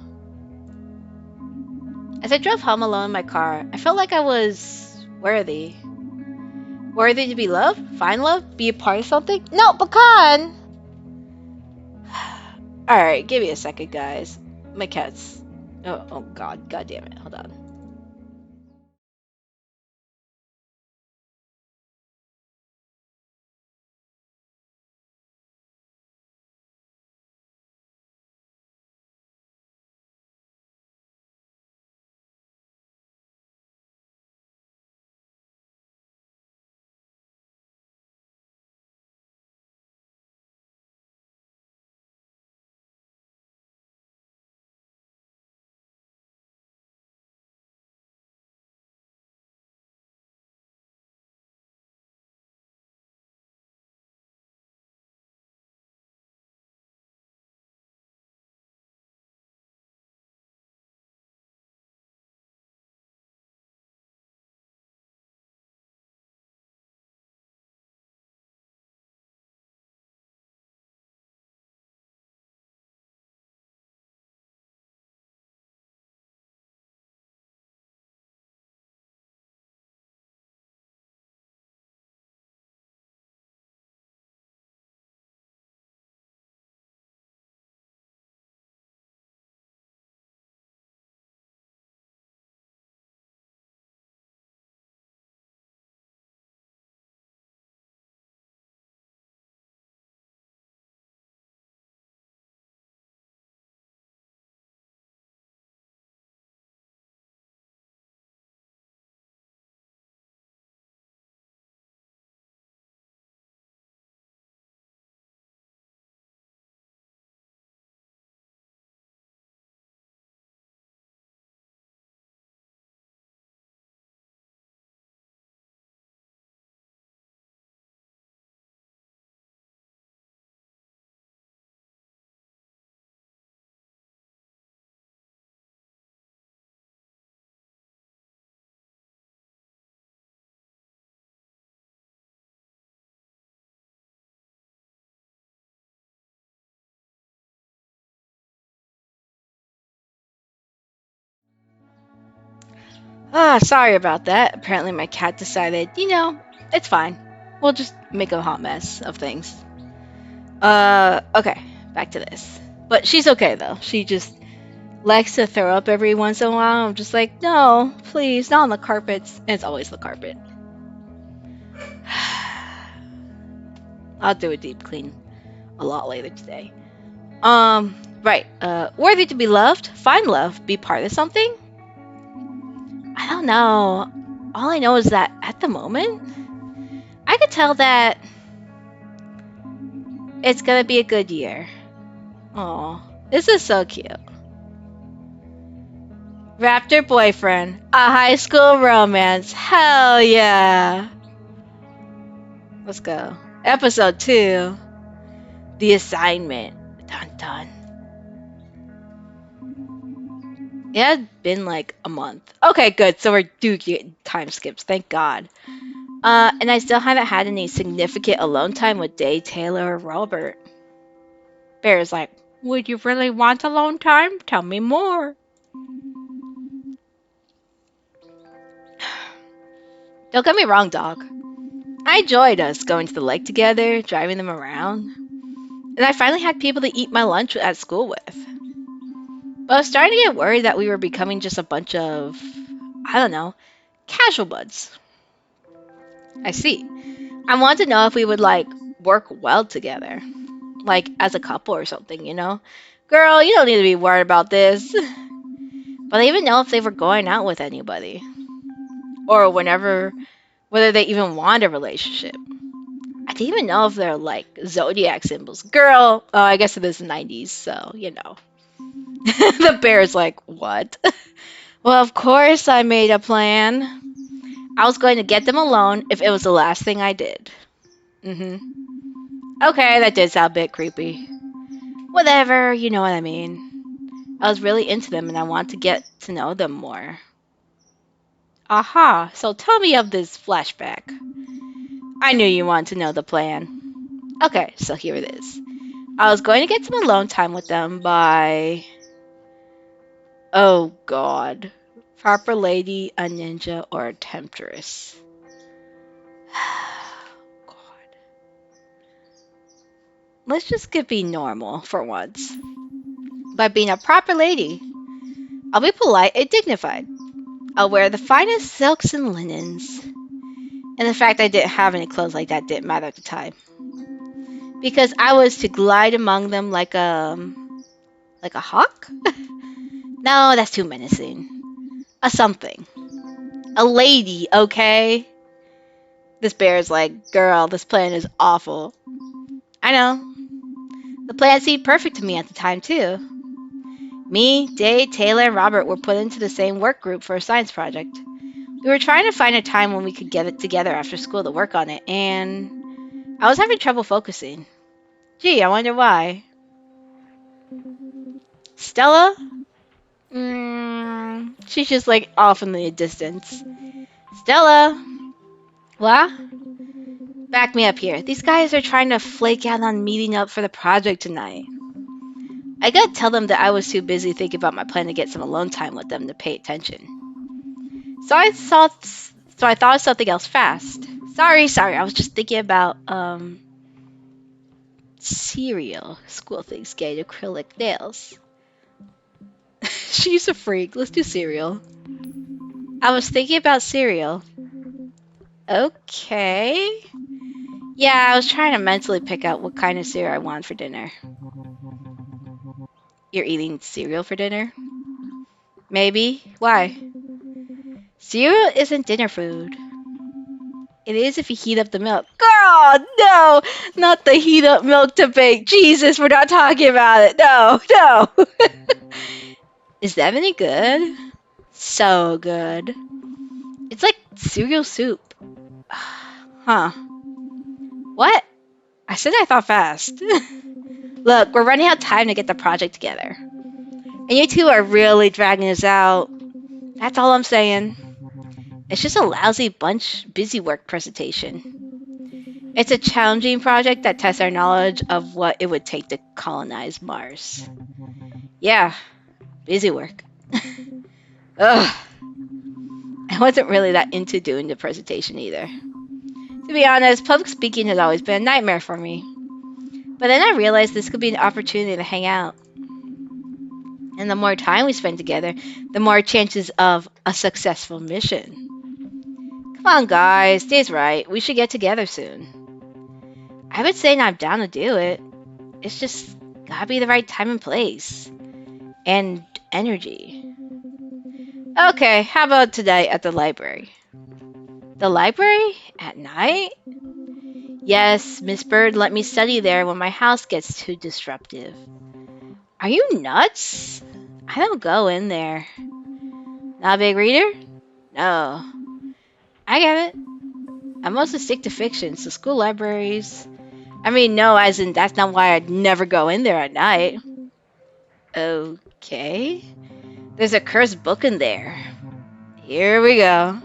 As I drove home alone in my car, I felt like I was worthy. Worthy to be loved? Find love? Be a part of something? No, pecan! Alright, give me a second, guys. My cat's. Oh god. God damn it. Hold on. Ah, sorry about that. Apparently, my cat decided, it's fine. We'll just make a hot mess of things. Okay, back to this. But she's okay though. She just likes to throw up every once in a while. I'm just like, no, please, not on the carpets. And it's always the carpet. I'll do a deep clean a lot later today. Right. Worthy to be loved, find love, be part of something. I don't know. All I know is that at the moment, I could tell that it's gonna be a good year. Oh, this is so cute. Raptor boyfriend, a high school romance. Hell yeah. Let's go. Episode 2. The assignment. Dun dun. It had been like a month. Okay, good. So we're do get time skips. Thank God. And I still haven't had any significant alone time with Day, Taylor, or Robert. Bear's like, would you really want alone time? Tell me more. Don't get me wrong, dog. I enjoyed us going to the lake together, driving them around. And I finally had people to eat my lunch at school with. But I was starting to get worried that we were becoming just a bunch of, I don't know, casual buds. I see. I wanted to know if we would, like, work well together. Like, as a couple or something, you know? Girl, you don't need to be worried about this. But I even know if they were going out with anybody. Or whether they even want a relationship. I didn't even know if they're, like, zodiac symbols. Girl, oh, I guess it is the 90s, so, you know. The bear's like, what? Well, of course I made a plan. I was going to get them alone if it was the last thing I did. Mm-hmm. Okay, that did sound a bit creepy. Whatever, you know what I mean. I was really into them and I want to get to know them more. Aha, so tell me of this flashback. I knew you wanted to know the plan. Okay, so here it is. I was going to get some alone time with them by... Oh god. Proper lady, a ninja, or a temptress. God. Let's just get be normal for once. By being a proper lady, I'll be polite and dignified. I'll wear the finest silks and linens. And the fact I didn't have any clothes like that didn't matter at the time. Because I was to glide among them like a hawk? No, that's too menacing. A something. A lady, okay? This bear is like, girl, this plan is awful. I know. The plan seemed perfect to me at the time, too. Me, Dave, Taylor, and Robert were put into the same work group for a science project. We were trying to find a time when we could get it together after school to work on it, and I was having trouble focusing. Gee, I wonder why. Stella? She's just like off in the distance. Stella? What? Back me up here. These guys are trying to flake out on meeting up for the project tonight. I gotta tell them that I was too busy thinking about my plan to get some alone time with them to pay attention. So I thought of something else fast. Sorry, I was just thinking about cereal. School thinks gay acrylic nails. She's a freak. Let's do cereal. I was thinking about cereal. Okay. Yeah, I was trying to mentally pick out what kind of cereal I want for dinner. You're eating cereal for dinner? Maybe. Why? Cereal isn't dinner food. It is if you heat up the milk. Girl, no! Not the heat up milk to bake. Jesus, we're not talking about it. No, no. Is that any good? So good. It's like cereal soup. Huh. What? I said I thought fast. Look, we're running out of time to get the project together. And you two are really dragging us out. That's all I'm saying. It's just a lousy busy work presentation. It's a challenging project that tests our knowledge of what it would take to colonize Mars. Yeah, busy work. Ugh. I wasn't really that into doing the presentation either. To be honest, public speaking has always been a nightmare for me. But then I realized this could be an opportunity to hang out. And the more time we spend together, the more chances of a successful mission. Come on, guys, Dave's right. We should get together soon. I would say I'm down to do it. It's just gotta be the right time and place. And energy. Okay, how about today at the library? The library? At night? Yes, Miss Bird let me study there when my house gets too disruptive. Are you nuts? I don't go in there. Not a big reader? No. I get it. I mostly stick to fiction, so school libraries... I mean, no, as in that's not why I'd never go in there at night. Okay. There's a cursed book in there. Here we go.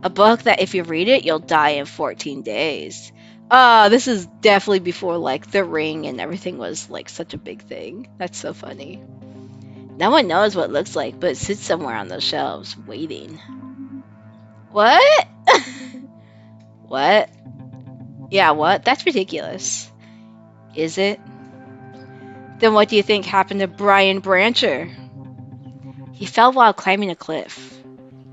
A book that if you read it, you'll die in 14 days. This is definitely before, like, The Ring and everything was, like, such a big thing. That's so funny. No one knows what it looks like, but it sits somewhere on those shelves, waiting. What? What? Yeah, what? That's ridiculous. Is it? Then what do you think happened to Brian Brancher? He fell while climbing a cliff.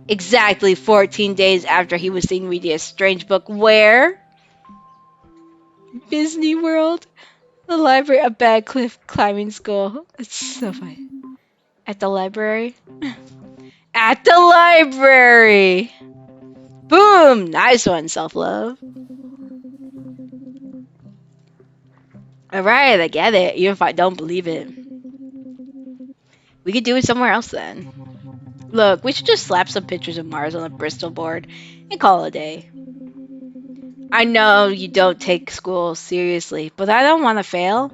Exactly 14 days after he was seen reading a strange book. Where? Disney World? The library, a bad cliff climbing school. It's so funny. At the library? At the library! Boom! Nice one, self-love. Alright, I get it, even if I don't believe it. We could do it somewhere else then. Look, we should just slap some pictures of Mars on the Bristol board and call it a day. I know you don't take school seriously, but I don't want to fail.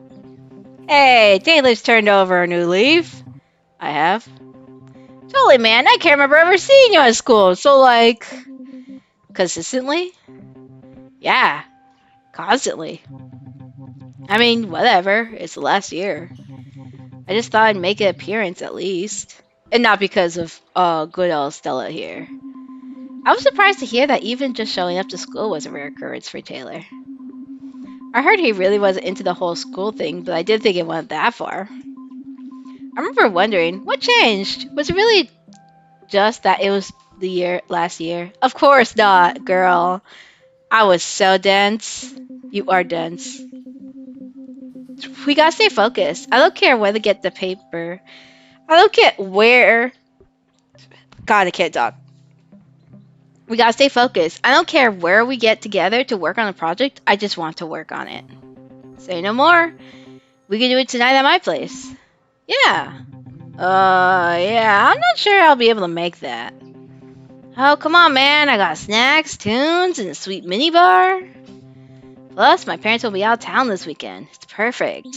Hey, Taylor's turned over a new leaf. I have. Totally, man. I can't remember ever seeing you at school. So, like, consistently? Yeah, constantly. I mean, whatever. It's the last year. I just thought I'd make an appearance at least. And not because of good old Stella here. I was surprised to hear that even just showing up to school was a rare occurrence for Taylor. I heard he really wasn't into the whole school thing, but I didn't think it went that far. I remember wondering, what changed? Was it really just that it was the year last year? Of course not, girl. I was so dense. You are dense. We gotta stay focused. I don't care where to get the paper. I don't care where. God, I can't talk. We gotta stay focused. I don't care where we get together to work on a project. I just want to work on it. Say no more. We can do it tonight at my place. Yeah. Yeah, I'm not sure I'll be able to make that. Oh, come on, man. I got snacks, tunes, and a sweet mini bar. Plus, my parents will be out of town this weekend. It's perfect.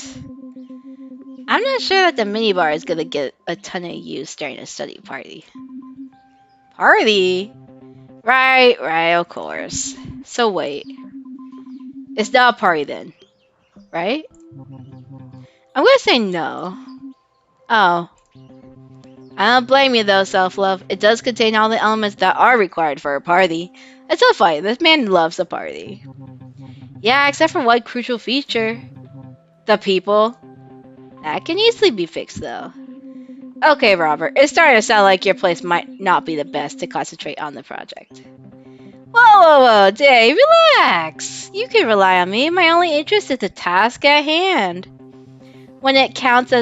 I'm not sure that the mini bar is gonna get a ton of use during a study party. Party? Right, of course. So wait. It's not a party then, right? I'm gonna say no. Oh. I don't blame you though, self-love. It does contain all the elements that are required for a party. It's so funny. This man loves a party. Yeah, except for one crucial feature. The people. That can easily be fixed though. Okay, Robert, it's starting to sound like your place might not be the best to concentrate on the project. Whoa, Dave, relax. You can rely on me. My only interest is the task at hand. When it counts,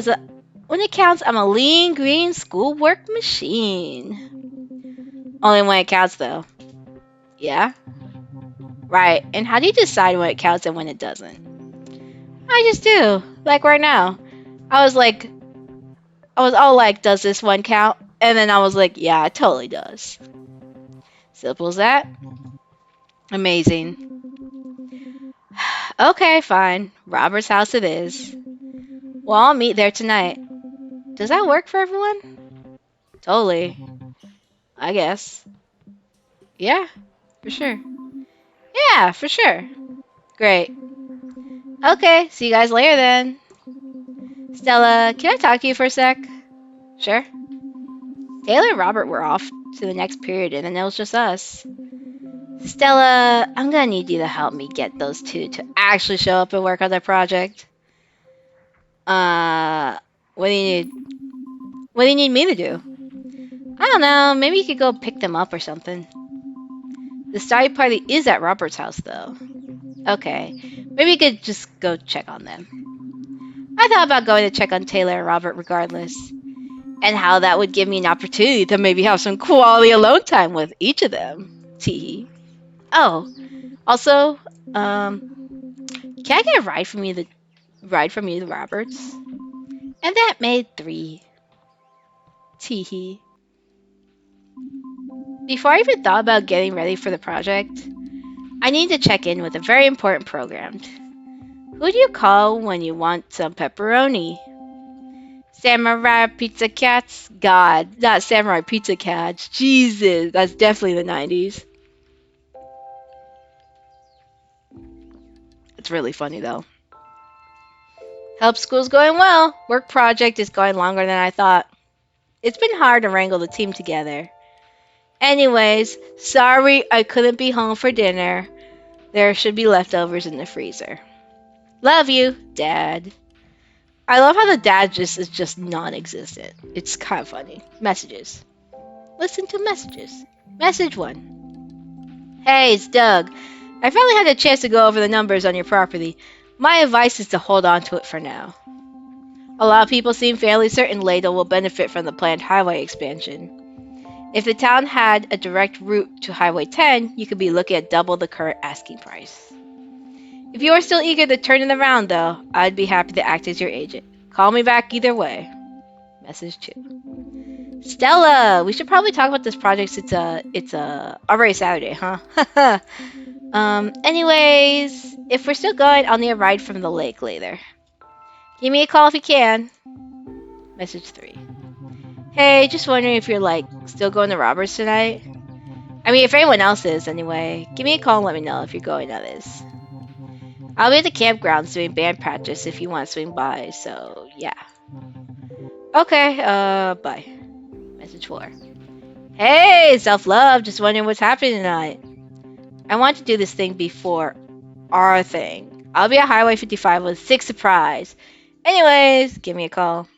I'm a lean green schoolwork machine. Only when it counts, though. Yeah? Right. And how do you decide when it counts and when it doesn't? I just do. Like right now. I was all like, does this one count? And then I was like, yeah, it totally does. Simple as that. Amazing. Okay, fine. Robert's house it is. Well, I'll meet there tonight. Does that work for everyone? Totally. I guess. Yeah, for sure. Yeah, for sure. Great. Okay, see you guys later then. Stella, can I talk to you for a sec? Sure. Taylor and Robert were off to the next period, and then it was just us. Stella, I'm gonna need you to help me get those two to actually show up and work on their project. What do you need? What do you need me to do? I don't know, maybe you could go pick them up or something. The study party is at Robert's house, though. Okay, maybe you could just go check on them. I thought about going to check on Taylor and Robert regardless, and how that would give me an opportunity to maybe have some quality alone time with each of them. Teehee. Oh, also, can I get a ride from you to Roberts? And that made 3. Teehee. Before I even thought about getting ready for the project, I need to check in with a very important program. Who do you call when you want some pepperoni? Samurai Pizza Cats? God, not Samurai Pizza Cats. Jesus, that's definitely the 90s. It's really funny though. Help school's going well. Work project is going longer than I thought. It's been hard to wrangle the team together. Anyways, sorry I couldn't be home for dinner. There should be leftovers in the freezer. Love you, Dad. I love how the dad is just non-existent. It's kind of funny. Messages. Listen to messages. Message 1. Hey, it's Doug. I finally had a chance to go over the numbers on your property. My advice is to hold on to it for now. A lot of people seem fairly certain Ladle will benefit from the planned highway expansion. If the town had a direct route to Highway 10, you could be looking at double the current asking price. If you are still eager to turn it around, though, I'd be happy to act as your agent. Call me back either way. Message 2. Stella, we should probably talk about this project since it's already Saturday, huh? Anyways, if we're still going, I'll need a ride from the lake later. Give me a call if you can. Message 3. Hey, just wondering if you're still going to Roberts tonight? I mean, if anyone else is, anyway. Give me a call and let me know if you're going to this. I'll be at the campgrounds doing band practice if you want to swing by, so yeah. Okay, bye. Message 4. Hey, self-love, just wondering what's happening tonight. I want to do this thing before our thing. I'll be at Highway 55 with 6 surprise. Anyways, give me a call.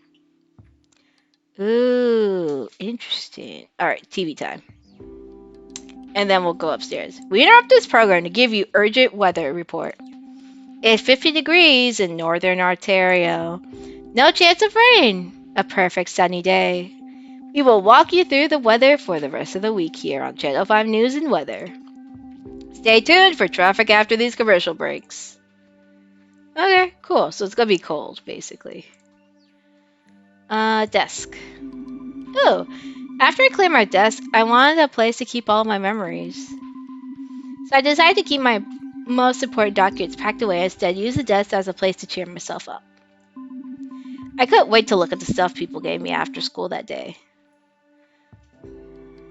Ooh, interesting. Alright, TV time. And then we'll go upstairs. We interrupt this program to give you urgent weather report. It's 50 degrees in northern Ontario. No chance of rain. A perfect sunny day. We will walk you through the weather for the rest of the week here on Channel 5 News and Weather. Stay tuned for traffic after these commercial breaks. Okay, cool. So it's gonna be cold, basically. Desk. Oh, after I cleared my desk, I wanted a place to keep all my memories. So I decided to keep my most important documents packed away and instead use the desk as a place to cheer myself up. I couldn't wait to look at the stuff people gave me after school that day.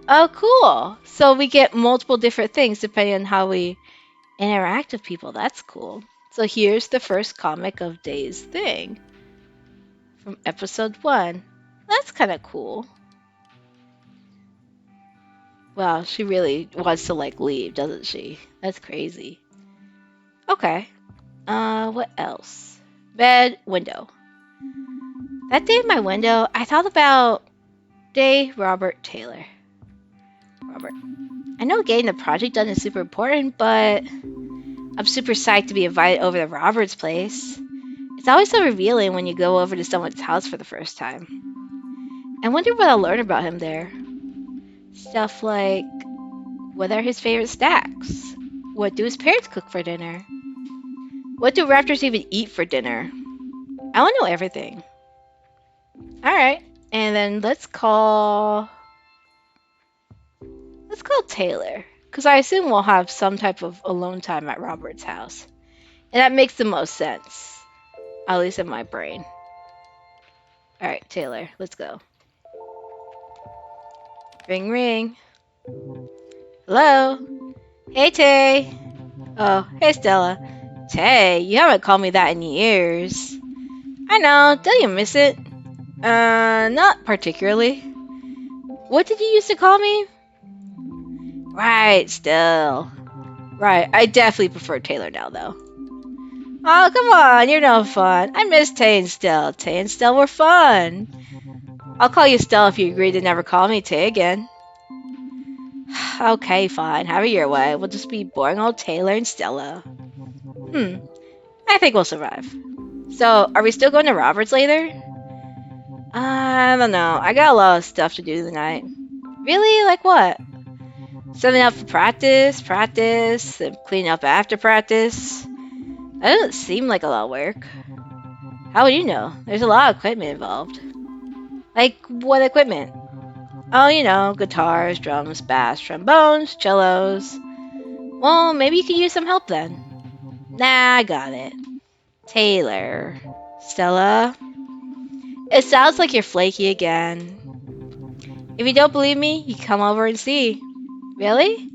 Oh, cool. So we get multiple different things depending on how we interact with people. That's cool. So here's the first comic of Day's thing from episode 1. That's kind of cool. Wow, she really wants to leave, doesn't she? That's crazy. Okay. What else? Bed, window. That day in my window, I thought about Day Robert Taylor. Robert. I know getting the project done is super important, but I'm super psyched to be invited over to Robert's place. It's always so revealing when you go over to someone's house for the first time. I wonder what I'll learn about him there. Stuff like, what are his favorite snacks? What do his parents cook for dinner? What do raptors even eat for dinner? I want to know everything. Alright, and then let's call Taylor. Because I assume we'll have some type of alone time at Robert's house. And that makes the most sense. At least in my brain. Alright, Taylor, let's go. Ring, ring. Hello? Hey, Tay. Oh, hey, Stella. Tay, you haven't called me that in years. I know, don't you miss it? Not particularly. What did you used to call me? Right, still. Right, I definitely prefer Taylor now, though. Oh, come on, you're no fun. I miss Tay and Stell. Tay and Stell were fun. I'll call you Stell if you agree to never call me Tay again. Okay, fine. Have it your way. We'll just be boring old Taylor and Stella. I think we'll survive. So, are we still going to Robert's later? I don't know. I got a lot of stuff to do tonight. Really? Like what? Setting up for practice, and cleaning up after practice. That doesn't seem like a lot of work. How would you know? There's a lot of equipment involved. Like, what equipment? Oh, you know, guitars, drums, bass, trombones, cellos. Well, maybe you could use some help then. Nah, I got it. Taylor. Stella? It sounds like you're flaky again. If you don't believe me, you can come over and see. Really?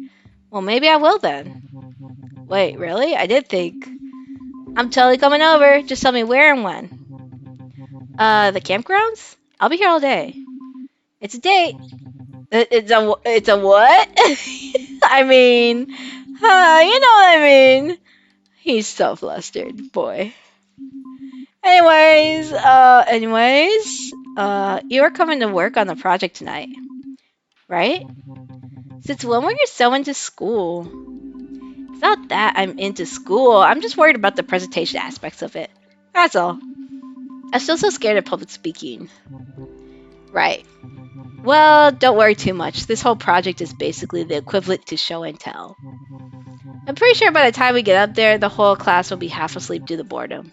Well, maybe I will then. Wait, really? I did think. I'm totally coming over. Just tell me where and when. The campgrounds? I'll be here all day. It's a date. It's a what? I mean, you know what I mean. He's so flustered, boy. Anyways, you are coming to work on the project tonight, right? Since when were you so into school? It's not that I'm into school. I'm just worried about the presentation aspects of it. That's all. I'm still so scared of public speaking. Right. Well, don't worry too much. This whole project is basically the equivalent to show and tell. I'm pretty sure by the time we get up there, the whole class will be half asleep due to boredom.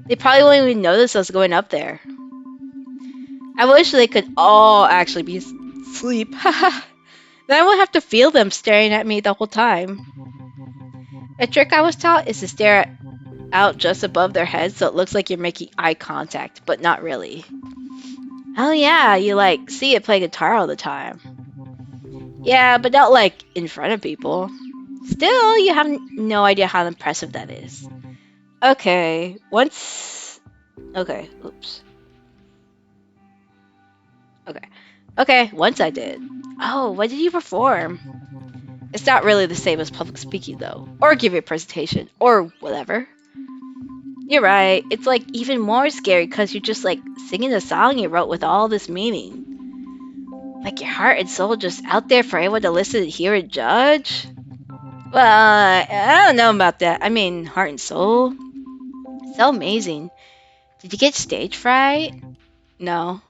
They probably won't even notice us going up there. I wish they could all actually be asleep. Then I won't have to feel them staring at me the whole time. A trick I was taught is to stare out just above their heads so it looks like you're making eye contact, but not really. Oh yeah, you see it play guitar all the time. Yeah, but not like in front of people. Still, you have no idea how impressive that is. Okay, once. Okay, oops. Okay. Okay, once I did. Oh, what did you perform? It's not really the same as public speaking, though. Or give a presentation, or whatever. You're right. It's like even more scary because you're just like singing a song you wrote with all this meaning. Like your heart and soul just out there for anyone to listen and hear and judge. Well, I don't know about that. I mean, heart and soul. So amazing. Did you get stage fright? No.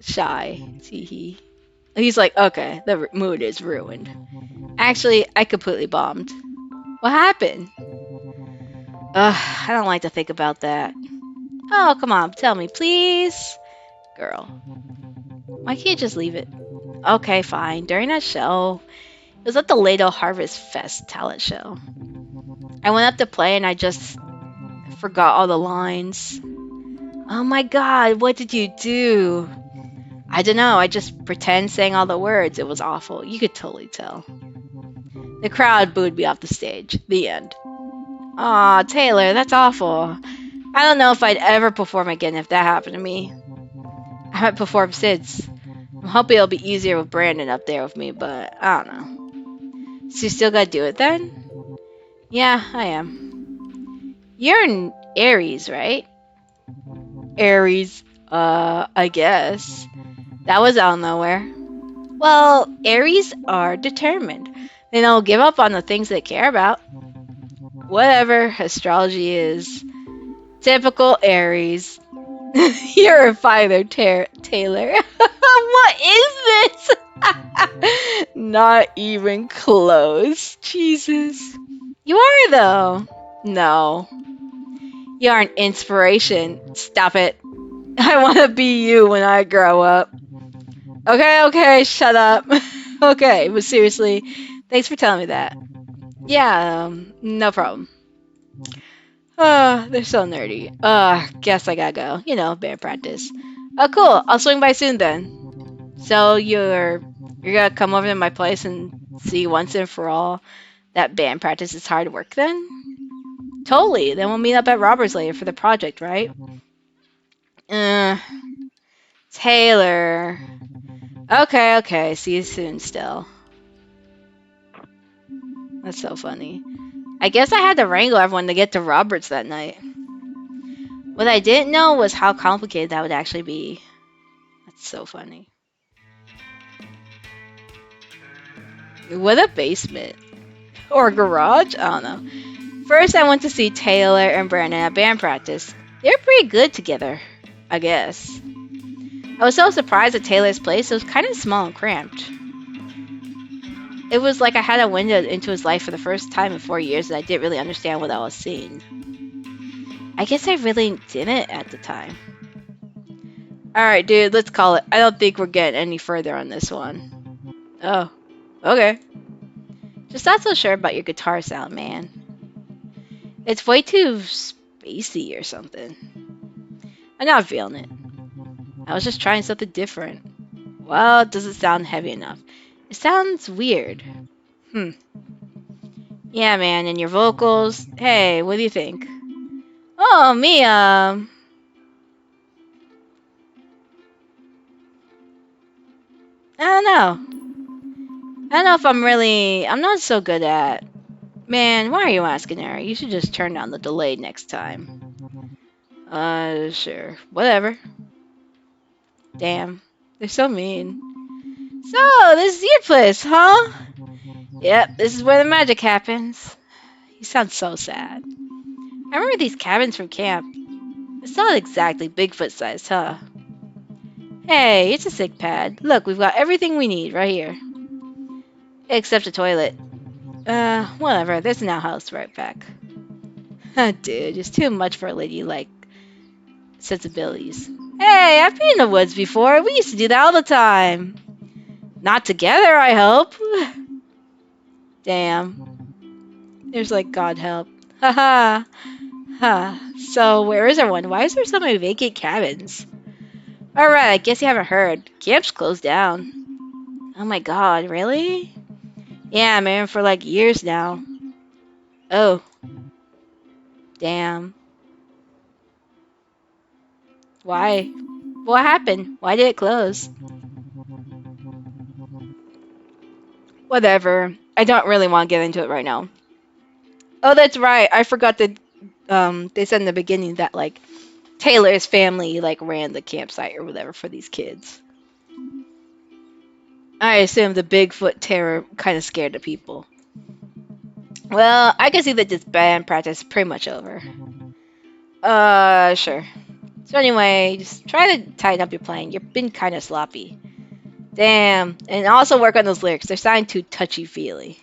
Shy. Teehee. He's like, okay, the mood is ruined. Actually, I completely bombed. What happened? Ugh, I don't like to think about that. Oh, come on, tell me, please. Girl, why can't you just leave it? Okay, fine. During that show, it was at the Lato Harvest Fest talent show. I went up to play and I just forgot all the lines. Oh my god, what did you do? I don't know, I just pretend saying all the words. It was awful. You could totally tell. The crowd booed me off the stage. The end. Aw, Taylor, that's awful. I don't know if I'd ever perform again if that happened to me. I haven't performed since. I'm hoping it'll be easier with Brandon up there with me, but I don't know. So you still gotta do it then? Yeah, I am. You're an Aries, right? Aries, I guess. That was out of nowhere. Well, Aries are determined. They don't give up on the things they care about. Whatever astrology is. Typical Aries. You're a fighter, Taylor. What is this? Not even close. Jesus. You are, though. No. You are an inspiration. Stop it. I want to be you when I grow up. Okay, shut up. Okay, but seriously, thanks for telling me that. Yeah, no problem. They're so nerdy. Guess I gotta go. You know, band practice. Oh, cool. I'll swing by soon then. So you're gonna come over to my place and see once and for all that band practice is hard work then? Totally. Then we'll meet up at Robert's later for the project, right? Uh, Taylor. Okay. See you soon still. That's so funny. I guess I had to wrangle everyone to get to Robert's that night. What I didn't know was how complicated that would actually be. That's so funny. What a basement. Or garage? I don't know. First, I went to see Taylor and Brandon at band practice. They're pretty good together, I guess. I was so surprised at Taylor's place. It was kind of small and cramped. It was like I had a window into his life for the first time in 4 years and I didn't really understand what I was seeing. I guess I really didn't at the time. Alright, dude, let's call it. I don't think we're getting any further on this one. Oh, okay. Just not so sure about your guitar sound, man. It's way too spacey or something. I'm not feeling it. I was just trying something different. Well, it doesn't sound heavy enough. It sounds weird. Yeah, man, and your vocals. Hey, what do you think? Oh, me, I don't know. I don't know if I'm not so good at. Man, why are you asking her? You should just turn down the delay next time. Sure. Whatever. Damn. They're so mean. So, this is your place, huh? Yep, this is where the magic happens. You sound so sad. I remember these cabins from camp. It's not exactly Bigfoot sized, huh? Hey, it's a sick pad. Look, we've got everything we need right here. Except a toilet. Whatever. There's an outhouse right back. Dude, it's too much for a lady like sensibilities. Hey, I've been in the woods before. We used to do that all the time. Not together, I hope. Damn. There's like God help. Haha. Huh. So where is everyone? Why is there so many vacant cabins? Alright, I guess you haven't heard. Camp's closed down. Oh my god, really? Yeah, man, for like years now. Oh, damn. Why? What happened? Why did it close? Whatever. I don't really want to get into it right now. Oh, that's right. I forgot that they said in the beginning that like Taylor's family like ran the campsite or whatever for these kids. I assume the Bigfoot terror kind of scared the people. Well, I can see that this band practice is pretty much over. Sure. So anyway, just try to tighten up your playing. You've been kind of sloppy. Damn. And also work on those lyrics. They're sounding too touchy-feely.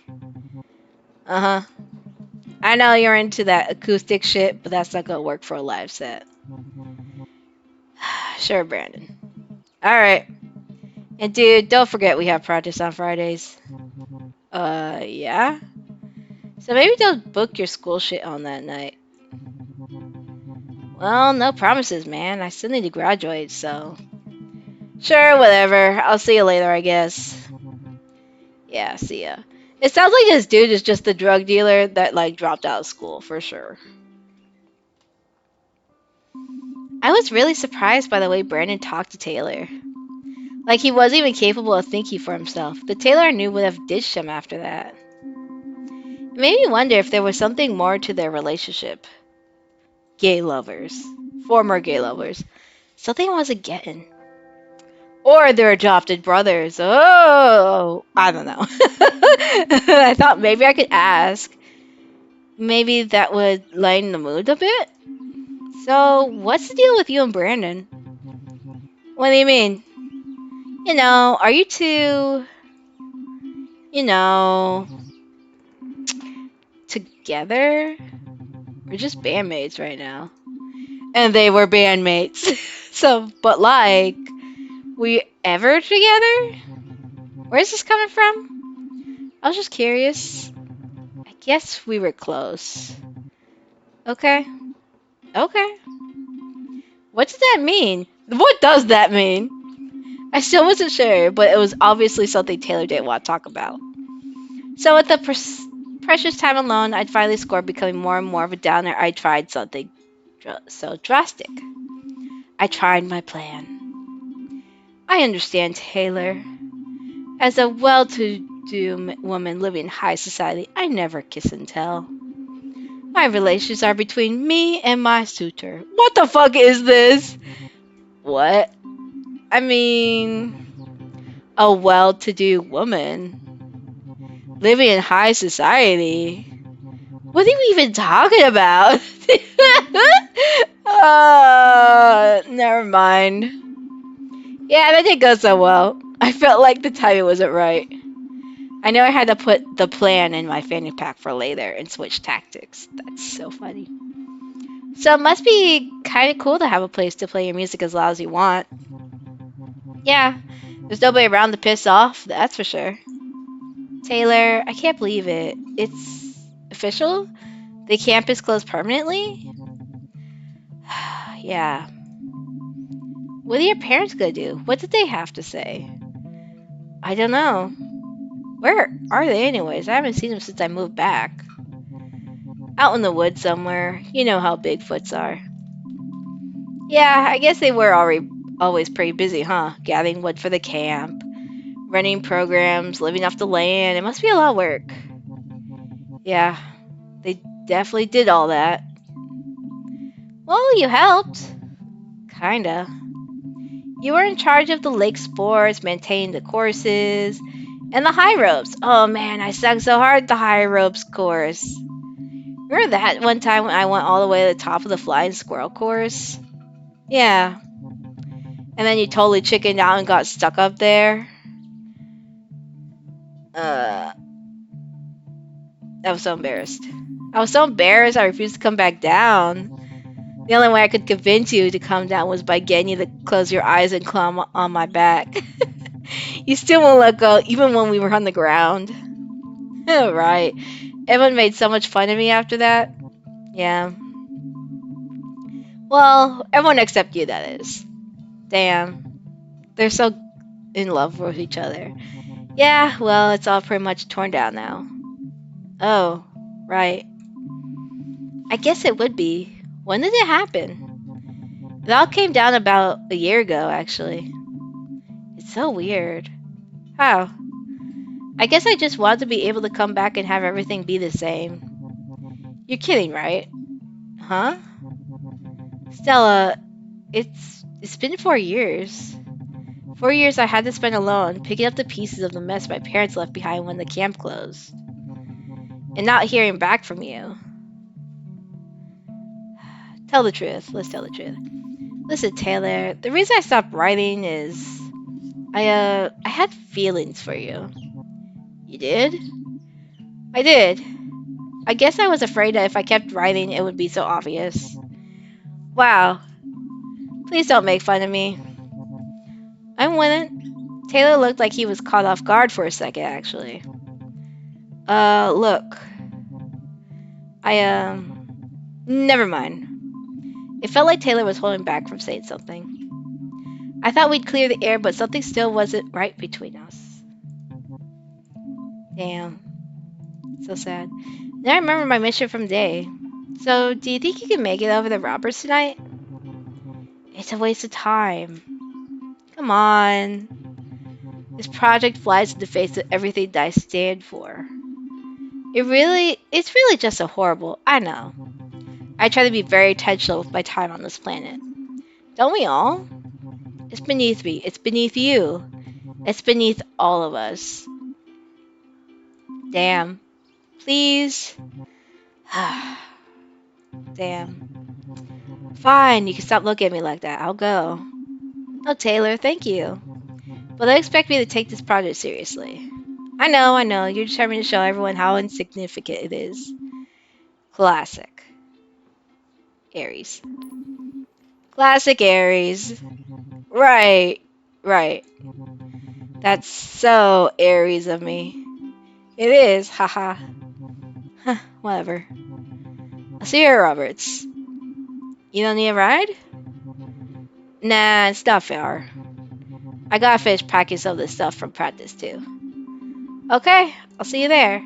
Uh-huh. I know you're into that acoustic shit, but that's not gonna work for a live set. Sure, Brandon. Alright. And dude, don't forget we have practice on Fridays. Yeah? So maybe don't book your school shit on that night. Well, no promises, man. I still need to graduate, so... Sure, whatever. I'll see you later, I guess. Yeah, see ya. It sounds like this dude is just the drug dealer that, like, dropped out of school, for sure. I was really surprised by the way Brandon talked to Taylor. Like, he wasn't even capable of thinking for himself. The Taylor I knew would have ditched him after that. It made me wonder if there was something more to their relationship. Gay lovers. Former gay lovers. Something I wasn't getting. Or they're adopted brothers. Oh, I don't know. I thought maybe I could ask. Maybe that would lighten the mood a bit? So, what's the deal with you and Brandon? What do you mean? You know, are you two, you know, together? We're just bandmates right now. And they were bandmates. So, but like, were you ever together? Where's this coming from? I was just curious. I guess we were close. Okay. Okay. What does that mean? What does that mean? I still wasn't sure, but it was obviously something Taylor didn't want to talk about. So with the precious time alone, I'd finally scored becoming more and more of a downer. I tried something so drastic. I tried my plan. I understand, Taylor. As a well-to-do woman living in high society, I never kiss and tell. My relations are between me and my suitor. What the fuck is this? What? I mean, a well-to-do woman living in high society. What are you even talking about? Never mind. Yeah, that didn't go so well. I felt like the timing wasn't right. I know I had to put the plan in my fanny pack for later and switch tactics. That's so funny. So it must be kind of cool to have a place to play your music as loud as you want. Yeah, there's nobody around to piss off, that's for sure. Taylor, I can't believe it. It's official? The campus closed permanently? Yeah. What are your parents gonna do? What did they have to say? I don't know. Where are they anyways? I haven't seen them since I moved back. Out in the woods somewhere. You know how Bigfoots are. Yeah, I guess they were always pretty busy, huh? Gathering wood for the camp, running programs, living off the land. It must be a lot of work. Yeah, they definitely did all that. Well, you helped. Kinda. You were in charge of the lake sports, maintaining the courses, and the high ropes. Oh man, I sucked so hard at the high ropes course. Remember that one time when I went all the way to the top of the flying squirrel course? Yeah. And then you totally chickened out and got stuck up there? I was so embarrassed. I was so embarrassed I refused to come back down. The only way I could convince you to come down was by getting you to close your eyes and climb on my back. You still won't let go, even when we were on the ground. Right. Everyone made so much fun of me after that. Yeah. Well, everyone except you, that is. Damn. They're so in love with each other. Yeah, well, it's all pretty much torn down now. Oh, right. I guess it would be. When did it happen? It all came down about a year ago, actually. It's so weird. How? I guess I just wanted to be able to come back and have everything be the same. You're kidding, right? Huh? Stella, it's been 4 years. 4 years I had to spend alone, picking up the pieces of the mess my parents left behind when the camp closed. And not hearing back from you. Tell the truth. Let's tell the truth. Listen, Taylor, the reason I stopped writing is I had feelings for you. You did? I did. I guess I was afraid that if I kept writing, it would be so obvious. Wow. Please don't make fun of me. I wouldn't. Taylor looked like he was caught off guard for a second, actually. Look. Never mind. It felt like Taylor was holding back from saying something. I thought we'd clear the air, but something still wasn't right between us. Damn. So sad. Then I remember my mission from Day. So, do you think you can make it over the robbers tonight? It's a waste of time. Come on. This project flies in the face of everything that I stand for. It's really just so horrible. I know. I try to be very intentional with my time on this planet. Don't we all? It's beneath me. It's beneath you. It's beneath all of us. Damn. Please. Damn. Fine, you can stop looking at me like that. I'll go. Oh, Taylor, thank you. But don't expect me to take this project seriously. I know. You're determined to show everyone how insignificant it is. Classic. Aries. Classic Aries. Right. Right. That's so Aries of me. It is, haha. Huh, whatever. I'll see you at Roberts. You don't need a ride? Nah, it's not fair. I gotta finish packing some of this stuff from practice too. Okay, I'll see you there.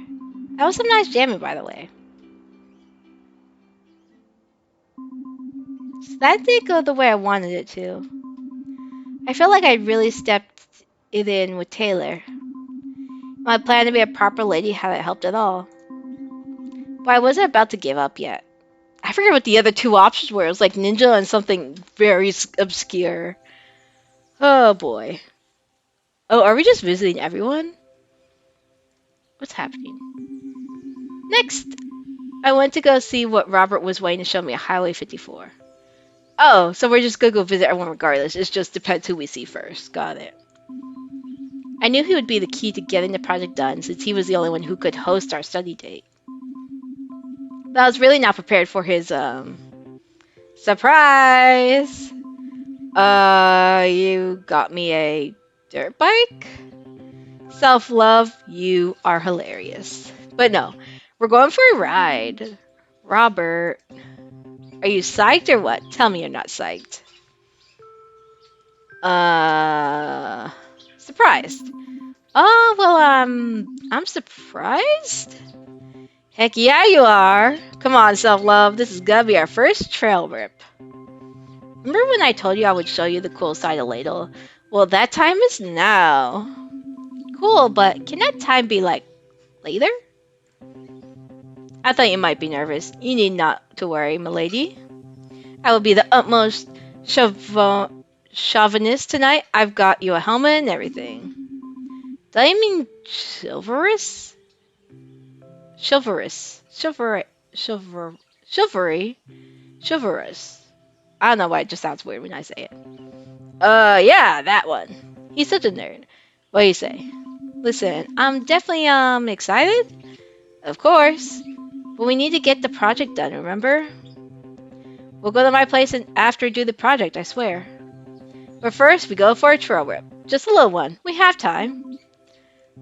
That was some nice jamming, by the way. So that did go the way I wanted it to. I felt like I really stepped it in with Taylor. My plan to be a proper lady hadn't helped at all. But I wasn't about to give up yet. I forget what the other two options were. It was like ninja and something very obscure. Oh boy. Oh, are we just visiting everyone? What's happening? Next, I went to go see what Robert was waiting to show me at Highway 54. Oh, so we're just gonna go visit everyone regardless. It just depends who we see first. Got it. I knew he would be the key to getting the project done since he was the only one who could host our study date. But I was really not prepared for his, surprise! You got me a dirt bike? Self-love, you are hilarious. But no, we're going for a ride. Robert, are you psyched or what? Tell me you're not psyched. Surprised. Oh, well, I'm surprised? Heck yeah, you are. Come on, self-love. This is gonna be our first trail rip. Remember when I told you I would show you the cool side of Ladle? Well, that time is now. Cool, but can that time be, like, later? I thought you might be nervous. You need not to worry, milady. I will be the utmost chauvinist tonight. I've got you a helmet and everything. Do I mean chivalrous? Chivalry? Chivalrous. I don't know why it just sounds weird when I say it. Yeah, that one. He's such a nerd. What do you say? Listen, I'm definitely, excited. Of course. But we need to get the project done, remember? We'll go to my place and after do the project, I swear. But first, we go for a trail rip. Just a little one. We have time.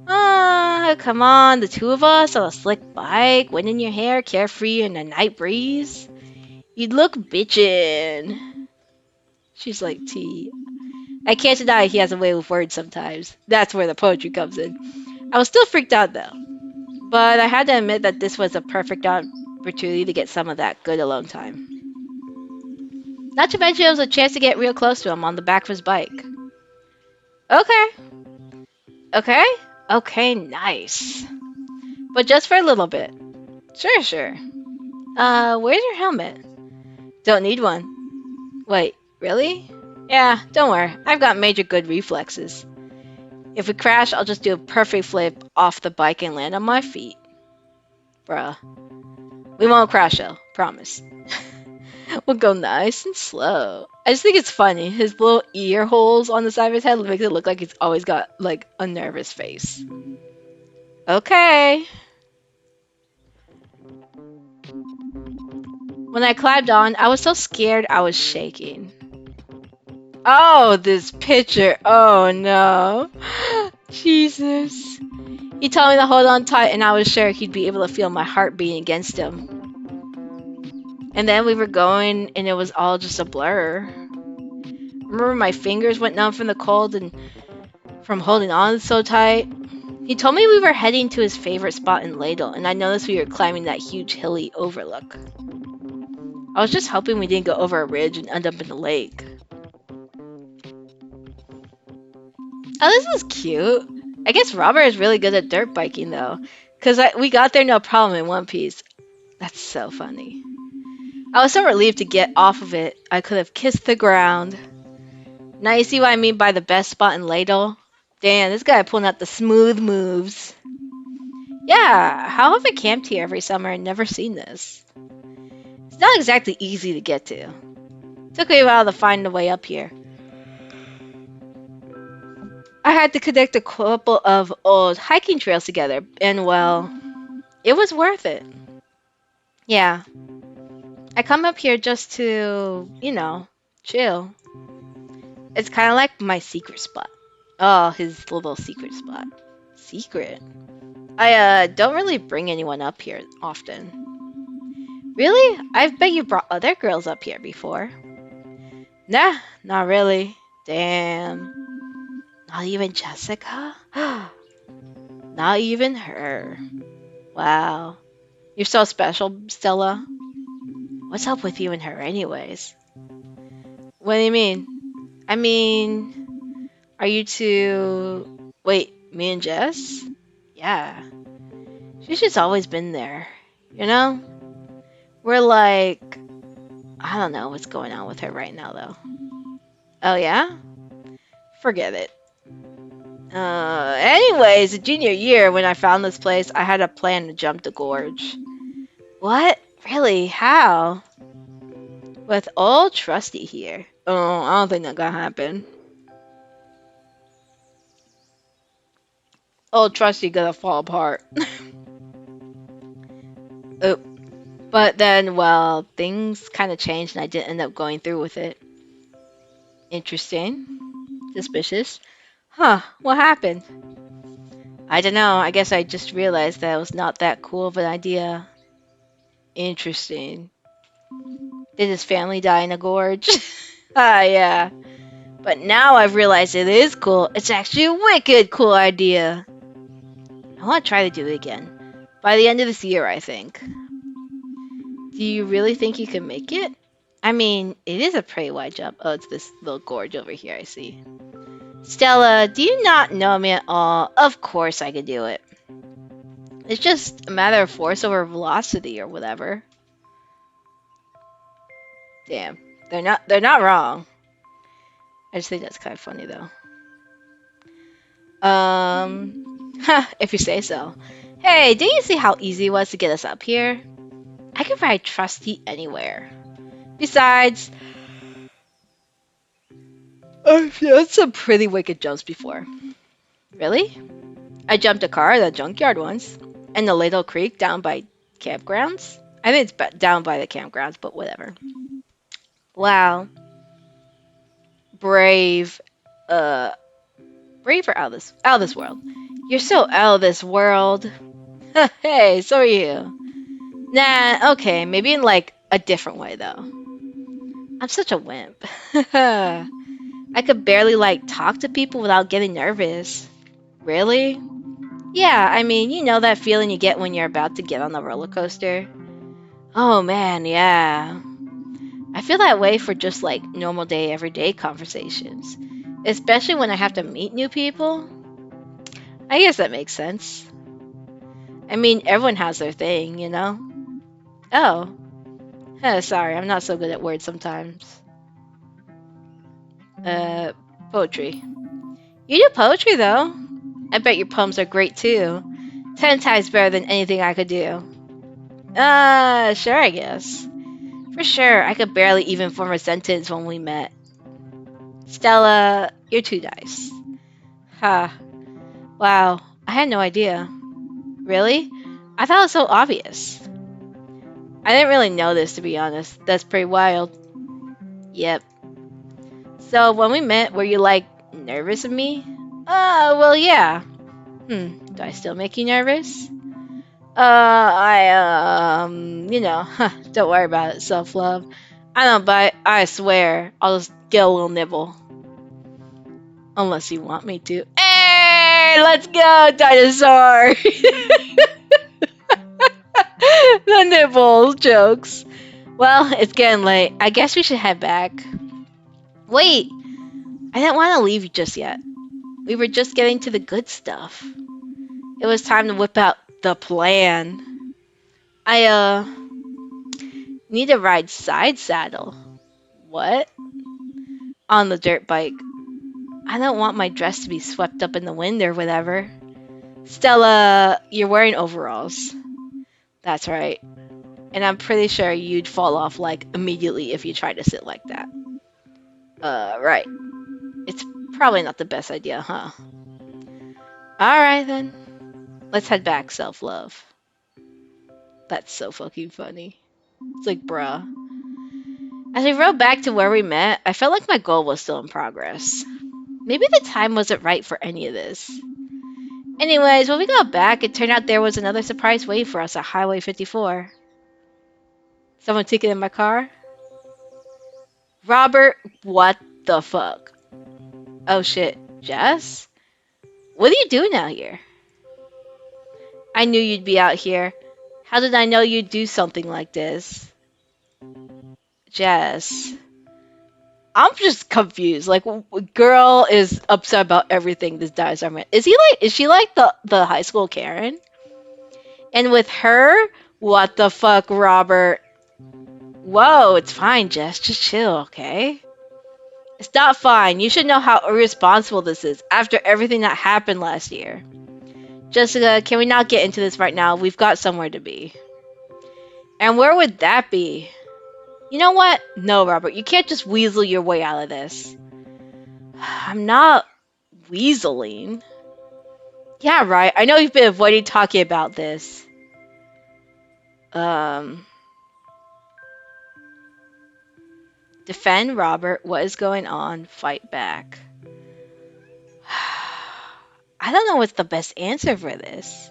Ah, come on, the two of us on a slick bike, wind in your hair, carefree in a night breeze. You'd look bitchin'. She's like, T. I can't deny he has a way with words sometimes. That's where the poetry comes in. I was still freaked out though, but I had to admit that this was a perfect opportunity to get some of that good alone time. Not to mention it was a chance to get real close to him on the back of his bike. Okay, okay, okay, nice. But just for a little bit. Sure, sure. Where's your helmet? Don't need one. Wait, really? Yeah, don't worry. I've got major good reflexes. If we crash, I'll just do a perfect flip off the bike and land on my feet. Bruh. We won't crash though, promise. We'll go nice and slow. I just think it's funny. His little ear holes on the side of his head makes it look like he's always got, like, a nervous face. Okay. When I climbed on, I was so scared I was shaking. Oh, this picture. Oh no. Jesus. He told me to hold on tight, and I was sure he'd be able to feel my heart beating against him. And then we were going, and it was all just a blur. Remember my fingers went numb from the cold and from holding on so tight? He told me we were heading to his favorite spot in Ladle, and I noticed we were climbing that huge hilly overlook. I was just hoping we didn't go over a ridge and end up in the lake. Oh, this is cute. I guess Robert is really good at dirt biking, though, because we got there no problem in one piece. That's so funny. I was so relieved to get off of it, I could have kissed the ground. Now you see what I mean by the best spot in Ladle? Damn, this guy pulling out the smooth moves. Yeah, how have I camped here every summer and never seen this? It's not exactly easy to get to. Took me a while to find a way up here. I had to connect a couple of old hiking trails together, and well, it was worth it. Yeah, I come up here just to, chill. It's kind of like my secret spot. Oh, his little secret spot. Secret? I don't really bring anyone up here often. Really? I bet you brought other girls up here before. Nah, not really. Damn. Not even Jessica? Not even her. Wow. You're so special, Stella. What's up with you and her anyways? What do you mean? I mean, are you two... Wait, me and Jess? Yeah. She's just always been there. You know? We're like... I don't know what's going on with her right now, though. Oh, yeah? Forget it. Anyways, junior year, when I found this place, I had a plan to jump the gorge. What? Really? How? With old Trusty here. Oh, I don't think that gonna happen. Old Trusty gonna fall apart. Oh. But then, well, things kind of changed and I didn't end up going through with it. Interesting. Suspicious. Huh, what happened? I don't know, I guess I just realized that it was not that cool of an idea. Interesting. Did his family die in a gorge? Ah, yeah. But now I've realized it is cool. It's actually a wicked cool idea. I want to try to do it again. By the end of this year, I think. Do you really think you can make it? I mean, it is a pretty wide jump. Oh, it's this little gorge over here, I see. Stella, do you not know me at all? Of course I could do it. It's just a matter of force over velocity or whatever. Damn. They're not wrong. I just think that's kind of funny though. If you say so. Hey, didn't you see how easy it was to get us up here? I can ride Trusty anywhere. Besides, I've done some pretty wicked jumps before. Really? I jumped a car at a junkyard once, and the Ladle Creek down by campgrounds. I think it's down by the campgrounds, but whatever. Wow. Brave. Brave or out of this world. You're so out of this world. Hey, so are you. Nah, okay, maybe in like a different way though. I'm such a wimp. I could barely, like, talk to people without getting nervous. Really? Yeah, I mean, you know that feeling you get when you're about to get on the roller coaster? Oh man, yeah. I feel that way for just like normal day, everyday conversations. Especially when I have to meet new people. I guess that makes sense. I mean, everyone has their thing, you know? Oh, sorry, I'm not so good at words sometimes. Uh, Poetry. You do poetry though. I bet your poems are great too. 10 times better than anything I could do. Sure, I guess. For sure, I could barely even form a sentence when we met. Stella, you're too nice. Ha. Wow, I had no idea. Really? I thought it was so obvious. I didn't really know this, to be honest. That's pretty wild. Yep. So, when we met, were you, like, nervous of me? Well, yeah. Do I still make you nervous? Don't worry about it, self-love. I don't bite, I swear. I'll just get a little nibble. Unless you want me to. Hey, let's go, dinosaur! The nibble jokes. Well, it's getting late. I guess we should head back. Wait, I didn't want to leave you just yet. We were just getting to the good stuff. It was time to whip out the plan. I need to ride side saddle. What? On the dirt bike. I don't want my dress to be swept up in the wind or whatever. Stella, you're wearing overalls. That's right. And I'm pretty sure you'd fall off, like, immediately if you tried to sit like that. Right. It's probably not the best idea, huh? Alright then. Let's head back, self-love. That's so fucking funny. It's like, bruh. As we rode back to where we met, I felt like my goal was still in progress. Maybe the time wasn't right for any of this. Anyways, when we got back, it turned out there was another surprise waiting for us at Highway 54. Someone took it in my car? Robert, what the fuck? Oh shit, Jess? What are you doing out here? I knew you'd be out here. How did I know you'd do something like this? Jess. I'm just confused. Like, girl is upset about everything this dinosaur man. Is she like the high school Karen? And with her, what the fuck, Robert? Whoa, it's fine, Jess. Just chill, okay? It's not fine. You should know how irresponsible this is after everything that happened last year. Jessica, can we not get into this right now? We've got somewhere to be. And where would that be? You know what? No, Robert, you can't just weasel your way out of this. I'm not weaseling. Yeah, right. I know you've been avoiding talking about this. Defend Robert. What is going on? Fight back. I don't know what's the best answer for this.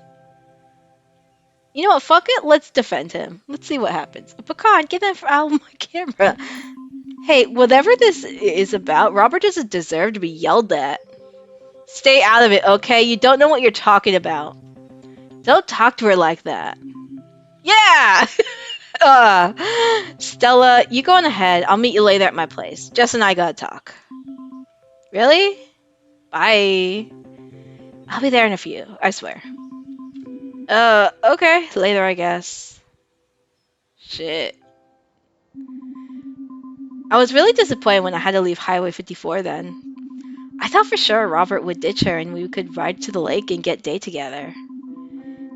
You know what? Fuck it. Let's defend him. Let's see what happens. Pecan, get that out of my camera. Hey, whatever this is about, Robert doesn't deserve to be yelled at. Stay out of it, okay? You don't know what you're talking about. Don't talk to her like that. Yeah! Stella, you go on ahead. I'll meet you later at my place. Jess and I gotta talk. Really? Bye. I'll be there in a few, I swear. Okay. Later, I guess. Shit. I was really disappointed when I had to leave Highway 54 then. I thought for sure Robert would ditch her and we could ride to the lake and get day together.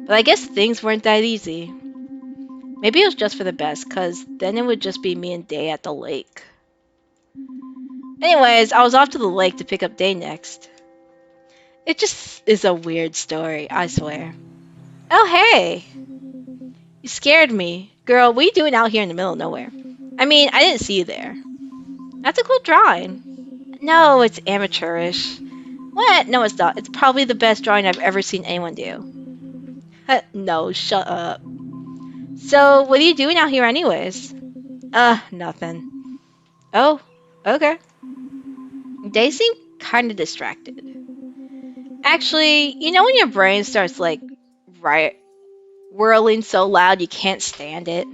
But I guess things weren't that easy. Maybe it was just for the best, cause then it would just be me and Day at the lake. Anyways, I was off to the lake to pick up Day next. It just is a weird story, I swear. Oh hey! You scared me. Girl, what are you doing out here in the middle of nowhere? I mean, I didn't see you there. That's a cool drawing. No, it's amateurish. What? No, it's not. It's probably the best drawing I've ever seen anyone do. No, shut up. So, what are you doing out here anyways? Nothing. Oh, okay. They seem kind of distracted. Actually, you know when your brain starts like right whirling so loud you can't stand it?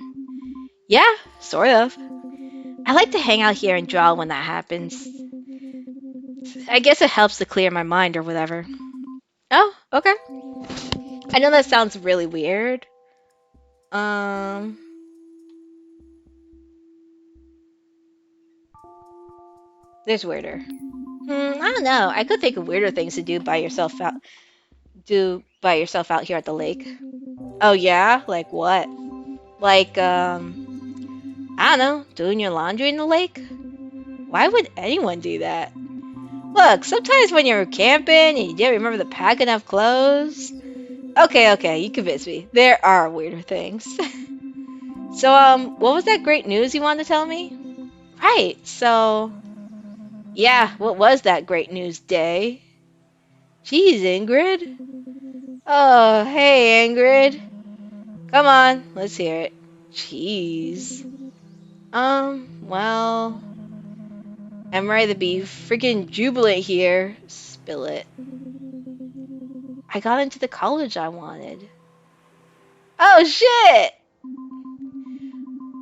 Yeah, sort of. I like to hang out here and draw when that happens. I guess it helps to clear my mind or whatever. Oh, okay. I know that sounds really weird. Um, there's weirder. I don't know. I could think of weirder things to do by yourself out here at the lake. Oh yeah? Like what? Like I don't know, doing your laundry in the lake? Why would anyone do that? Look, sometimes when you're camping and you don't remember to pack enough clothes. Okay, you convinced me. There are weirder things. So, what was that great news you wanted to tell me? Right, so, yeah, what was that great news day? Jeez, Ingrid. Oh, hey, Ingrid. Come on, let's hear it. Jeez. Well, I'm ready to be freaking jubilant here. Spill it. I got into the college I wanted. Oh, shit!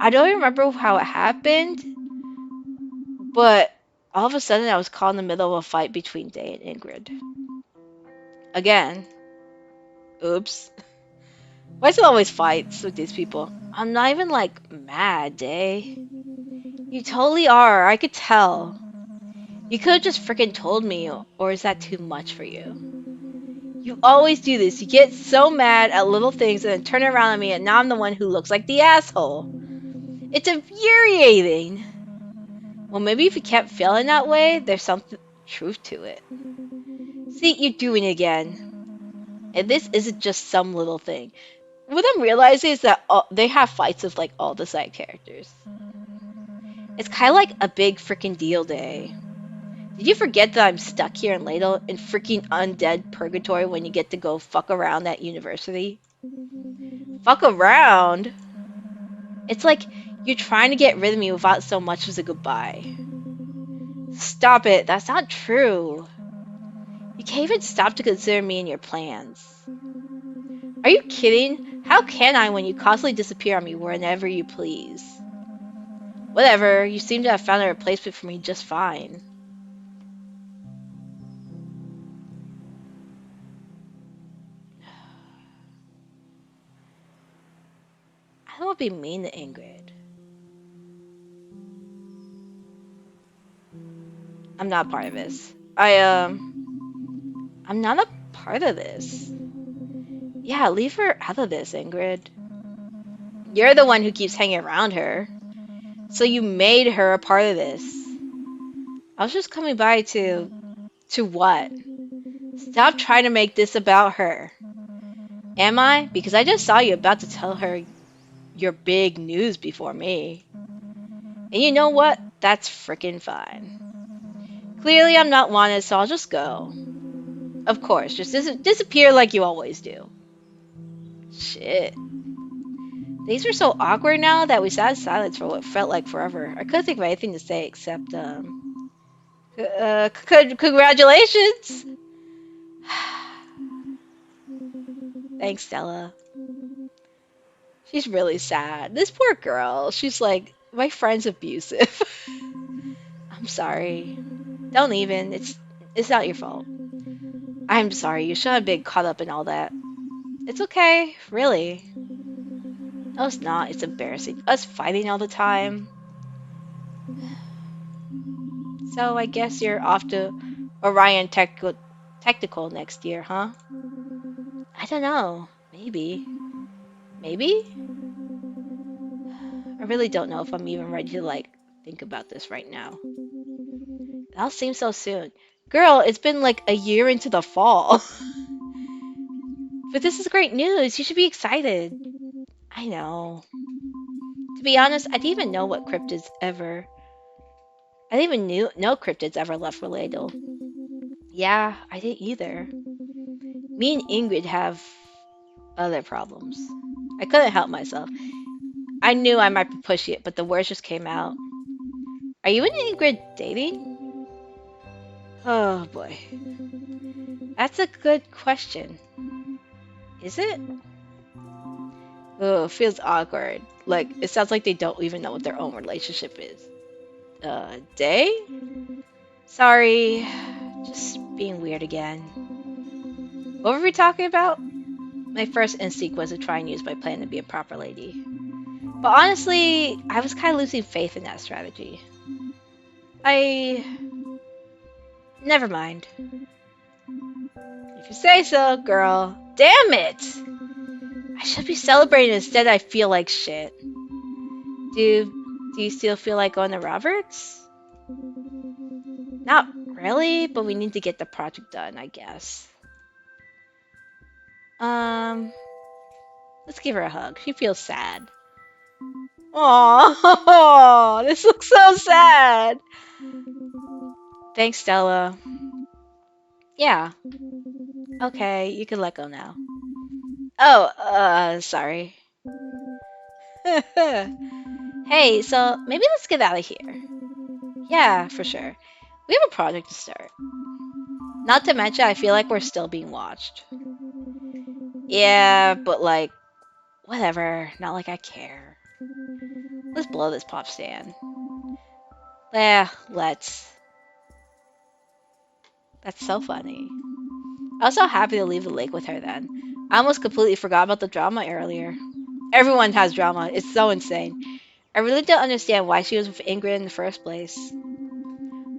I don't remember how it happened, but all of a sudden I was caught in the middle of a fight between Day and Ingrid. Again. Oops. Why is it always fights with these people? I'm not even like mad, Day. You totally are, I could tell. You could have just freaking told me, or is that too much for you? You always do this. You get so mad at little things and then turn around on me, and now I'm the one who looks like the asshole. It's infuriating. Well, maybe if you kept feeling that way, there's some truth to it. See, you're doing it again. And this isn't just some little thing. What I'm realizing is that they have fights with like all the side characters. It's kind of like a big freaking deal day. Did you forget that I'm stuck here in Ladle in freaking undead purgatory when you get to go fuck around at university? Fuck around? It's like you're trying to get rid of me without so much as a goodbye. Stop it, that's not true. You can't even stop to consider me in your plans. Are you kidding? How can I when you constantly disappear on me whenever you please? Whatever, you seem to have found a replacement for me just fine. I don't want to be mean to Ingrid. I'm not part of this. I'm not a part of this. Yeah, leave her out of this, Ingrid. You're the one who keeps hanging around her. So you made her a part of this. I was just coming by to... To what? Stop trying to make this about her. Am I? Because I just saw you about to tell her your big news before me. And you know what? That's frickin' fine. Clearly I'm not wanted, so I'll just go. Of course, just disappear like you always do. Shit. Things are so awkward now that we sat in silence for what felt like forever. I couldn't think of anything to say except, congratulations! Thanks, Stella. She's really sad. This poor girl. She's like, my friend's abusive. I'm sorry. Don't even. It's not your fault. I'm sorry. You shouldn't have been caught up in all that. It's okay. Really. No, it's not. It's embarrassing. Us fighting all the time. So I guess you're off to Orion Technical next year, huh? I don't know. Maybe. Maybe? I really don't know if I'm even ready to, like, think about this right now. It all seems so soon. Girl, it's been like a year into the fall. But this is great news. You should be excited. I know. To be honest, I didn't even know what cryptids ever. I didn't even know cryptids ever left Reladle. Yeah, I didn't either. Me and Ingrid have other problems. I couldn't help myself. I knew I might be pushing it, but the words just came out. Are you and Ingrid dating? Oh boy. That's a good question. Is it? Oh, feels awkward. Like, it sounds like they don't even know what their own relationship is. Day? Sorry. Just being weird again. What were we talking about? My first instinct was to try and use my plan to be a proper lady. But honestly, I was kind of losing faith in that strategy. I. Never mind. If you say so, girl. Damn it! I should be celebrating instead. I feel like shit. Do you still feel like going to Roberts? Not really, but we need to get the project done, I guess. Um, let's give her a hug. She feels sad. Aww, this looks so sad. Thanks, Stella. Yeah. Okay, you can let go now. Oh, sorry. Hey, so maybe let's get out of here. Yeah, for sure. We have a project to start. Not to mention, I feel like we're still being watched. Yeah, but like, whatever. Not like I care. Let's blow this pop stand. Yeah, let's. That's so funny. I was so happy to leave the lake with her then. I almost completely forgot about the drama earlier. Everyone has drama. It's so insane. I really don't understand why she was with Ingrid in the first place.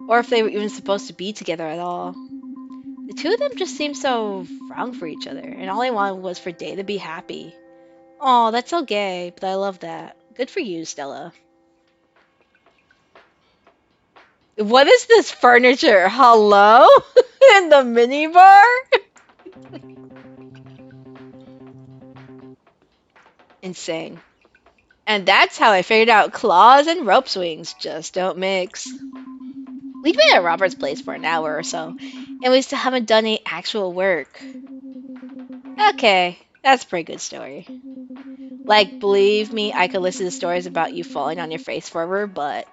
Or if they were even supposed to be together at all. The two of them just seemed so wrong for each other, and all I wanted was for Day to be happy. Oh, that's so gay, but I love that. Good for you, Stella. What is this furniture? Hello? In the minibar? Insane. And that's how I figured out claws and rope swings just don't mix. We've been at Robert's place for an hour or so, and we still haven't done any actual work. Okay, that's a pretty good story. Like, believe me, I could listen to stories about you falling on your face forever, but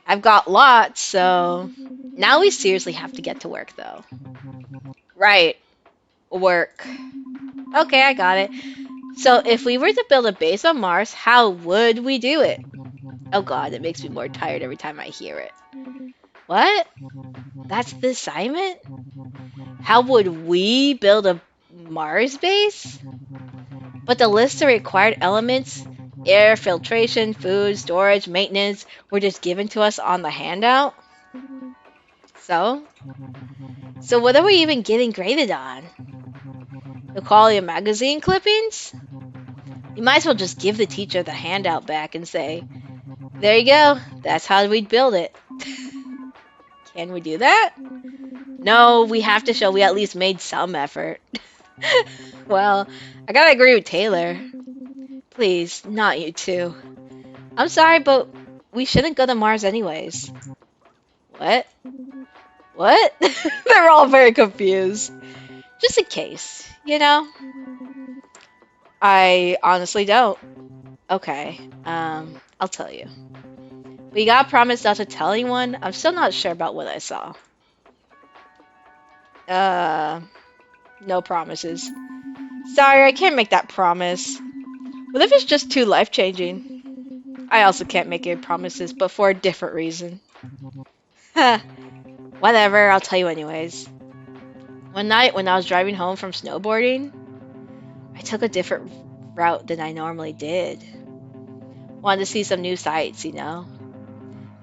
I've got lots, so now we seriously have to get to work, though. Right, work. Okay, I got it. So if we were to build a base on Mars, how would we do it? Oh god, it makes me more tired every time I hear it. What? That's the assignment? How would we build a Mars base? But the list of required elements, air, filtration, food, storage, maintenance, were just given to us on the handout? So? So what are we even getting graded on? The quality of magazine clippings? You might as well just give the teacher the handout back and say, there you go, that's how we'd build it. Can we do that? No, we have to show we at least made some effort. Well, I gotta agree with Taylor. Please, not you two. I'm sorry, but we shouldn't go to Mars anyways. What? What? They're all very confused. Just in case, you know? I honestly don't. Okay, I'll tell you. We got promised not to tell anyone. I'm still not sure about what I saw. No promises. Sorry, I can't make that promise. What if it's just too life-changing? I also can't make any promises, but for a different reason. Whatever, I'll tell you anyways. One night when I was driving home from snowboarding, I took a different route than I normally did. Wanted to see some new sights, you know?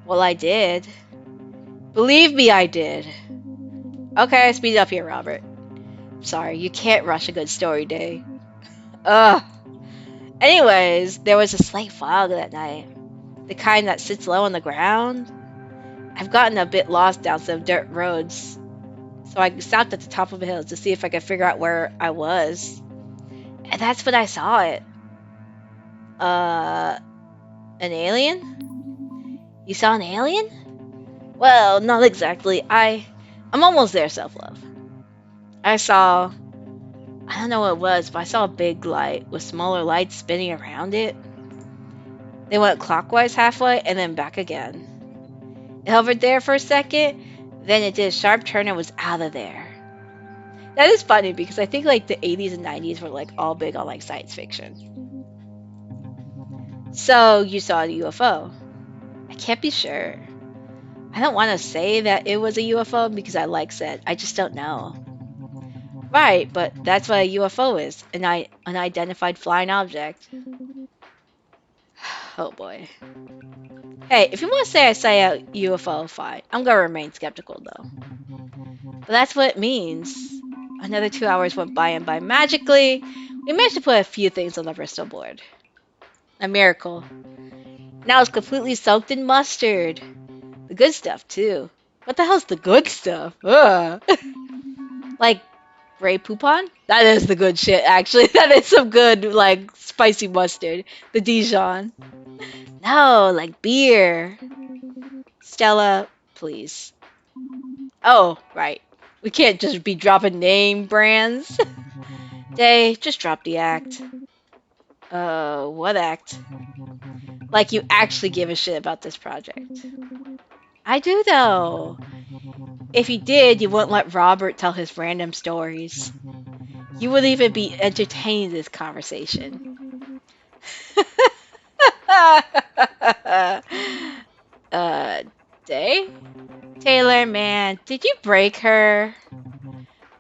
Well, I did. Believe me, I did. Okay, speed up here, Robert. Sorry, you can't rush a good story day. Ugh. Anyways, there was a slight fog that night. The kind that sits low on the ground. I've gotten a bit lost down some dirt roads, so I stopped at the top of a hill to see if I could figure out where I was. And that's when I saw it. An alien? You saw an alien? Well, not exactly. I'm almost there, self-love. I don't know what it was, but I saw a big light with smaller lights spinning around it. They went clockwise halfway and then back again. It hovered there for a second, Then it did a sharp turn and was out of there. That is funny because I think like the 80s and 90s were like all big on like science fiction. So you saw a UFO. I can't be sure. I don't want to say that it was a UFO because I like said I just don't know. Right, but that's what a UFO is, an unidentified flying object. Oh boy. Hey, if you want to say I say a UFO, fine. I'm gonna remain skeptical though. But that's what it means. Another 2 hours went by and by magically. We managed to put a few things on the Bristol board. A miracle. Now it's completely soaked in mustard. The good stuff too. What the hell's the good stuff? Ugh. Like Grey Poupon? That is the good shit, actually. That is some good, like, spicy mustard. The Dijon. No, like beer. Stella, please. Oh, right. We can't just be dropping name brands. Day, just drop the act. What act? Like you actually give a shit about this project. I do, though. If you did, you wouldn't let Robert tell his random stories. You wouldn't even be entertaining this conversation. uh, Day? Taylor, man, did you break her?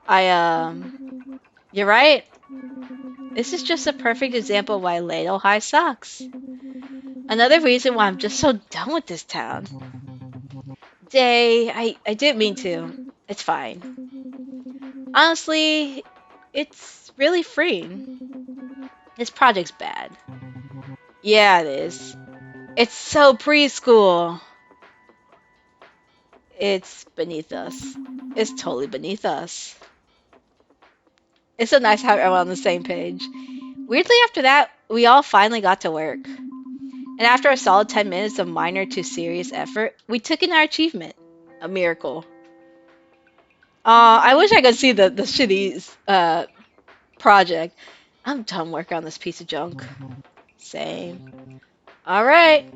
You're right. This is just a perfect example of why Ladle High sucks. Another reason why I'm just so done with this town. Day, I didn't mean to. It's fine. Honestly, it's really freeing. This project's bad. Yeah, it is. It's so preschool. It's beneath us. It's totally beneath us. It's so nice to have everyone on the same page. Weirdly, after that, we all finally got to work. And after a solid 10 minutes of minor to serious effort, we took in our achievement. A miracle. I wish I could see the shitty project. I'm done working on this piece of junk. Same. Alright.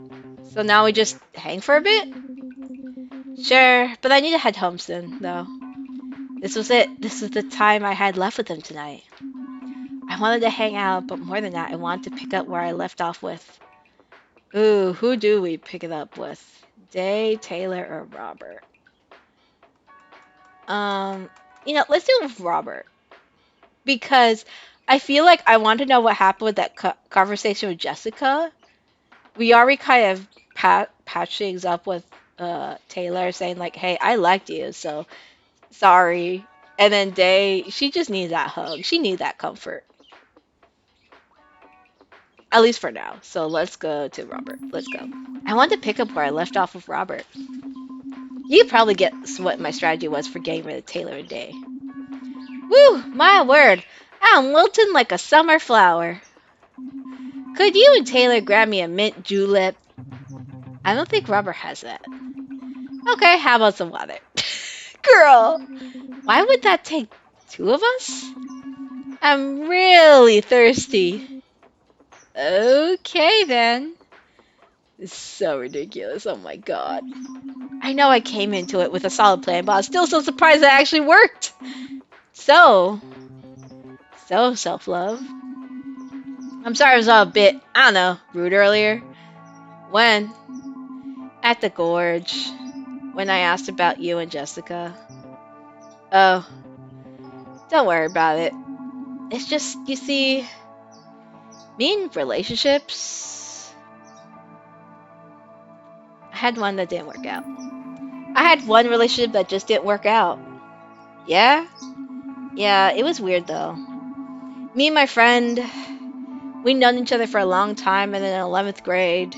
So now we just hang for a bit? Sure, but I need to head home soon, though. This was it. This was the time I had left with him tonight. I wanted to hang out, but more than that, I wanted to pick up where I left off with. Ooh, who do we pick it up with? Day, Taylor, or Robert? Let's do it with Robert. Because I feel like I want to know what happened with that conversation with Jessica. We already kind of patched things up with Taylor saying like, hey, I liked you, so sorry. And then Day, she just needs that hug. She needs that comfort. At least for now. So let's go to Robert. Let's go. I want to pick up where I left off with Robert. You probably guess what my strategy was for getting rid of Taylor and Day. Woo! My word! I'm wilting like a summer flower. Could you and Taylor grab me a mint julep? I don't think Robert has that. Okay, how about some water? Girl! Why would that take two of us? I'm really thirsty. Okay, then. It's so ridiculous. Oh my god. I know I came into it with a solid plan, but I'm still so surprised that actually worked. So self-love. I'm sorry I was all a bit, I don't know, rude earlier. When? At the gorge. When I asked about you and Jessica. Oh, don't worry about it. It's just, you see, me in relationships, I had one that didn't work out. I had one relationship that just didn't work out. Yeah? Yeah, it was weird though. Me and my friend, we'd known each other for a long time, and then in 11th grade,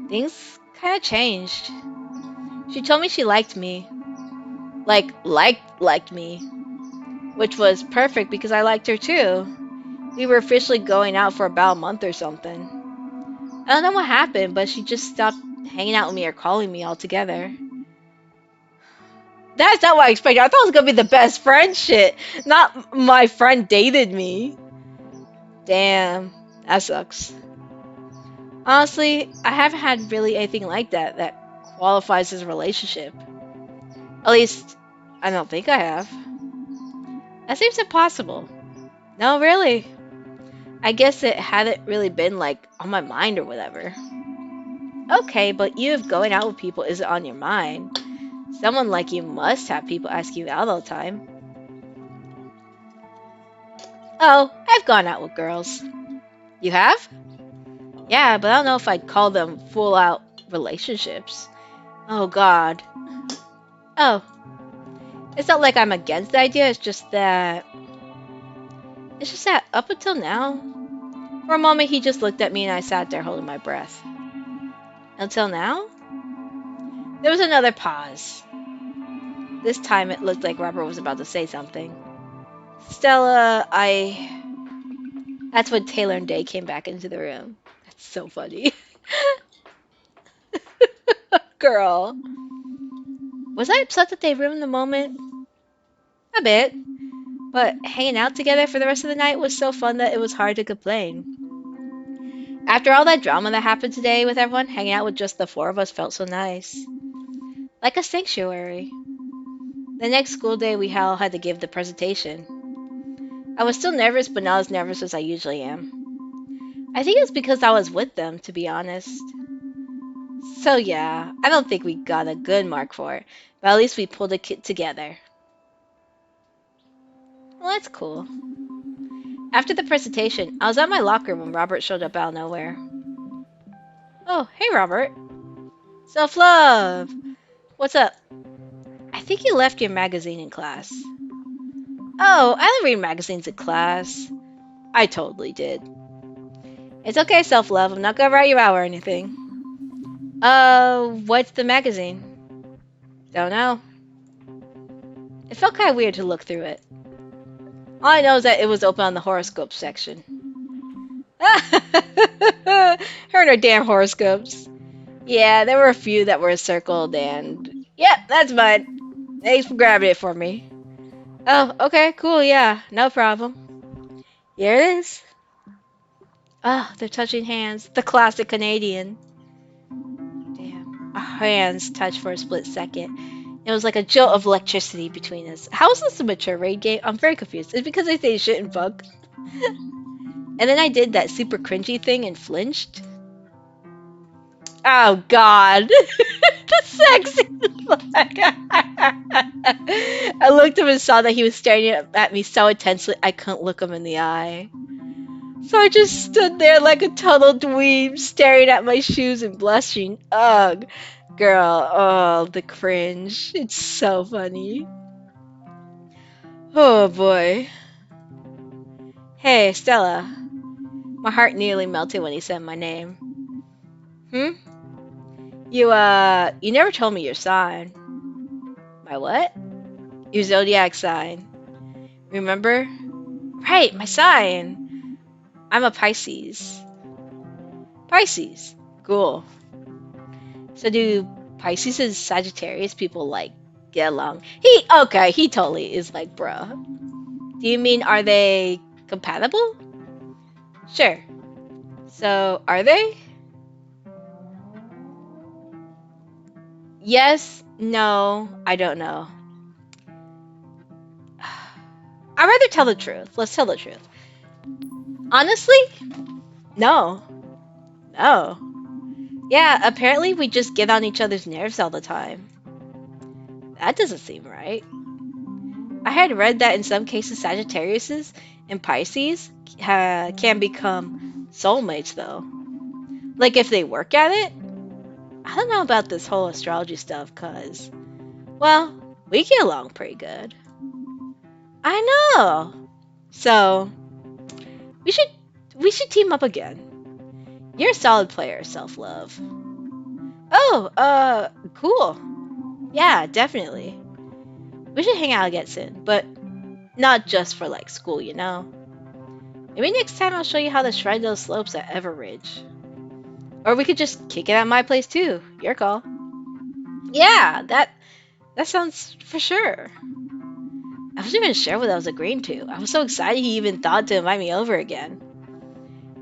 things kind of changed. She told me she liked me. Liked me. Which was perfect because I liked her too. We were officially going out for about a month or something. I don't know what happened, but she just stopped hanging out with me or calling me altogether. That's not what I expected. I thought it was gonna be the best friend shit, not my friend dated me. Damn, that sucks. Honestly, I haven't had really anything like that qualifies as a relationship. At least, I don't think I have. That seems impossible. No, really. I guess it hadn't really been, like, on my mind or whatever. Okay, but you if going out with people isn't on your mind. Someone like you must have people ask you out all the time. Oh, I've gone out with girls. You have? Yeah, but I don't know if I'd call them full out relationships. Oh god. Oh, it's not like I'm against the idea, it's just that up until now, for a moment he just looked at me and I sat there holding my breath. Until now? There was another pause. This time it looked like Robert was about to say something. Stella, I... That's when Taylor and Day came back into the room. That's so funny. Girl. Was I upset that they ruined the moment? A bit. But hanging out together for the rest of the night was so fun that it was hard to complain. After all that drama that happened today with everyone, hanging out with just the four of us felt so nice. Like a sanctuary. The next school day, we all had to give the presentation. I was still nervous, but not as nervous as I usually am. I think it's because I was with them, to be honest. So yeah, I don't think we got a good mark for it, but at least we pulled it together. Well, that's cool. After the presentation, I was at my locker when Robert showed up out of nowhere. Oh, hey Robert. Self-love! What's up? I think you left your magazine in class. Oh, I don't read magazines in class. I totally did. It's okay, self-love. I'm not gonna write you out or anything. What's the magazine? Don't know. It felt kind of weird to look through it. All I know is that it was open on the horoscope section. Her and her damn horoscopes. Yeah, there were a few that were circled and... Yep, that's mine. Thanks for grabbing it for me. Oh, okay, cool, yeah, no problem. Here it is. Ah, they're touching hands. The classic Canadian. Damn. Our hands touched for a split second. It was like a jolt of electricity between us. How is this a mature raid game? I'm very confused. It's because I say shit and fuck. And then I did that super cringy thing and flinched. Oh god. The sexy I looked up and saw that he was staring at me so intensely I couldn't look him in the eye. So I just stood there like a total dweeb, staring at my shoes and blushing. Ugh. Girl, oh, the cringe. It's so funny. Oh boy. Hey, Stella. My heart nearly melted when he said my name. Hmm? You never told me your sign. My what? Your zodiac sign. Remember? Right, my sign. I'm a Pisces. Pisces. Cool. So do Pisces and Sagittarius people, like, get along? He totally is like, bruh. Do you mean, are they compatible? Sure. So, are they? Yes, no, I don't know. I'd rather tell the truth. Let's tell the truth. Honestly? No. No. Yeah, apparently we just get on each other's nerves all the time. That doesn't seem right. I had read that in some cases Sagittariuses and Pisces can become soulmates, though. Like, if they work at it? I don't know about this whole astrology stuff, cause, well, we get along pretty good. I know. So, we should we should team up again. You're a solid player, self-love. Oh, cool. Yeah, definitely. We should hang out again soon, but not just for, like, school, you know? Maybe next time I'll show you how to shred those slopes at Everridge. Or we could just kick it at my place too. Your call. Yeah, that sounds for sure. I wasn't even sure what I was agreeing to. I was so excited he even thought to invite me over again.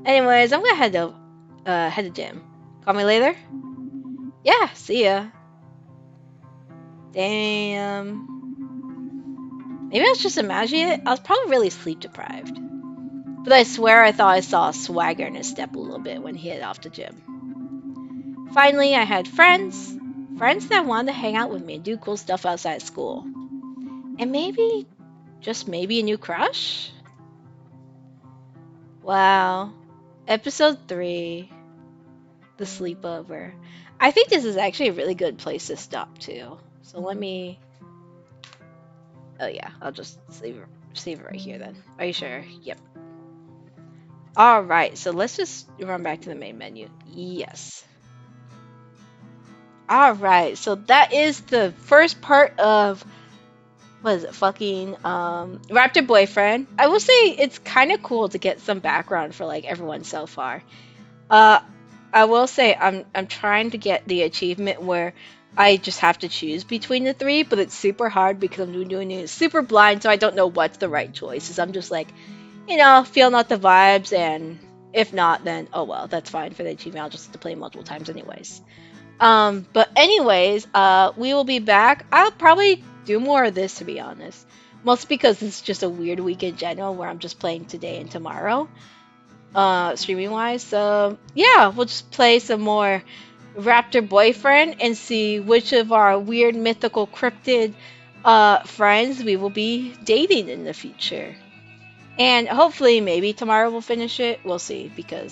Anyways, I'm gonna head to gym. Call me later? Yeah, see ya. Damn. Maybe I was just imagining it. I was probably really sleep deprived. But I swear I thought I saw a swagger in his step a little bit when he headed off to gym. Finally, I had friends. Friends that wanted to hang out with me and do cool stuff outside school. And maybe, just maybe, a new crush? Wow. Episode 3, The Sleepover. I think this is actually a really good place to stop too. So let me. Oh yeah, I'll just save it right here then. Are you sure? Yep. All right, so let's just run back to the main menu. Yes. All right, so that is the first part of what is it? Fucking Raptor boyfriend. I will say it's kind of cool to get some background for like everyone so far. Uh, I will say I'm trying to get the achievement where I just have to choose between the three, but it's super hard because I'm doing it super blind, so I don't know what's the right choices. I'm just like, feeling out the vibes, and if not, then oh well, that's fine for the achievement. I'll just have to play multiple times anyways. But anyways, we will be back. I'll probably do more of this to be honest. Mostly because it's just a weird week in general where I'm just playing today and tomorrow, streaming wise. So yeah, we'll just play some more Raptor Boyfriend and see which of our weird mythical cryptid friends we will be dating in the future. And hopefully maybe tomorrow we'll finish it. We'll see because